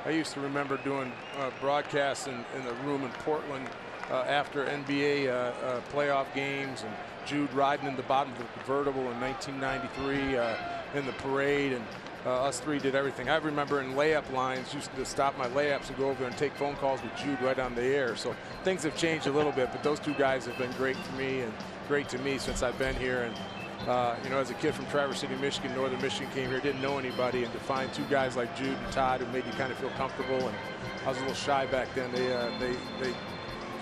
I used to remember doing broadcasts in the room in Portland after NBA playoff games, and Jude riding in the bottom of the convertible in 1993 in the parade, and us 3 did everything. I remember in layup lines, used to stop my layups and go over there and take phone calls with Jude right on the air. So things have changed a little bit, but those 2 guys have been great for me and great to me since I've been here. And you know, as a kid from Traverse City, Michigan, Northern Michigan, came here, didn't know anybody, and to find 2 guys like Jude and Todd who made you kind of feel comfortable. And I was a little shy back then. They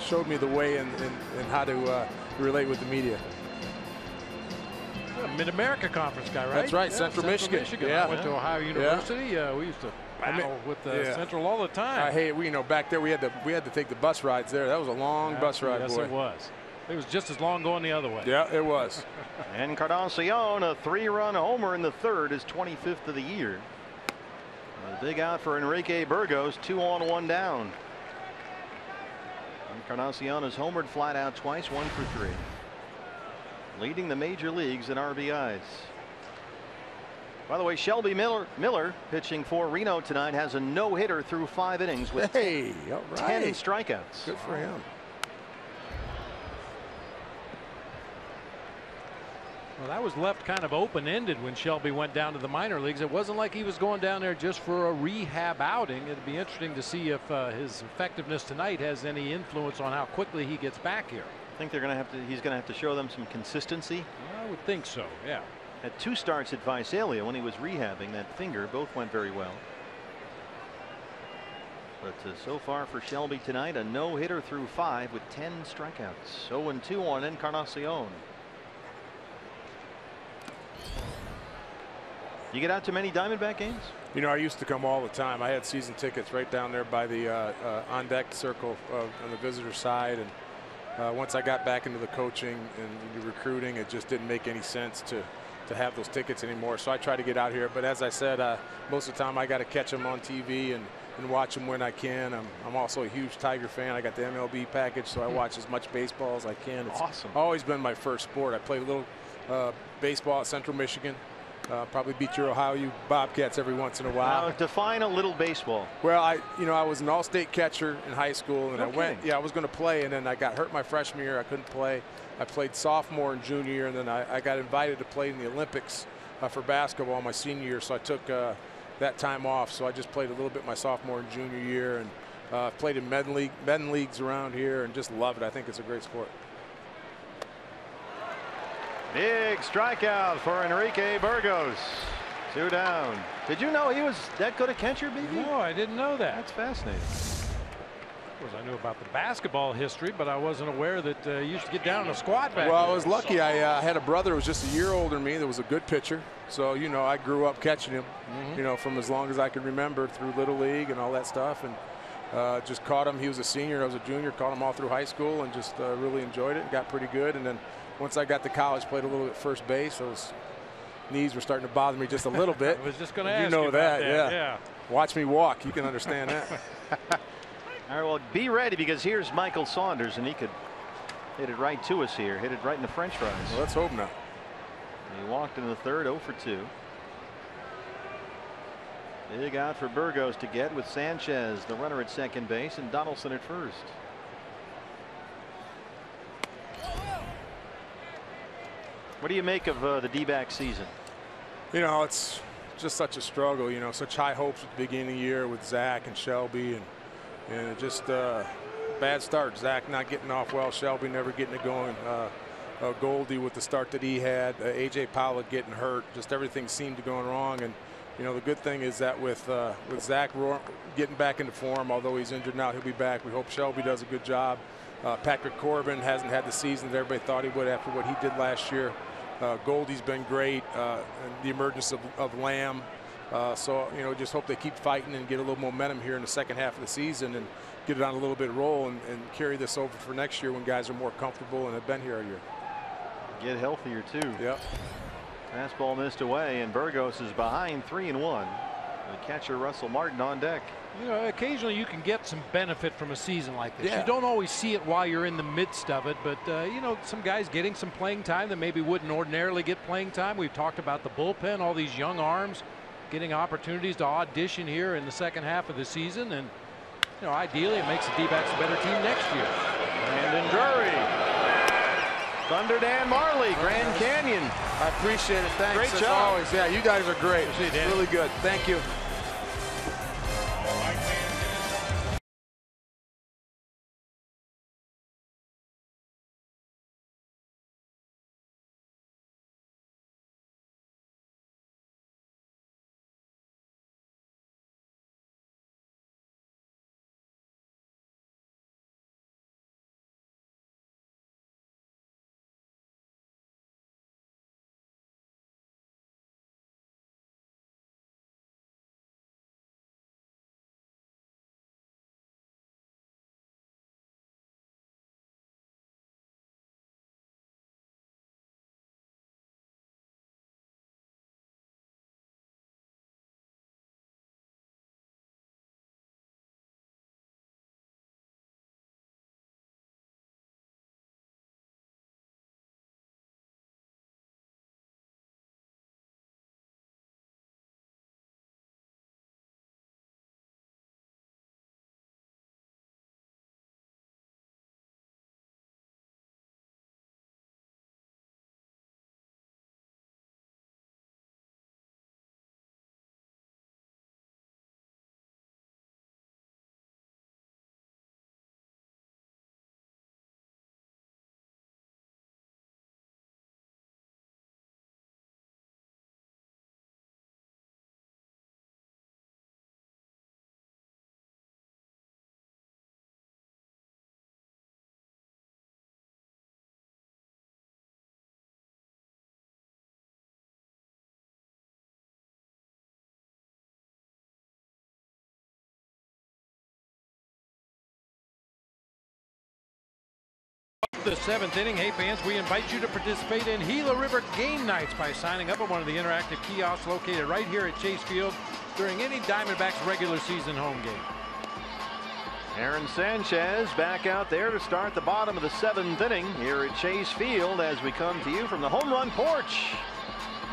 showed me the way and how to relate with the media. Mid-America Conference guy, right? That's right, yeah, Central Michigan. Yeah. I went to Ohio University. We used to battle with Central all the time. I hate, you know, back there we had to take the bus rides there. That was a long bus ride, yes, boy. Yes, it was. It was just as long going the other way. Yeah, it was. Encarnacion, a 3-run homer in the 3rd, his 25th of the year. A big out for Enrique Burgos, 2 on, 1 down. Encarnacion has homered flat out twice, 1 for 3. leading the major leagues in RBIs. By the way, Shelby Miller pitching for Reno tonight has a no-hitter through 5 innings with 10 strikeouts. Good for him. Well, that was left kind of open-ended when Shelby went down to the minor leagues. It wasn't like he was going down there just for a rehab outing. It'd be interesting to see if his effectiveness tonight has any influence on how quickly he gets back here. I think he's going to have to show them some consistency. I would think so, yeah. Had 2 starts at Visalia when he was rehabbing that finger. Both went very well. But so far for Shelby tonight, a no-hitter through 5 with 10 strikeouts. 0-2 on Encarnacion. You get out to many Diamondback games? You know, I used to come all the time. I had season tickets right down there by the on deck circle on the visitor side. And once I got back into the coaching and the recruiting, it just didn't make any sense to have those tickets anymore. So I try to get out here. But as I said, most of the time I got to catch them on TV and watch them when I can. I'm also a huge Tiger fan. I got the MLB package, so I watch as much baseball as I can. It's awesome. Always been my first sport. I played a little baseball at Central Michigan. Probably beat your Ohio Bobcats every once in a while. Now, define a little baseball. Well, I was an all-state catcher in high school, and I was going to play, and then I got hurt my freshman year. I couldn't play. I played sophomore and junior year, and then I got invited to play in the Olympics for basketball my senior year, so I took that time off. So I just played a little bit my sophomore and junior year, and played in men leagues around here, and just love it. I think it's a great sport. Big strikeout for Enrique Burgos. 2 down. Did you know he was that good a catcher, BB? No, I didn't know that. That's fascinating. Of course, I knew about the basketball history, but I wasn't aware that he used to get down in a squat back. Well, I was lucky. I had a brother who was just a year older than me that was a good pitcher. So, you know, I grew up catching him, you know, from as long as I can remember through Little League and all that stuff. And just caught him. He was a senior. I was a junior. Caught him all through high school and just really enjoyed it and got pretty good. And then once I got to college, played a little bit first base. Those knees were starting to bother me just a little bit. I was just going to ask you know about that, yeah. Watch me walk. You can understand that. All right, well, be ready because here's Michael Saunders, and he could hit it right to us here. Hit it right in the French fries. Well, let's hope not. He walked in the third, 0 for 2. Big out for Burgos to get with Sanchez, the runner at second base, and Donaldson at first. What do you make of the D-back season? You know, it's just such a struggle. You know, such high hopes at the beginning of the year with Zach and Shelby, and just bad start. Zach not getting off well. Shelby never getting it going. Goldie with the start that he had. AJ Pollock getting hurt. Just everything seemed to going wrong. And you know, the good thing is that with Zach getting back into form, although he's injured now, he'll be back. We hope Shelby does a good job. Patrick Corbin hasn't had the season that everybody thought he would after what he did last year. Goldie's been great. And the emergence of Lamb. So, you know, just hope they keep fighting and get a little momentum here in the second half of the season and get it on a little bit of roll and carry this over for next year when guys are more comfortable and have been here a year. Get healthier, too. Yep. Fastball missed away, and Burgos is behind 3-1. The catcher Russell Martin on deck. You know, occasionally you can get some benefit from a season like this. Yeah. You don't always see it while you're in the midst of it, but you know, some guys getting some playing time that maybe wouldn't ordinarily get playing time. We've talked about the bullpen, all these young arms getting opportunities to audition here in the second half of the season, and you know, ideally it makes the D-backs a better team next year. Brandon Drury. Thunder Dan Marley, Grand Canyon. I appreciate it. Thanks. Great as job. always. Yeah, you guys are great. Really good. Thank you. The 7th inning. Hey fans, we invite you to participate in Gila River game nights by signing up at one of the interactive kiosks located right here at Chase Field during any Diamondbacks regular season home game. Aaron Sanchez back out there to start the bottom of the 7th inning here at Chase Field as we come to you from the home run porch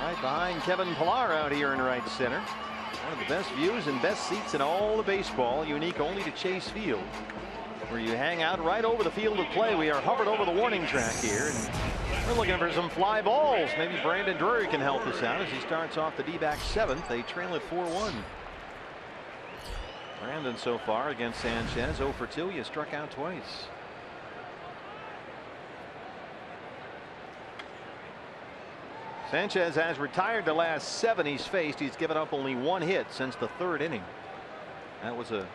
right behind Kevin Pillar out here in right center. One of the best views and best seats in all of baseball, unique only to Chase Field, where you hang out right over the field of play. We are hovered over the warning track here, and we're looking for some fly balls. Maybe Brandon Drury can help us out as he starts off the D-backs 7th. They trail at 4-1. Brandon so far against Sanchez 0 for 2. He has struck out twice. Sanchez has retired the last 7 he's faced. He's given up only 1 hit since the 3rd inning. That was a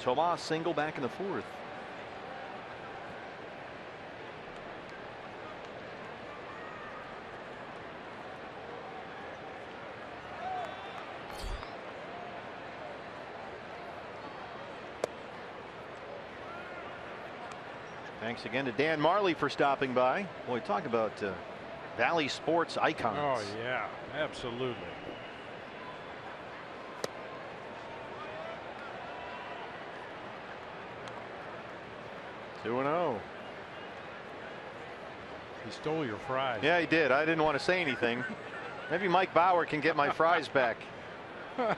Tomas single back in the 4th. Thanks again to Dan Marley for stopping by. Boy, talk about Valley sports icons. Oh yeah, absolutely. (2-0). He stole your fries. Yeah, he did. I didn't want to say anything. Maybe Mike Bauer can get my fries back. There's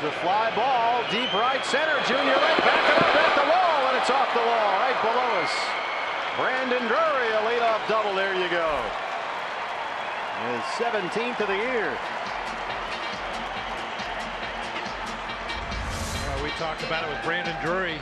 a fly ball, deep right center. Junior Lake backing up at the wall, and it's off the wall right below us. Brandon Drury, a leadoff double. There you go. His 17th of the year. Well, we talked about it with Brandon Drury.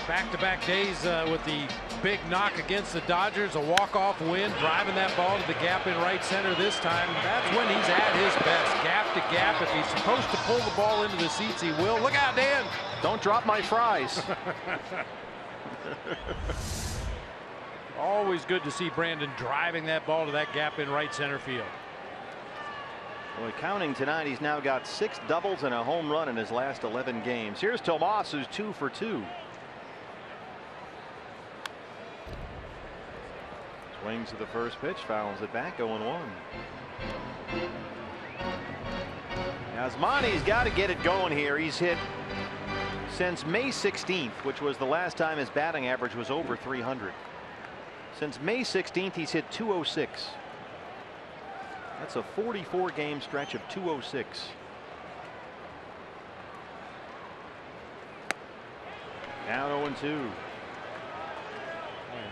Back-to-back days with the big knock against the Dodgers, a walk-off win, driving that ball to the gap in right center this time. That's when he's at his best, gap to gap. If he's supposed to pull the ball into the seats, he will. Look out, Dan. Don't drop my fries. Always good to see Brandon driving that ball to that gap in right center field. Boy, counting tonight, he's now got 6 doubles and a home run in his last 11 games. Here's Tomas, who's 2 for 2. Swings to the first pitch, fouls it back, 0-1. Yasmani's got to get it going here. He's hit since May 16th, which was the last time his batting average was over 300. Since May 16th, he's hit 206. That's a 44-game stretch of 206. Now 0-2.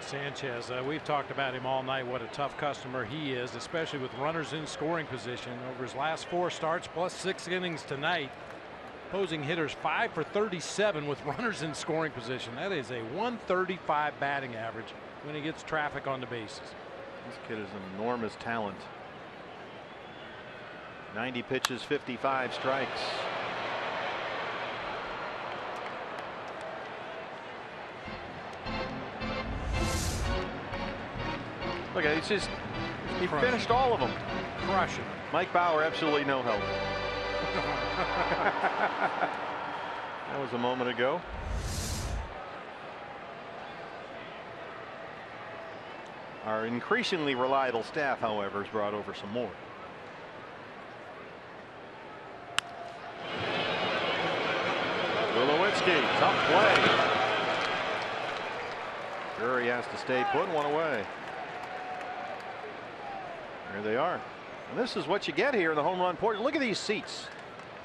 Sanchez, we've talked about him all night, what a tough customer he is, especially with runners in scoring position. Over his last 4 starts plus 6 innings tonight, opposing hitters 5 for 37 with runners in scoring position. That is a 135 batting average when he gets traffic on the bases. This kid is an enormous talent. 90 pitches, 55 strikes. Look, it's just, he finished all of them. Crushing. Mike Bauer, absolutely no help. That was a moment ago. Our increasingly reliable staff, however, has brought over some more. Tulowitzki, tough play. Drury has to stay put, 1 away. There they are. And this is what you get here in the home run porch. Look at these seats.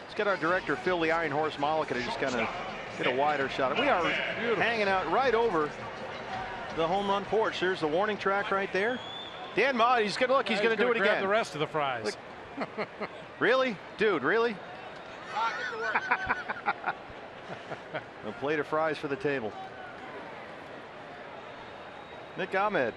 Let's get our director, Phil the Iron Horse Malika, to just kind of get a wider shot. We are hanging out right over the home run porch. There's the warning track right there. Dan Ma, he's going to look. He's going to do it again. Grab the rest of the fries. Really? Dude, really? A plate of fries for the table. Nick Ahmed.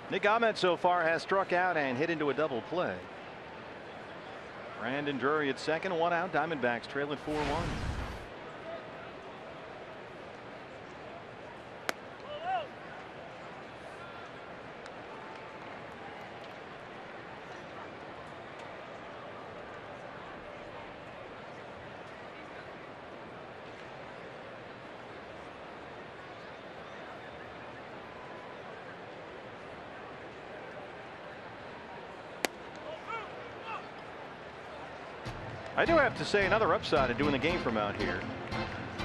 Nick Ahmed so far has struck out and hit into a double play. Brandon Drury at second, 1 out. Diamondbacks trailing 4-1. I do have to say another upside of doing the game from out here.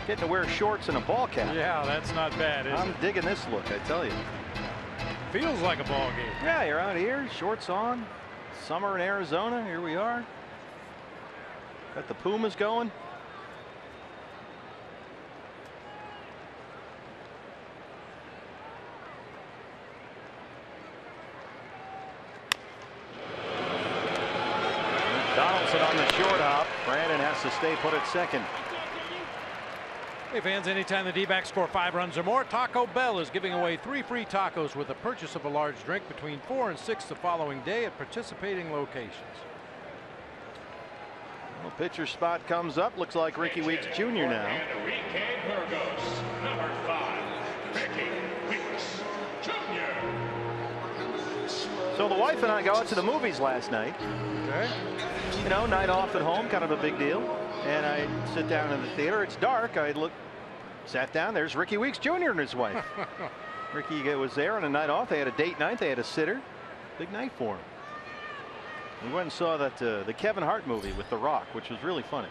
Getting to wear shorts and a ball cap. Yeah, that's not bad, is I'm digging this look, I tell you. Feels like a ball game. Yeah, you're out here, shorts on. Summer in Arizona, here we are. Got the Pumas going. Donaldson on the short hop. Brandon has to stay put at second. Hey fans, anytime the D-backs score 5 runs or more, Taco Bell is giving away 3 free tacos with the purchase of a large drink between 4 and 6 the following day at participating locations. Well, pitcher spot comes up. Looks like Ricky Weeks Jr. now. Enrique Burgos, number 5, Ricky Weeks Jr. So the wife and I go out to the movies last night. Okay. You know, night off at home, kind of a big deal. And I sit down in the theater. It's dark. I sat down. There's Ricky Weeks Jr. and his wife. Ricky was there on a night off. They had a date night. They had a sitter. Big night for him. We went and saw that the Kevin Hart movie with The Rock, which was really funny.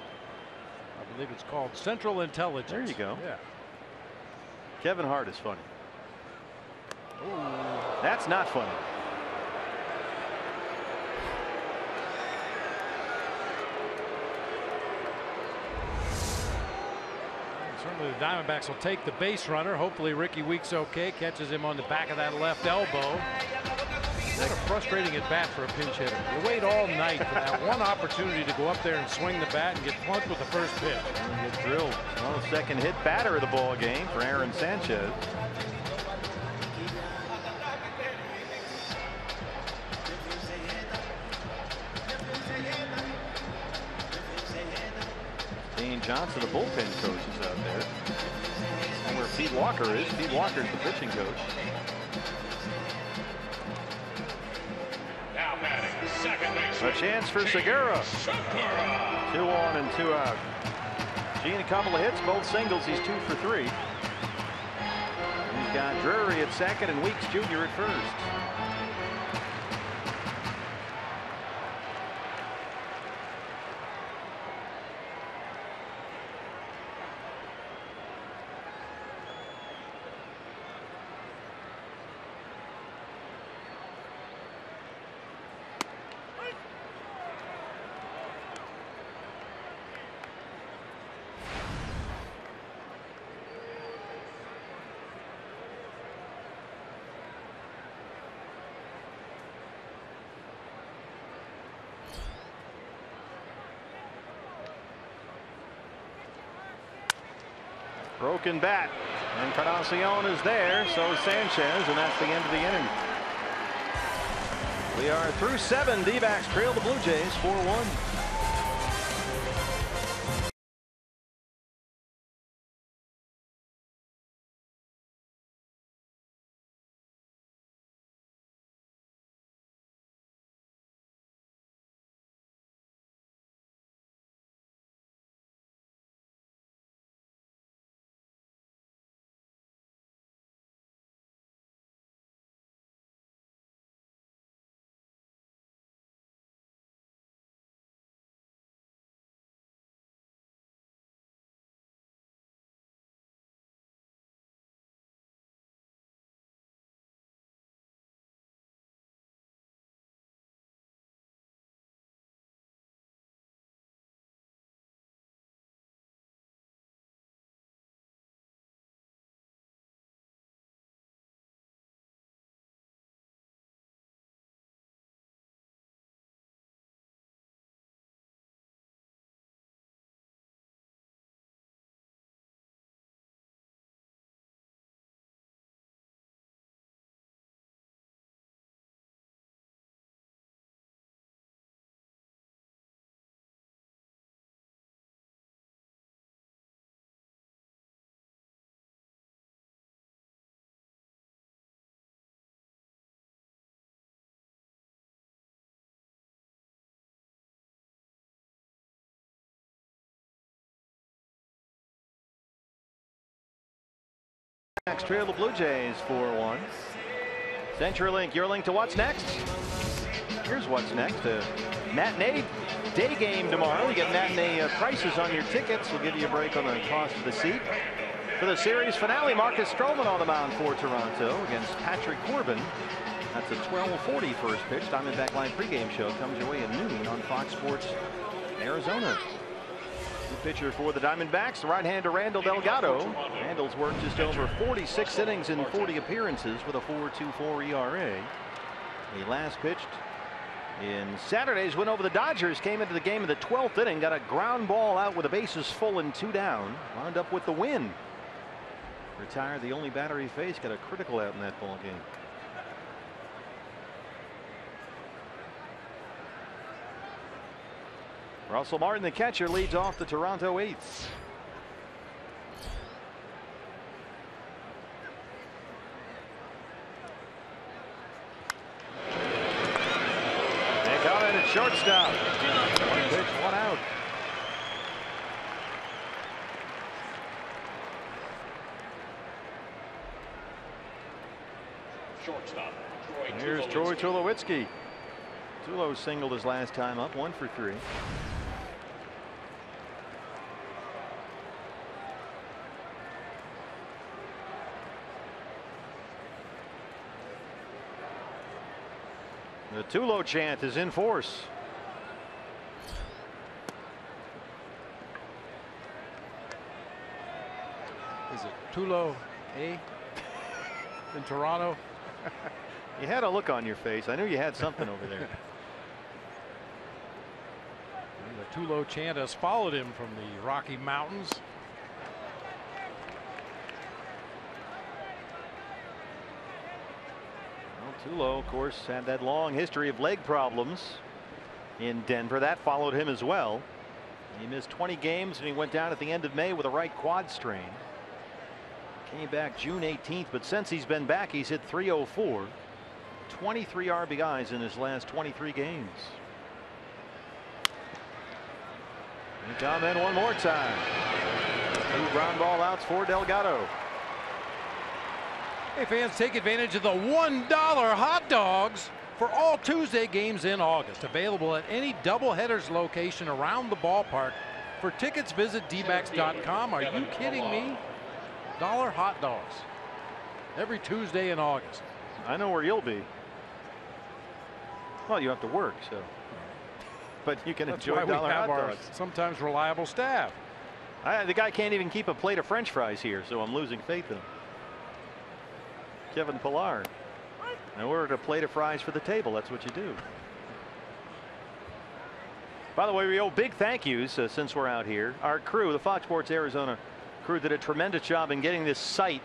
I believe it's called Central Intelligence. There you go. Yeah. Kevin Hart is funny. Ooh. That's not funny. Certainly the Diamondbacks will take the base runner. Hopefully Ricky Weeks okay. Catches him on the back of that left elbow. What a frustrating at bat for a pinch hitter. You wait all night for that one opportunity to go up there and swing the bat and get plunked with the first pitch. And get drilled. Well, the second hit batter of the ball game for Aaron Sanchez. Dean Johnson, the bullpen coach, is out there. And where Pete Walker is. Pete Walker's the pitching coach. Now batting, second base. A chance for Segura. 2 on and 2 out. Gene, a couple of hits, both singles. He's 2 for 3. He's got Drury at second and Weeks Jr. at first. Broken bat, and Encarnacion is there, so is Sanchez, and that's the end of the inning. We are through 7. D-backs trail the Blue Jays 4-1. Next, trail the Blue Jays 4-1. CenturyLink, your link to what's next. Here's what's next. A matinee day game tomorrow. You get matinee prices on your tickets. We'll give you a break on the cost of the seat. For the series finale, Marcus Stroman on the mound for Toronto against Patrick Corbin. That's a 12:40 first pitch. Diamondback Line pregame show comes your way at noon on Fox Sports Arizona. The pitcher for the Diamondbacks, the right-hander Randall Delgado. Randall's worked just over 46 innings in 40 appearances with a 4.24 ERA. He last pitched in Saturday's win over the Dodgers. Came into the game in the 12th inning, got a ground ball out with the bases full and 2 down. Wound up with the win. Retired the only batter he faced, got a critical out in that ball game. Russell Martin, the catcher, leads off the Toronto 8th. And coming at shortstop. One pitch, 1 out. Shortstop. Here's Troy Tulowitzki. Tulo singled his last time up, 1 for 3. The Tulo chant is in force. Is it Tulo A in Toronto? You had a look on your face. I knew you had something over there. The Tulo chant has followed him from the Rocky Mountains. Tulo, of course, had that long history of leg problems in Denver. That followed him as well. He missed 20 games and he went down at the end of May with a right quad strain. Came back June 18th, but since he's been back, he's hit .304. 23 RBIs in his last 23 games. And come in one more time. 2 ground ball outs for Delgado. Hey fans, take advantage of the $1 hot dogs for all Tuesday games in August. Available at any doubleheaders location around the ballpark. For tickets, visit dbacks.com. Are you kidding me? $1 hot dogs every Tuesday in August. I know where you'll be. Well, you have to work, so. But you can enjoy $1 hot dogs. Sometimes reliable staff. The guy can't even keep a plate of French fries here, so I'm losing faith in him. Kevin Pillar. I ordered a plate of fries for the table. That's what you do. By the way, we owe big thank yous since we're out here. Our crew, the Fox Sports Arizona crew, did a tremendous job in getting this site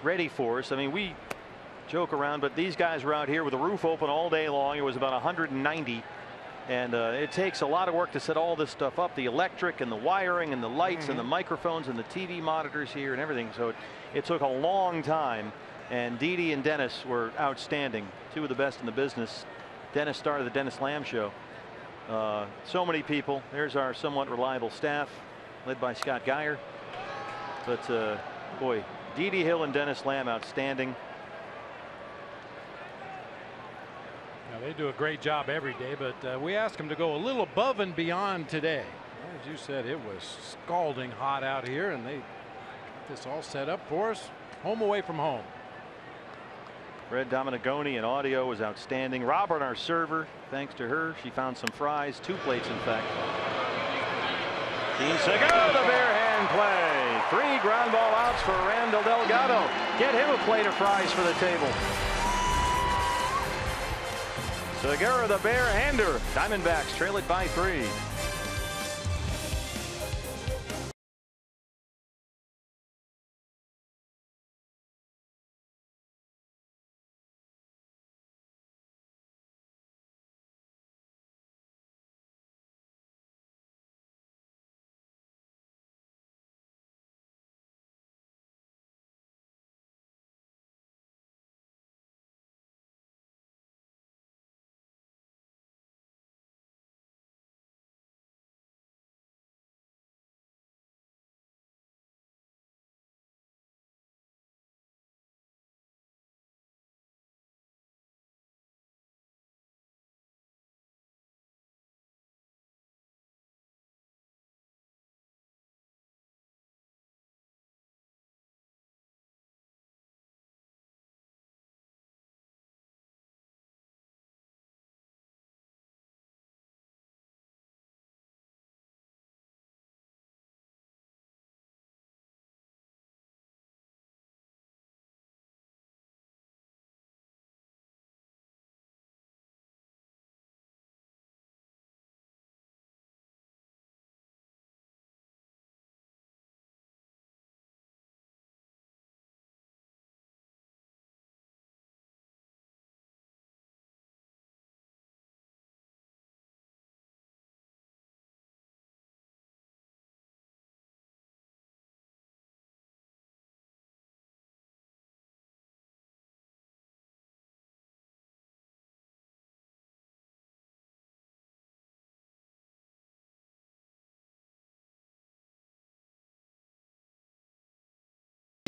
ready for us. I mean, we joke around, but these guys were out here with the roof open all day long. It was about 190. And it takes a lot of work to set all this stuff up, the electric and the wiring and the lights and the microphones and the TV monitors here and everything. So it took a long time. And Didi and Dennis were outstanding, 2 of the best in the business. Dennis started the Dennis Lamb Show. So many people. There's our somewhat reliable staff led by Scott Geyer. But boy, Didi Hill and Dennis Lamb outstanding. Now, they do a great job every day, but we asked them to go a little above and beyond today. As you said, it was scalding hot out here, and they got this all set up for us. Home away from home. Fred Dominigoni and audio was outstanding. Robert, our server, thanks to her, she found some fries, 2 plates in fact. Dean Segura, the bare hand play. 3 ground ball outs for Randall Delgado. Get him a plate of fries for the table. Segura, the bare hander. Diamondbacks trail it by 3.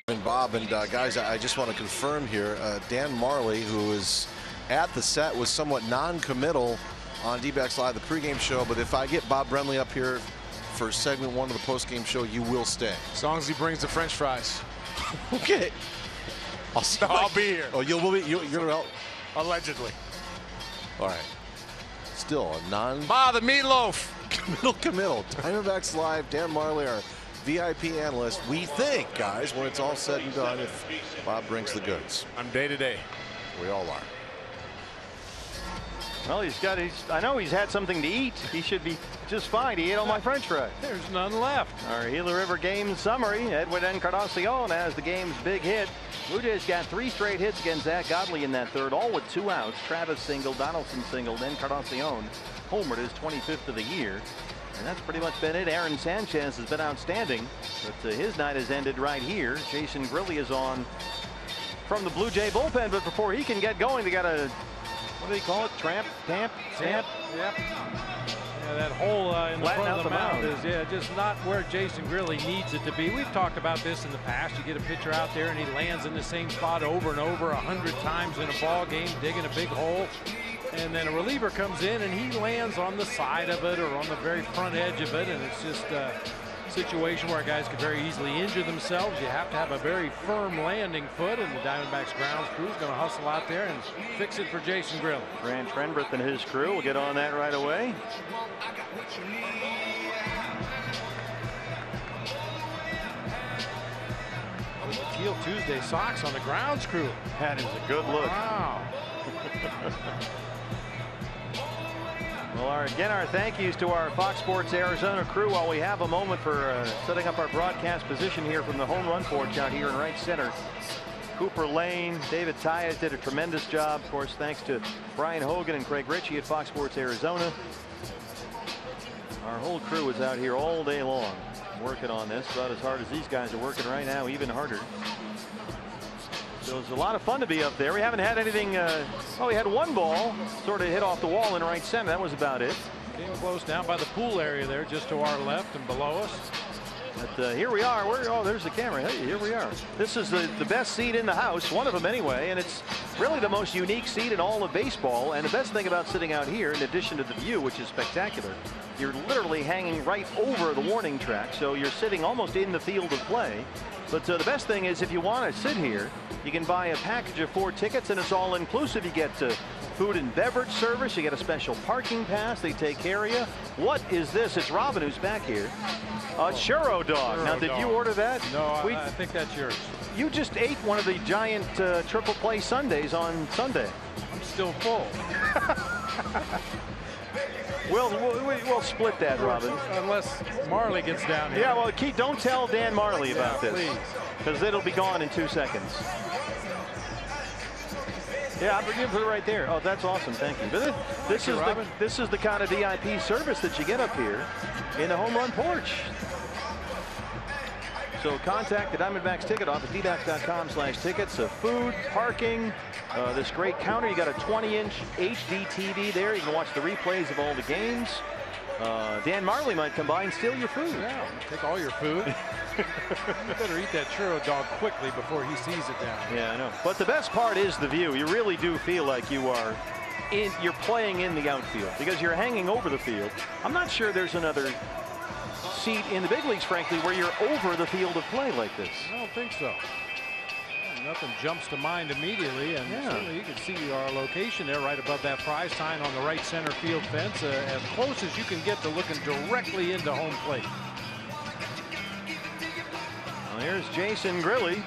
And Bob and guys, I just want to confirm here, Dan Marley, who is at the set, was somewhat non-committal on D-Backs Live, the pregame show. But if I get Bob Brenly up here for segment 1 of the postgame show, you will stay. As long as he brings the French fries. Okay. I'll be here. Oh, you're gonna help? Allegedly. All right. Still a Ma, the meatloaf. committal. Diamondbacks Live, Dan Marley, our VIP analyst. We think, guys, when it's all said and done, if Bob brings the goods. I'm day to day. We all are. Well, I know he's had something to eat. He should be just fine. He ate all my French fries. There's none left. Our Gila River game summary. Edwin Encarnacion has the game's big hit. Blue Jays got 3 straight hits against Zach Godley in that third, all with 2 outs. Travis singled, Donaldson singled, Encarnacion homered his 25th of the year. And that's pretty much been it. Aaron Sanchez has been outstanding, but his night has ended right here. Jason Grilli is on from the Blue Jay bullpen, but before he can get going, they got a, what do they call it? Stamp? Yep. Yeah, that hole in the front of the mound is just not where Jason Grilli needs it to be. We've talked about this in the past. You get a pitcher out there and he lands in the same spot over and over 100 times in a ball game, digging a big hole. And then a reliever comes in and he lands on the side of it or on the very front edge of it. And it's just a situation where guys could very easily injure themselves. You have to have a very firm landing foot, and the Diamondbacks grounds crew is going to hustle out there and fix it for Jason Grilli. Grant Trenbreth and his crew will get on that right away. Teal Tuesday socks on the grounds crew. That is a good look. Wow. Well, again, our thank yous to our Fox Sports Arizona crew while we have a moment for setting up our broadcast position here from the home run porch out here in right center. Cooper Lane, David Tyus did a tremendous job. Of course, thanks to Brian Hogan and Craig Ritchie at Fox Sports Arizona. Our whole crew is out here all day long working on this, about as hard as these guys are working right now, even harder. So it's a lot of fun to be up there. We haven't had anything. We had one ball sort of hit off the wall in right center. That was about it. Came close down by the pool area there, just to our left and below us. But here we are. Oh, there's the camera. Hey, here we are. This is the best seat in the house, one of them anyway, and it's really the most unique seat in all of baseball. And the best thing about sitting out here, in addition to the view, which is spectacular, you're literally hanging right over the warning track, so you're sitting almost in the field of play. But the best thing is, if you want to sit here, you can buy a package of 4 tickets, and it's all inclusive. You get food and beverage service. You get a special parking pass. They take care of you. What is this? It's Robin who's back here. Churro dog. Now, did you order that? No, I think that's yours. You just ate one of the giant triple play sundaes on Sunday. I'm still full. We'll split that, Robin. Unless Marley gets down here. Yeah, well, Keith, don't tell Dan Marley about this. Please. Because it'll be gone in 2 seconds. Yeah, I'm going to put it right there. Oh, that's awesome. Thank you. But this is the kind of VIP service that you get up here in the home run porch. So contact the Diamondbacks ticket office, dbacks.com/tickets. Food, parking, this great counter. You got a 20-inch HD TV there. You can watch the replays of all the games. Dan Marley might come by and steal your food. Yeah, take all your food. You better eat that churro dog quickly before he sees it down. Yeah, I know. But the best part is the view. You really do feel like you're playing in the outfield because you're hanging over the field. I'm not sure there's another seat in the big leagues, frankly, where you're over the field of play like this. I don't think so. Nothing jumps to mind immediately, and certainly you can see our location there right above that prize sign on the right center field fence, as close as you can get to looking directly into home plate. Well, here's Jason Grilli,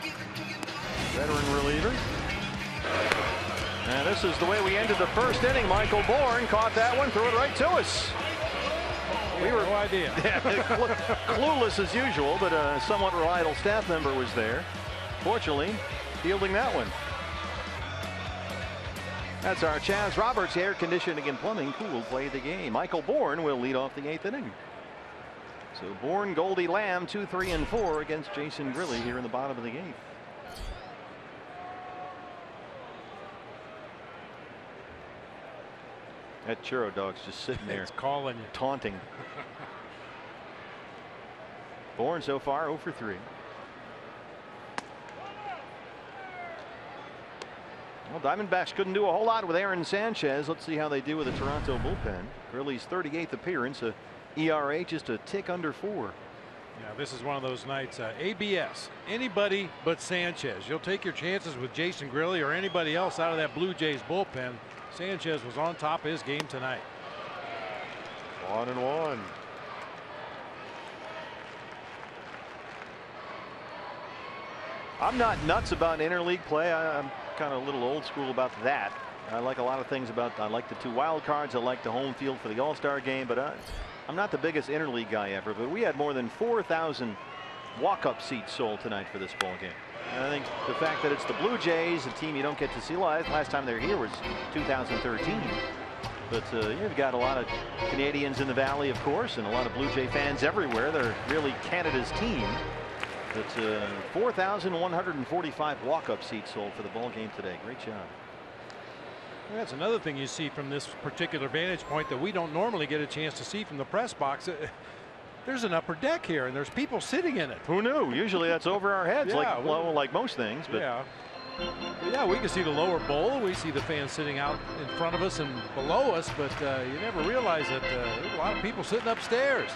veteran reliever. And this is the way we ended the first inning. Michael Bourne caught that one, threw it right to us. We were no idea. Clueless as usual, but a somewhat reliable staff member was there. Fortunately, fielding that one. That's our Chaz Roberts Air Conditioning and Plumbing Cool play the game. Michael Bourne will lead off the 8th inning. So Bourne, Goldie Lamb, 2, 3, and 4 against Jason Grilli here in the bottom of the 8th. That churro dog's just sitting there. It's calling you. Taunting. Bourne so far 0 for 3. Well, Diamondbacks couldn't do a whole lot with Aaron Sanchez. Let's see how they do with the Toronto bullpen. Gurley's 38th appearance, a ERA just a tick under 4. Yeah, this is one of those nights. ABS, anybody but Sanchez. You'll take your chances with Jason Gurley or anybody else out of that Blue Jays bullpen. Sanchez was on top of his game tonight. 1-1. I'm not nuts about interleague play. I'm kind of a little old school about that. I like a lot of things about. I like the 2 wild cards. I like the home field for the All-Star game. But I'm not the biggest interleague guy ever. But we had more than 4,000 walk-up seats sold tonight for this ball game. And I think the fact that it's the Blue Jays, a team you don't get to see live. Last time they were here was 2013. But you've got a lot of Canadians in the Valley, of course, and a lot of Blue Jay fans everywhere. They're really Canada's team. It's 4,145 walk-up seats sold for the ball game today. Great job. That's another thing you see from this particular vantage point that we don't normally get a chance to see from the press box. There's an upper deck here, and there's people sitting in it. Who knew? Usually that's over our heads, Yeah, like most things. But yeah, we can see the lower bowl. We see the fans sitting out in front of us and below us, but you never realize that there's a lot of people sitting upstairs.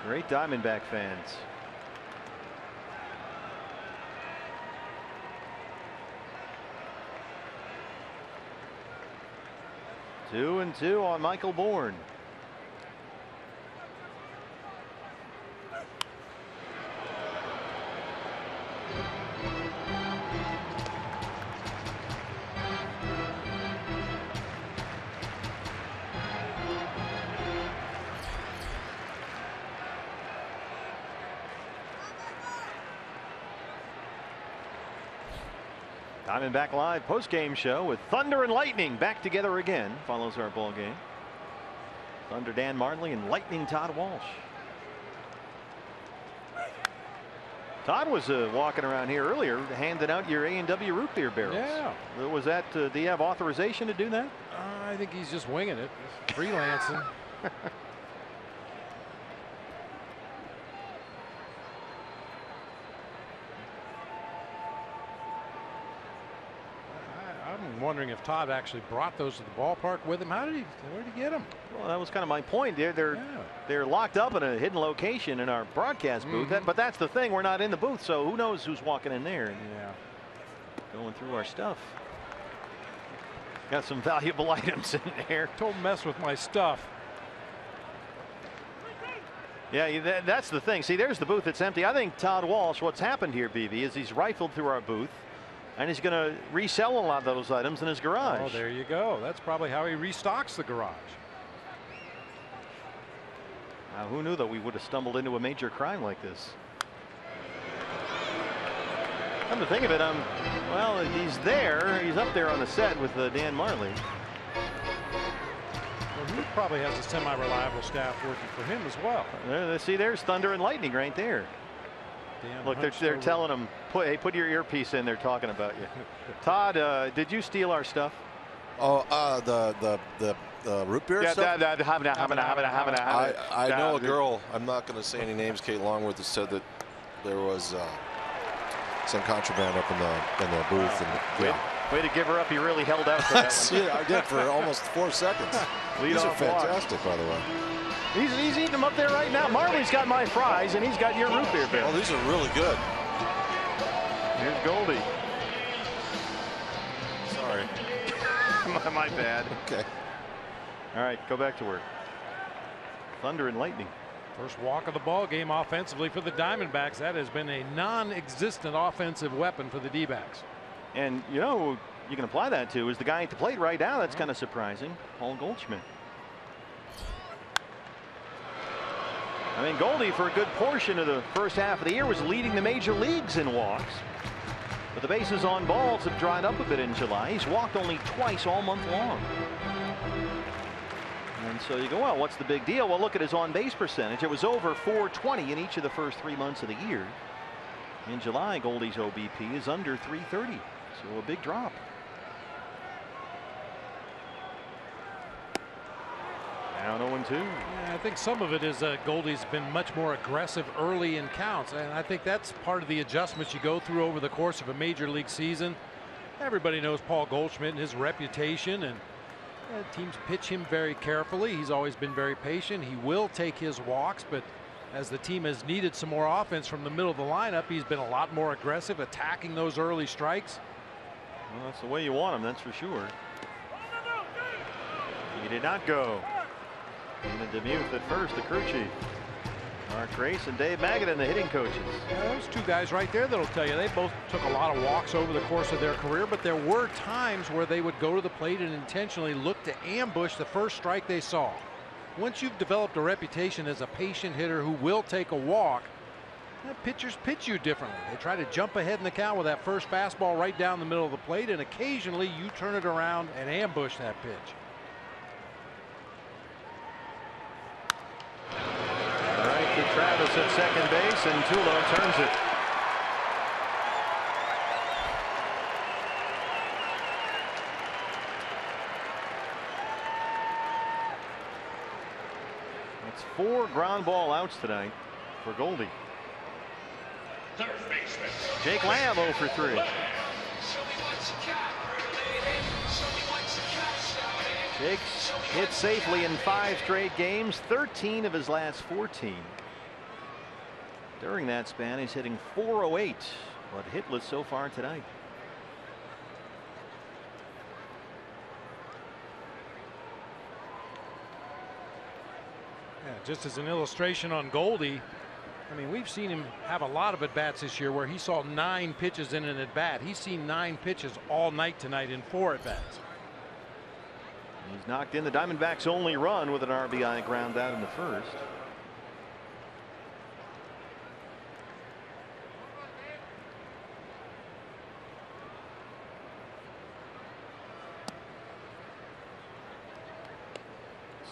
Great Diamondback fans. Two and 2 on Michael Bourne. Diamondback Live post-game show with Thunder and Lightning back together again. Follows our ball game. Thunder Dan Martley and Lightning Todd Walsh. Todd was walking around here earlier handing out your A&W root beer barrels. Yeah. Was that, do you have authorization to do that? I think he's just winging it, freelancing. I'm wondering if Todd actually brought those to the ballpark with him. Where did he get them? Well, that was kind of my point. They're locked up in a hidden location in our broadcast booth. But that's the thing. We're not in the booth, so who knows who's walking in there and going through our stuff. Got some valuable items in there. Don't mess with my stuff. Yeah, that's the thing. See, there's the booth that's empty. I think Todd Walsh, what's happened here, BB, is he's rifled through our booth. And he's going to resell a lot of those items in his garage. Oh, there you go. That's probably how he restocks the garage. Now, who knew that we would have stumbled into a major crime like this? Come to think of it, well, he's there. He's up there on the set with Dan Martley. Well, he probably has a semi-reliable staff working for him as well. See, there's Thunder and Lightning right there. Look, they're telling him, hey, put your earpiece in. They're talking about you. Todd, did you steal our stuff? Oh, the root beer stuff? I know a girl, I'm not going to say any names, Kate Longworth, has said that there was some contraband up in the booth. Way to give her up. You really held out for that one. Yeah, I did for almost 4 seconds. These are fantastic, by the way. He's eating them up there right now. Marley's got my fries, and he's got your root beer barrel. Oh, these are really good. Here's Goldie. Sorry. my bad. Okay. All right, go back to work. Thunder and Lightning. First walk of the ball game offensively for the Diamondbacks. That has been a non-existent offensive weapon for the D-backs. And you know, you can apply that to is the guy at the plate right now. That's kind of surprising. Paul Goldschmidt. I mean, Goldie, for a good portion of the first half of the year, was leading the major leagues in walks. But the bases on balls have dried up a bit in July. He's walked only twice all month long. And so you go, well, what's the big deal? Well, look at his on-base percentage. It was over .420 in each of the first 3 months of the year. In July, Goldie's OBP is under .330. So a big drop. Now 0-2. Yeah, I think some of it is Goldie's been much more aggressive early in counts, and I think that's part of the adjustments you go through over the course of a major league season. Everybody knows Paul Goldschmidt and his reputation, and teams pitch him very carefully. He's always been very patient. He will take his walks, but as the team has needed some more offense from the middle of the lineup, he's been a lot more aggressive, attacking those early strikes. Well, that's the way you want him, that's for sure. He did not go. And a Demuth at first, the crew chief. Mark Grace and Dave Magadan, the hitting coaches. Yeah, those two guys right there that'll tell you they both took a lot of walks over the course of their career, but there were times where they would go to the plate and intentionally look to ambush the first strike they saw. Once you've developed a reputation as a patient hitter who will take a walk, pitchers pitch you differently. They try to jump ahead in the count with that first fastball right down the middle of the plate, and occasionally you turn it around and ambush that pitch. All right, to Travis at second base, and Tulo turns it. It's 4 ground ball outs tonight for Goldie. Third baseman. Jake Lamb 0 for 3. Jake's hit safely in 5 straight games, 13 of his last 14. During that span, he's hitting .408, but hitless so far tonight. Yeah, just as an illustration on Goldie, I mean, we've seen him have a lot of at-bats this year where he saw 9 pitches in an at-bat. He's seen 9 pitches all night tonight in 4 at-bats. He's knocked in the Diamondbacks' only run with an RBI ground out in the first.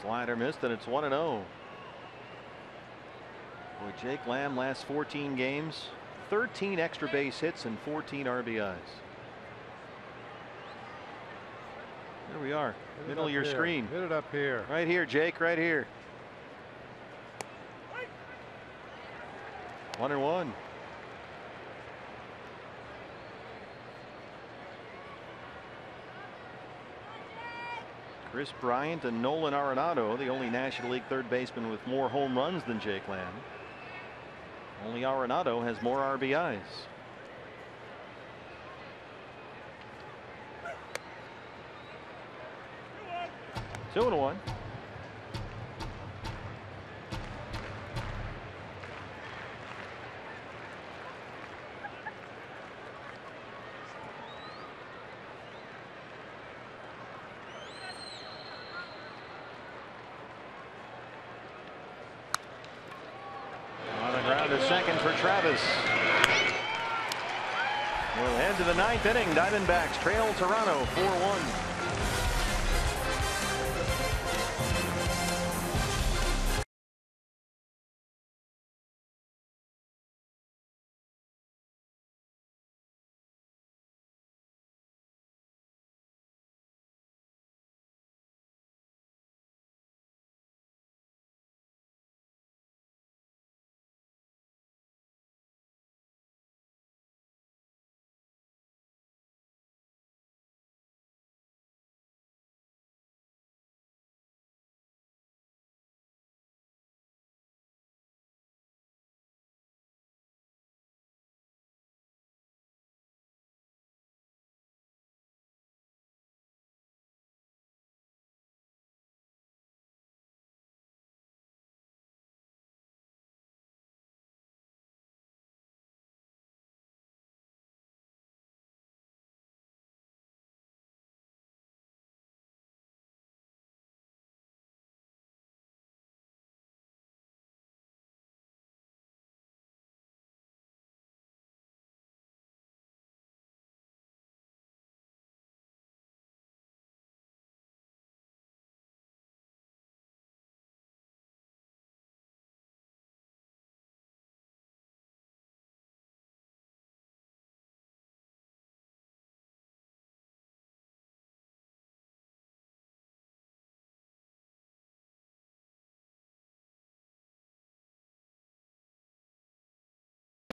Slider missed, and it's 1-0. Boy, Jake Lamb last 14 games, 13 extra base hits and 14 RBIs. There we are, middle of your screen. Hit it up here. Right here, Jake, right here. 1-1. Chris Bryant and Nolan Arenado, the only National League third baseman with more home runs than Jake Lamb. Only Arenado has more RBIs. Two and 1. On the ground to second for Travis. We'll head to the 9th inning. Diamondbacks trail Toronto 4-1.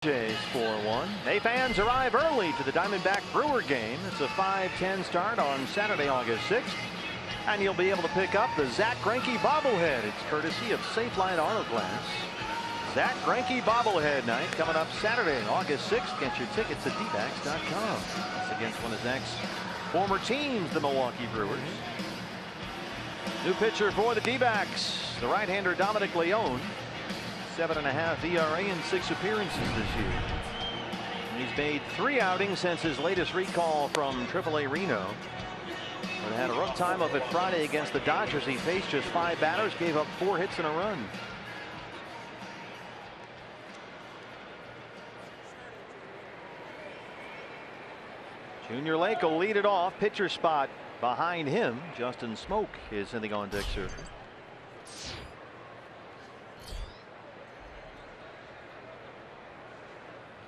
Jays 4-1. May fans arrive early to the Diamondback Brewer game. It's a 5:10 start on Saturday, August 6th. And you'll be able to pick up the Zack Greinke bobblehead. It's courtesy of Safelite Auto Glass. Zack Greinke bobblehead night coming up Saturday, August 6th. Get your tickets at dbacks.com. It's against one of Zack's former teams, the Milwaukee Brewers. New pitcher for the D-backs, the right-hander Dominic Leone. 7.5 ERA in 6 appearances this year. And he's made 3 outings since his latest recall from AAA Reno. But had a rough time of it Friday against the Dodgers. He faced just 5 batters, gave up 4 hits and a run. Junior Lake will lead it off. Pitcher spot behind him. Justin Smoak is in the on-deck circle.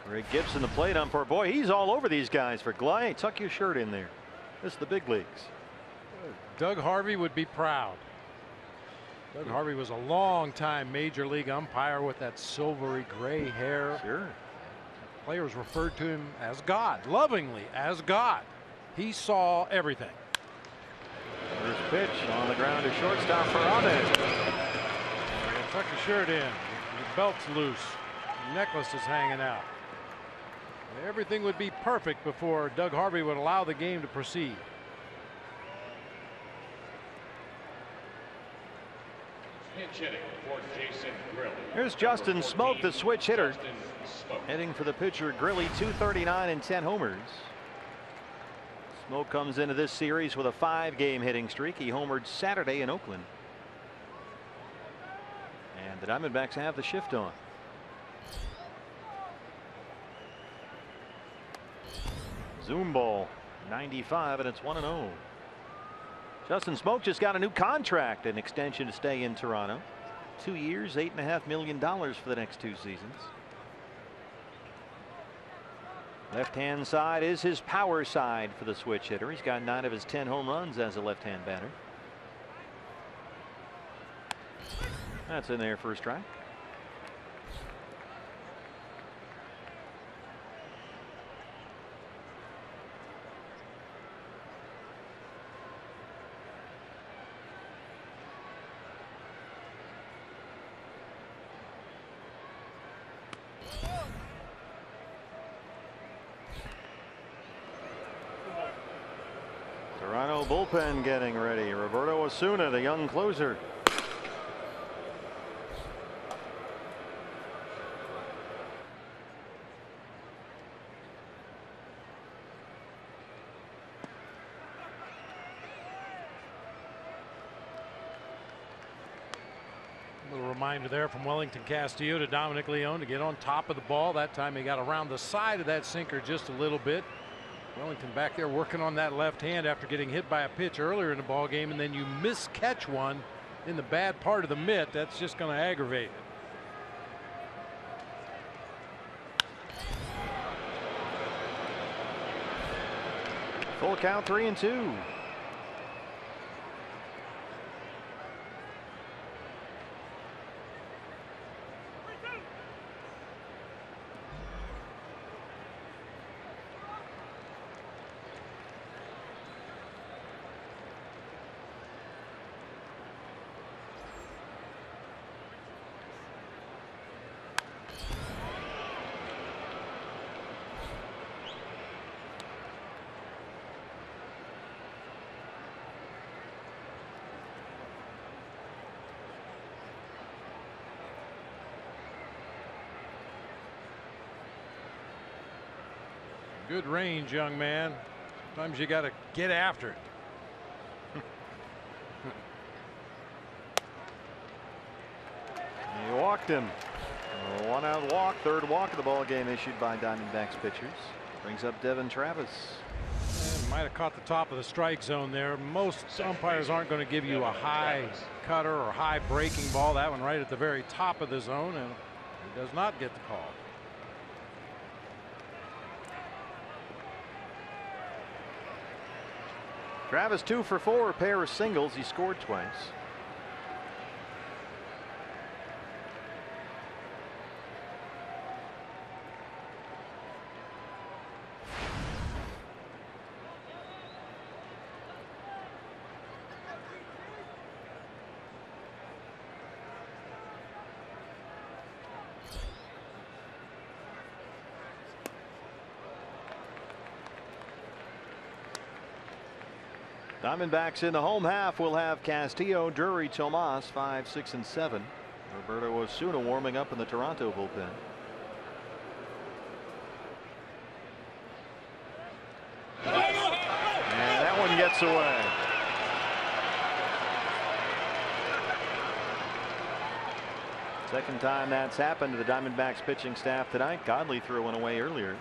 Greg Gibson, the plate umpire. Boy, he's all over these guys for Gley. Tuck your shirt in there. This is the big leagues. Doug Harvey would be proud. Doug Harvey was a long-time major league umpire with that silvery gray hair. Sure. Players referred to him as God, lovingly as God. He saw everything. First pitch on the ground to shortstop for Abed. Tuck your shirt in. Your belt's loose. Your necklace is hanging out. Everything would be perfect before Doug Harvey would allow the game to proceed. Here's Justin Smoak, the switch hitter, heading for the pitcher Grilli. 239 and 10 homers. Smoak comes into this series with a 5-game hitting streak. He homered Saturday in Oakland. And the Diamondbacks have the shift on. Zoom ball, 95, and it's 1-0. Justin Smoak just got a new contract, an extension to stay in Toronto. 2 years, $8.5 million for the next 2 seasons. Left-hand side is his power side for the switch hitter. He's got 9 of his 10 home runs as a left-hand batter. That's in there for a strike. Toronto bullpen getting ready. Roberto Osuna, the young closer. A little reminder there from Wellington Castillo to Dominic Leone to get on top of the ball. That time he got around the side of that sinker just a little bit. Wellington back there working on that left hand after getting hit by a pitch earlier in the ball game, and then you miscatch one in the bad part of the mitt. That's just going to aggravate it. Full count, 3-2. Good range, young man. Sometimes you got to get after it. He walked him. A 1-out walk, 3rd walk of the ball game issued by Diamondbacks pitchers. Brings up Devin Travis. Might have caught the top of the strike zone there. Most umpires aren't going to give you a high cutter or high breaking ball. That one right at the very top of the zone, and he does not get the call. Travis 2 for 4, a pair of singles. He scored twice. Diamondbacks in the home half will have Castillo, Drury, Tomas, 5, 6, and 7. Roberto Osuna warming up in the Toronto bullpen. And that one gets away. Second time that's happened to the Diamondbacks pitching staff tonight. Godley threw one away earlier.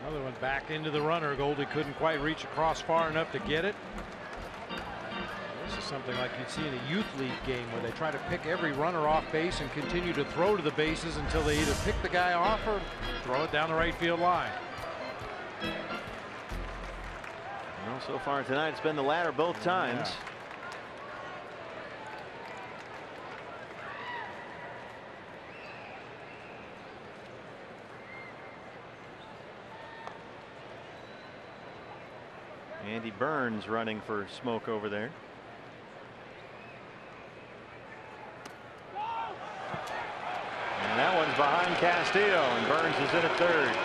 Another one back into the runner. Goldie couldn't quite reach across far enough to get it. This is something like you'd see in a youth league game where they try to pick every runner off base and continue to throw to the bases until they either pick the guy off or throw it down the right field line. Well, so far tonight it's been the latter both times. Andy Burns running for smoke over there. And that one's behind Castillo, and Burns is in at third.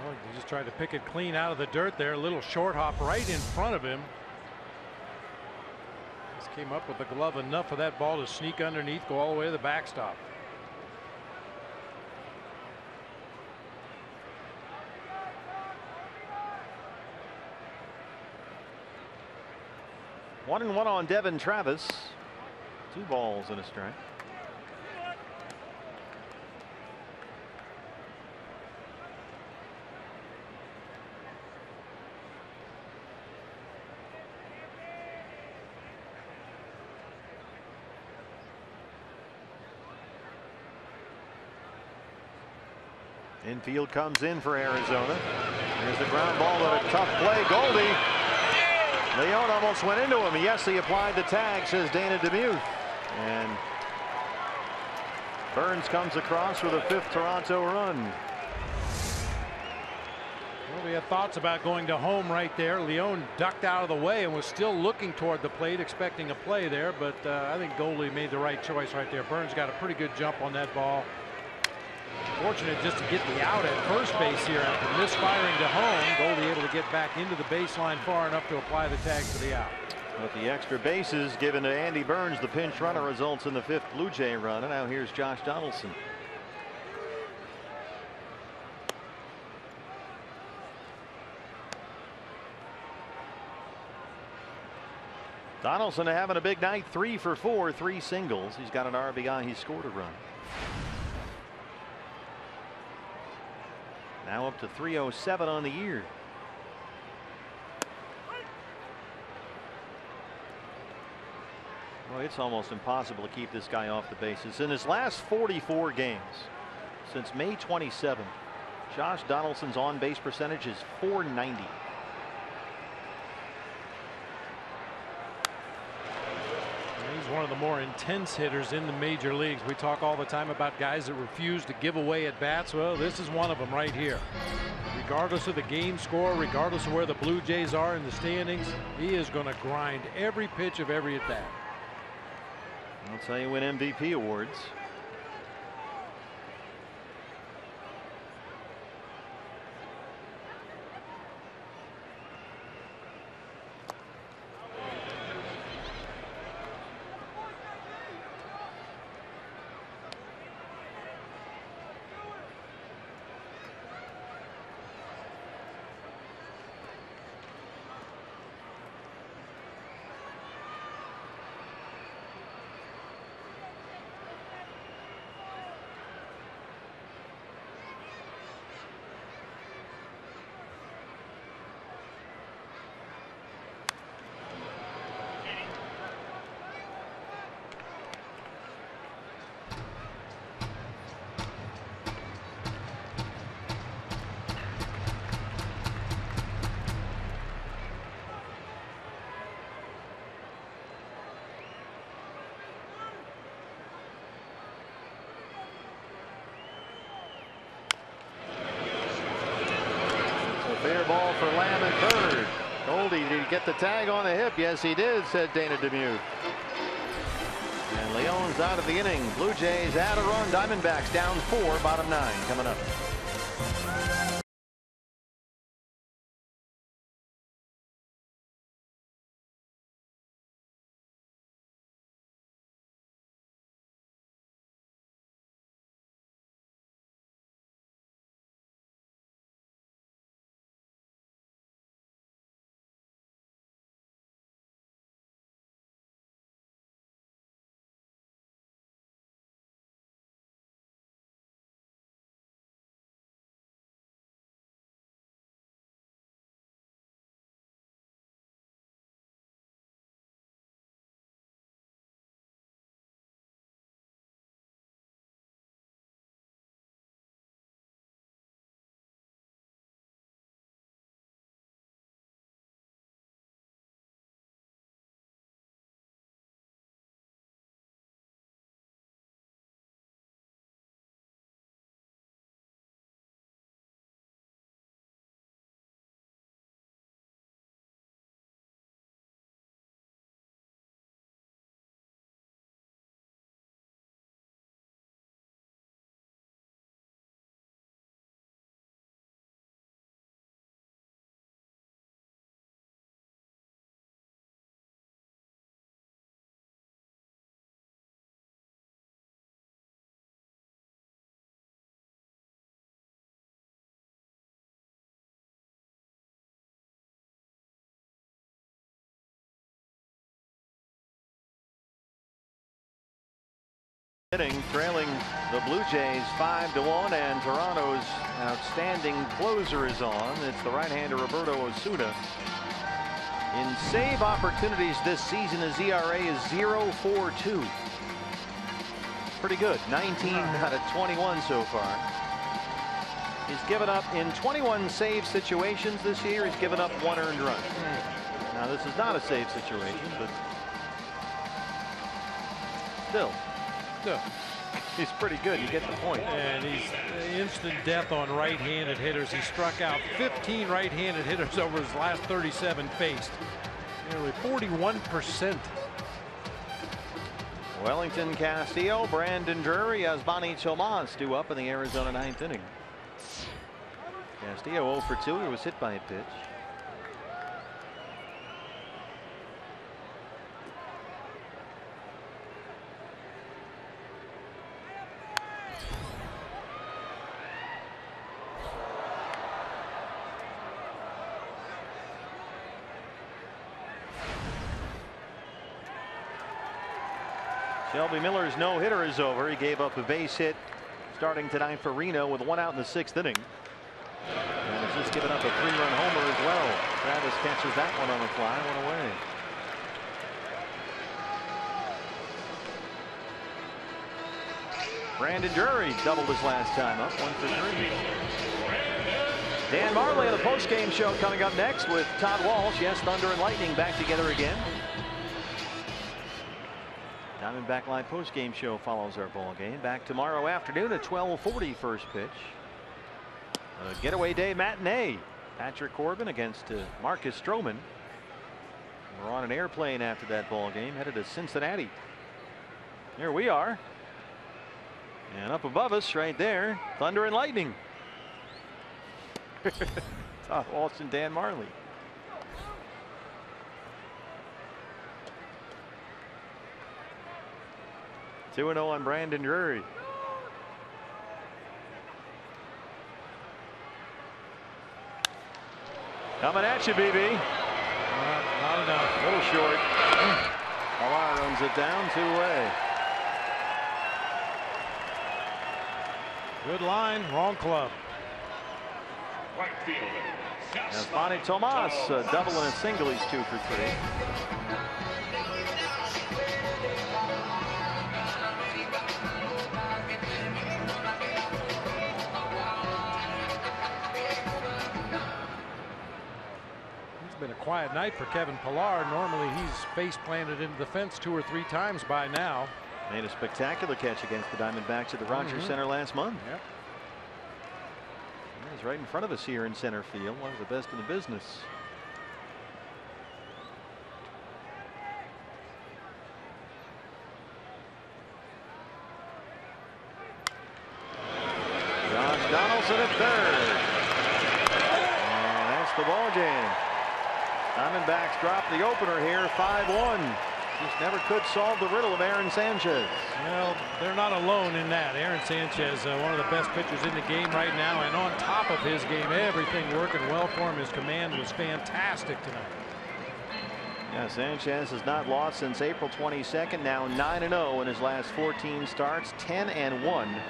Well, he just tried to pick it clean out of the dirt there. A little short hop right in front of him. Came up with the glove enough for that ball to sneak underneath, go all the way to the backstop. One and one on Devin Travis. 2 balls and a strike. Infield comes in for Arizona. There's the ground ball and a tough play. Goldie. Leone almost went into him. Yes, he applied the tag, says Dana DeMuth. And Burns comes across with a 5th Toronto run. Well, we had thoughts about going to home right there. Leone ducked out of the way and was still looking toward the plate, expecting a play there. But I think Goldie made the right choice right there. Burns got a pretty good jump on that ball. Fortunate just to get the out at first base here after misfiring to home. Goldie able to get back into the baseline far enough to apply the tag for the out. With the extra bases given to Andy Burns, the pinch runner results in the 5th Blue Jay run. And now here's Josh Donaldson. Donaldson having a big night. 3 for 4, 3 singles. He's got an RBI. He scored a run. Now up to 307 on the year. Well, it's almost impossible to keep this guy off the bases. In his last 44 games since May 27th, Josh Donaldson's on base percentage is .490. He's one of the more intense hitters in the major leagues. We talk all the time about guys that refuse to give away at bats. Well, this is one of them right here. Regardless of the game score, regardless of where the Blue Jays are in the standings, he is going to grind every pitch of every at bat. I'll tell you, win MVP awards. Fair ball for Lamb at third. Goldie, did he get the tag on the hip? Yes, he did, said Dana Demuth. And Leon's out of the inning. Blue Jays add a run. Diamondbacks down 4, bottom 9 coming up. Inning, trailing the Blue Jays 5-1, and Toronto's outstanding closer is on. It's the right-hander Roberto Osuna. In save opportunities this season, his ERA is 0.42. Pretty good. 19 out of 21 so far. He's given up in 21 save situations this year. He's given up 1 earned run. Now this is not a save situation, but still. He's pretty good. You get the point. And he's instant death on right-handed hitters. He struck out 15 right-handed hitters over his last 37 faced. Nearly 41%. Wellington Castillo, Brandon Drury, Yasmani Tomas due up in the Arizona 9th inning. Castillo 0 for 2. He was hit by a pitch. Shelby Miller's no-hitter is over. He gave up a base hit starting tonight for Reno with 1 out in the 6th inning. And has just given up a 3-run homer as well. Travis catches that one on the fly, 1 away. Brandon Drury doubled his last time up, 1 for 3. Dan Marley on the postgame show coming up next with Todd Walsh. Yes, Thunder and Lightning back together again. Diamondback Live postgame show follows our ball game. Back tomorrow afternoon at 12:40 first pitch. A getaway day matinee. Patrick Corbin against Marcus Stroman. We're on an airplane after that ball game, headed to Cincinnati. Here we are. And up above us right there, Thunder and Lightning. Todd Walsh and Dan Marley. Two 2-0 on Brandon Drury. Coming at you, BB. Not enough. A little short. Alar runs it down 2 away. Good line, wrong club. Right fielder. Yasmani Tomas, a double and a single. He's 2 for 3. Been a quiet night for Kevin Pillar. Normally he's face planted into the fence 2 or 3 times by now. Made a spectacular catch against the Diamondbacks at the Rogers Center last month. Yep. He's right in front of us here in center field. One of the best in the business. Wilson at third. And that's the ball game. Diamondbacks drop the opener here, 5-1. Just never could solve the riddle of Aaron Sanchez. Well, they're not alone in that. Aaron Sanchez, one of the best pitchers in the game right now, and on top of his game, everything working well for him. His command was fantastic tonight. Yeah, Sanchez has not lost since April 22nd. Now 9-0 in his last 14 starts, 10-1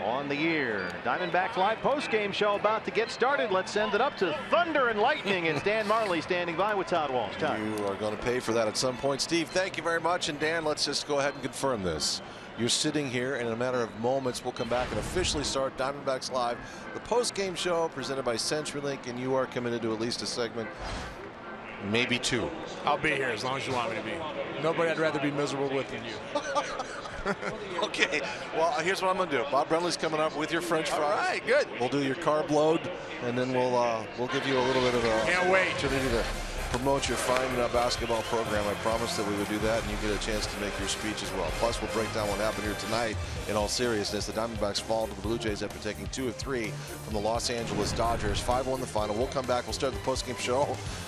on the year. Diamondbacks live post-game show about to get started. Let's send it up to thunder and lightning. It's Dan Marley standing by with Todd Walsh. Todd. You are going to pay for that at some point. Steve, thank you very much. And Dan, let's just go ahead and confirm this. You're sitting here, and in a matter of moments, we'll come back and officially start Diamondbacks Live, the post-game show presented by CenturyLink, and you are committed to at least a segment, maybe two. I'll be here as long as you want me to be. Nobody I'd rather be miserable with than you. Okay, well, here's what I'm going to do. Bob Brenly's coming up with your French fries. All right, good. We'll do your carb load, and then we'll give you a little bit of a Can't wait. opportunity to promote your fine basketball program. I promised that we would do that, and you get a chance to make your speech as well. Plus, we'll break down what happened here tonight. In all seriousness, the Diamondbacks fall to the Blue Jays after taking 2 of 3 from the Los Angeles Dodgers. 5-1 the final. We'll come back. We'll start the postgame show.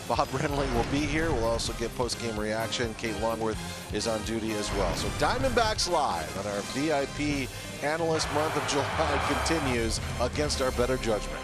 Bob Brenly will be here. We'll also get postgame reaction. Kate Longworth is on duty as well. So Diamondbacks Live on our VIP Analyst Month of July continues against our better judgment.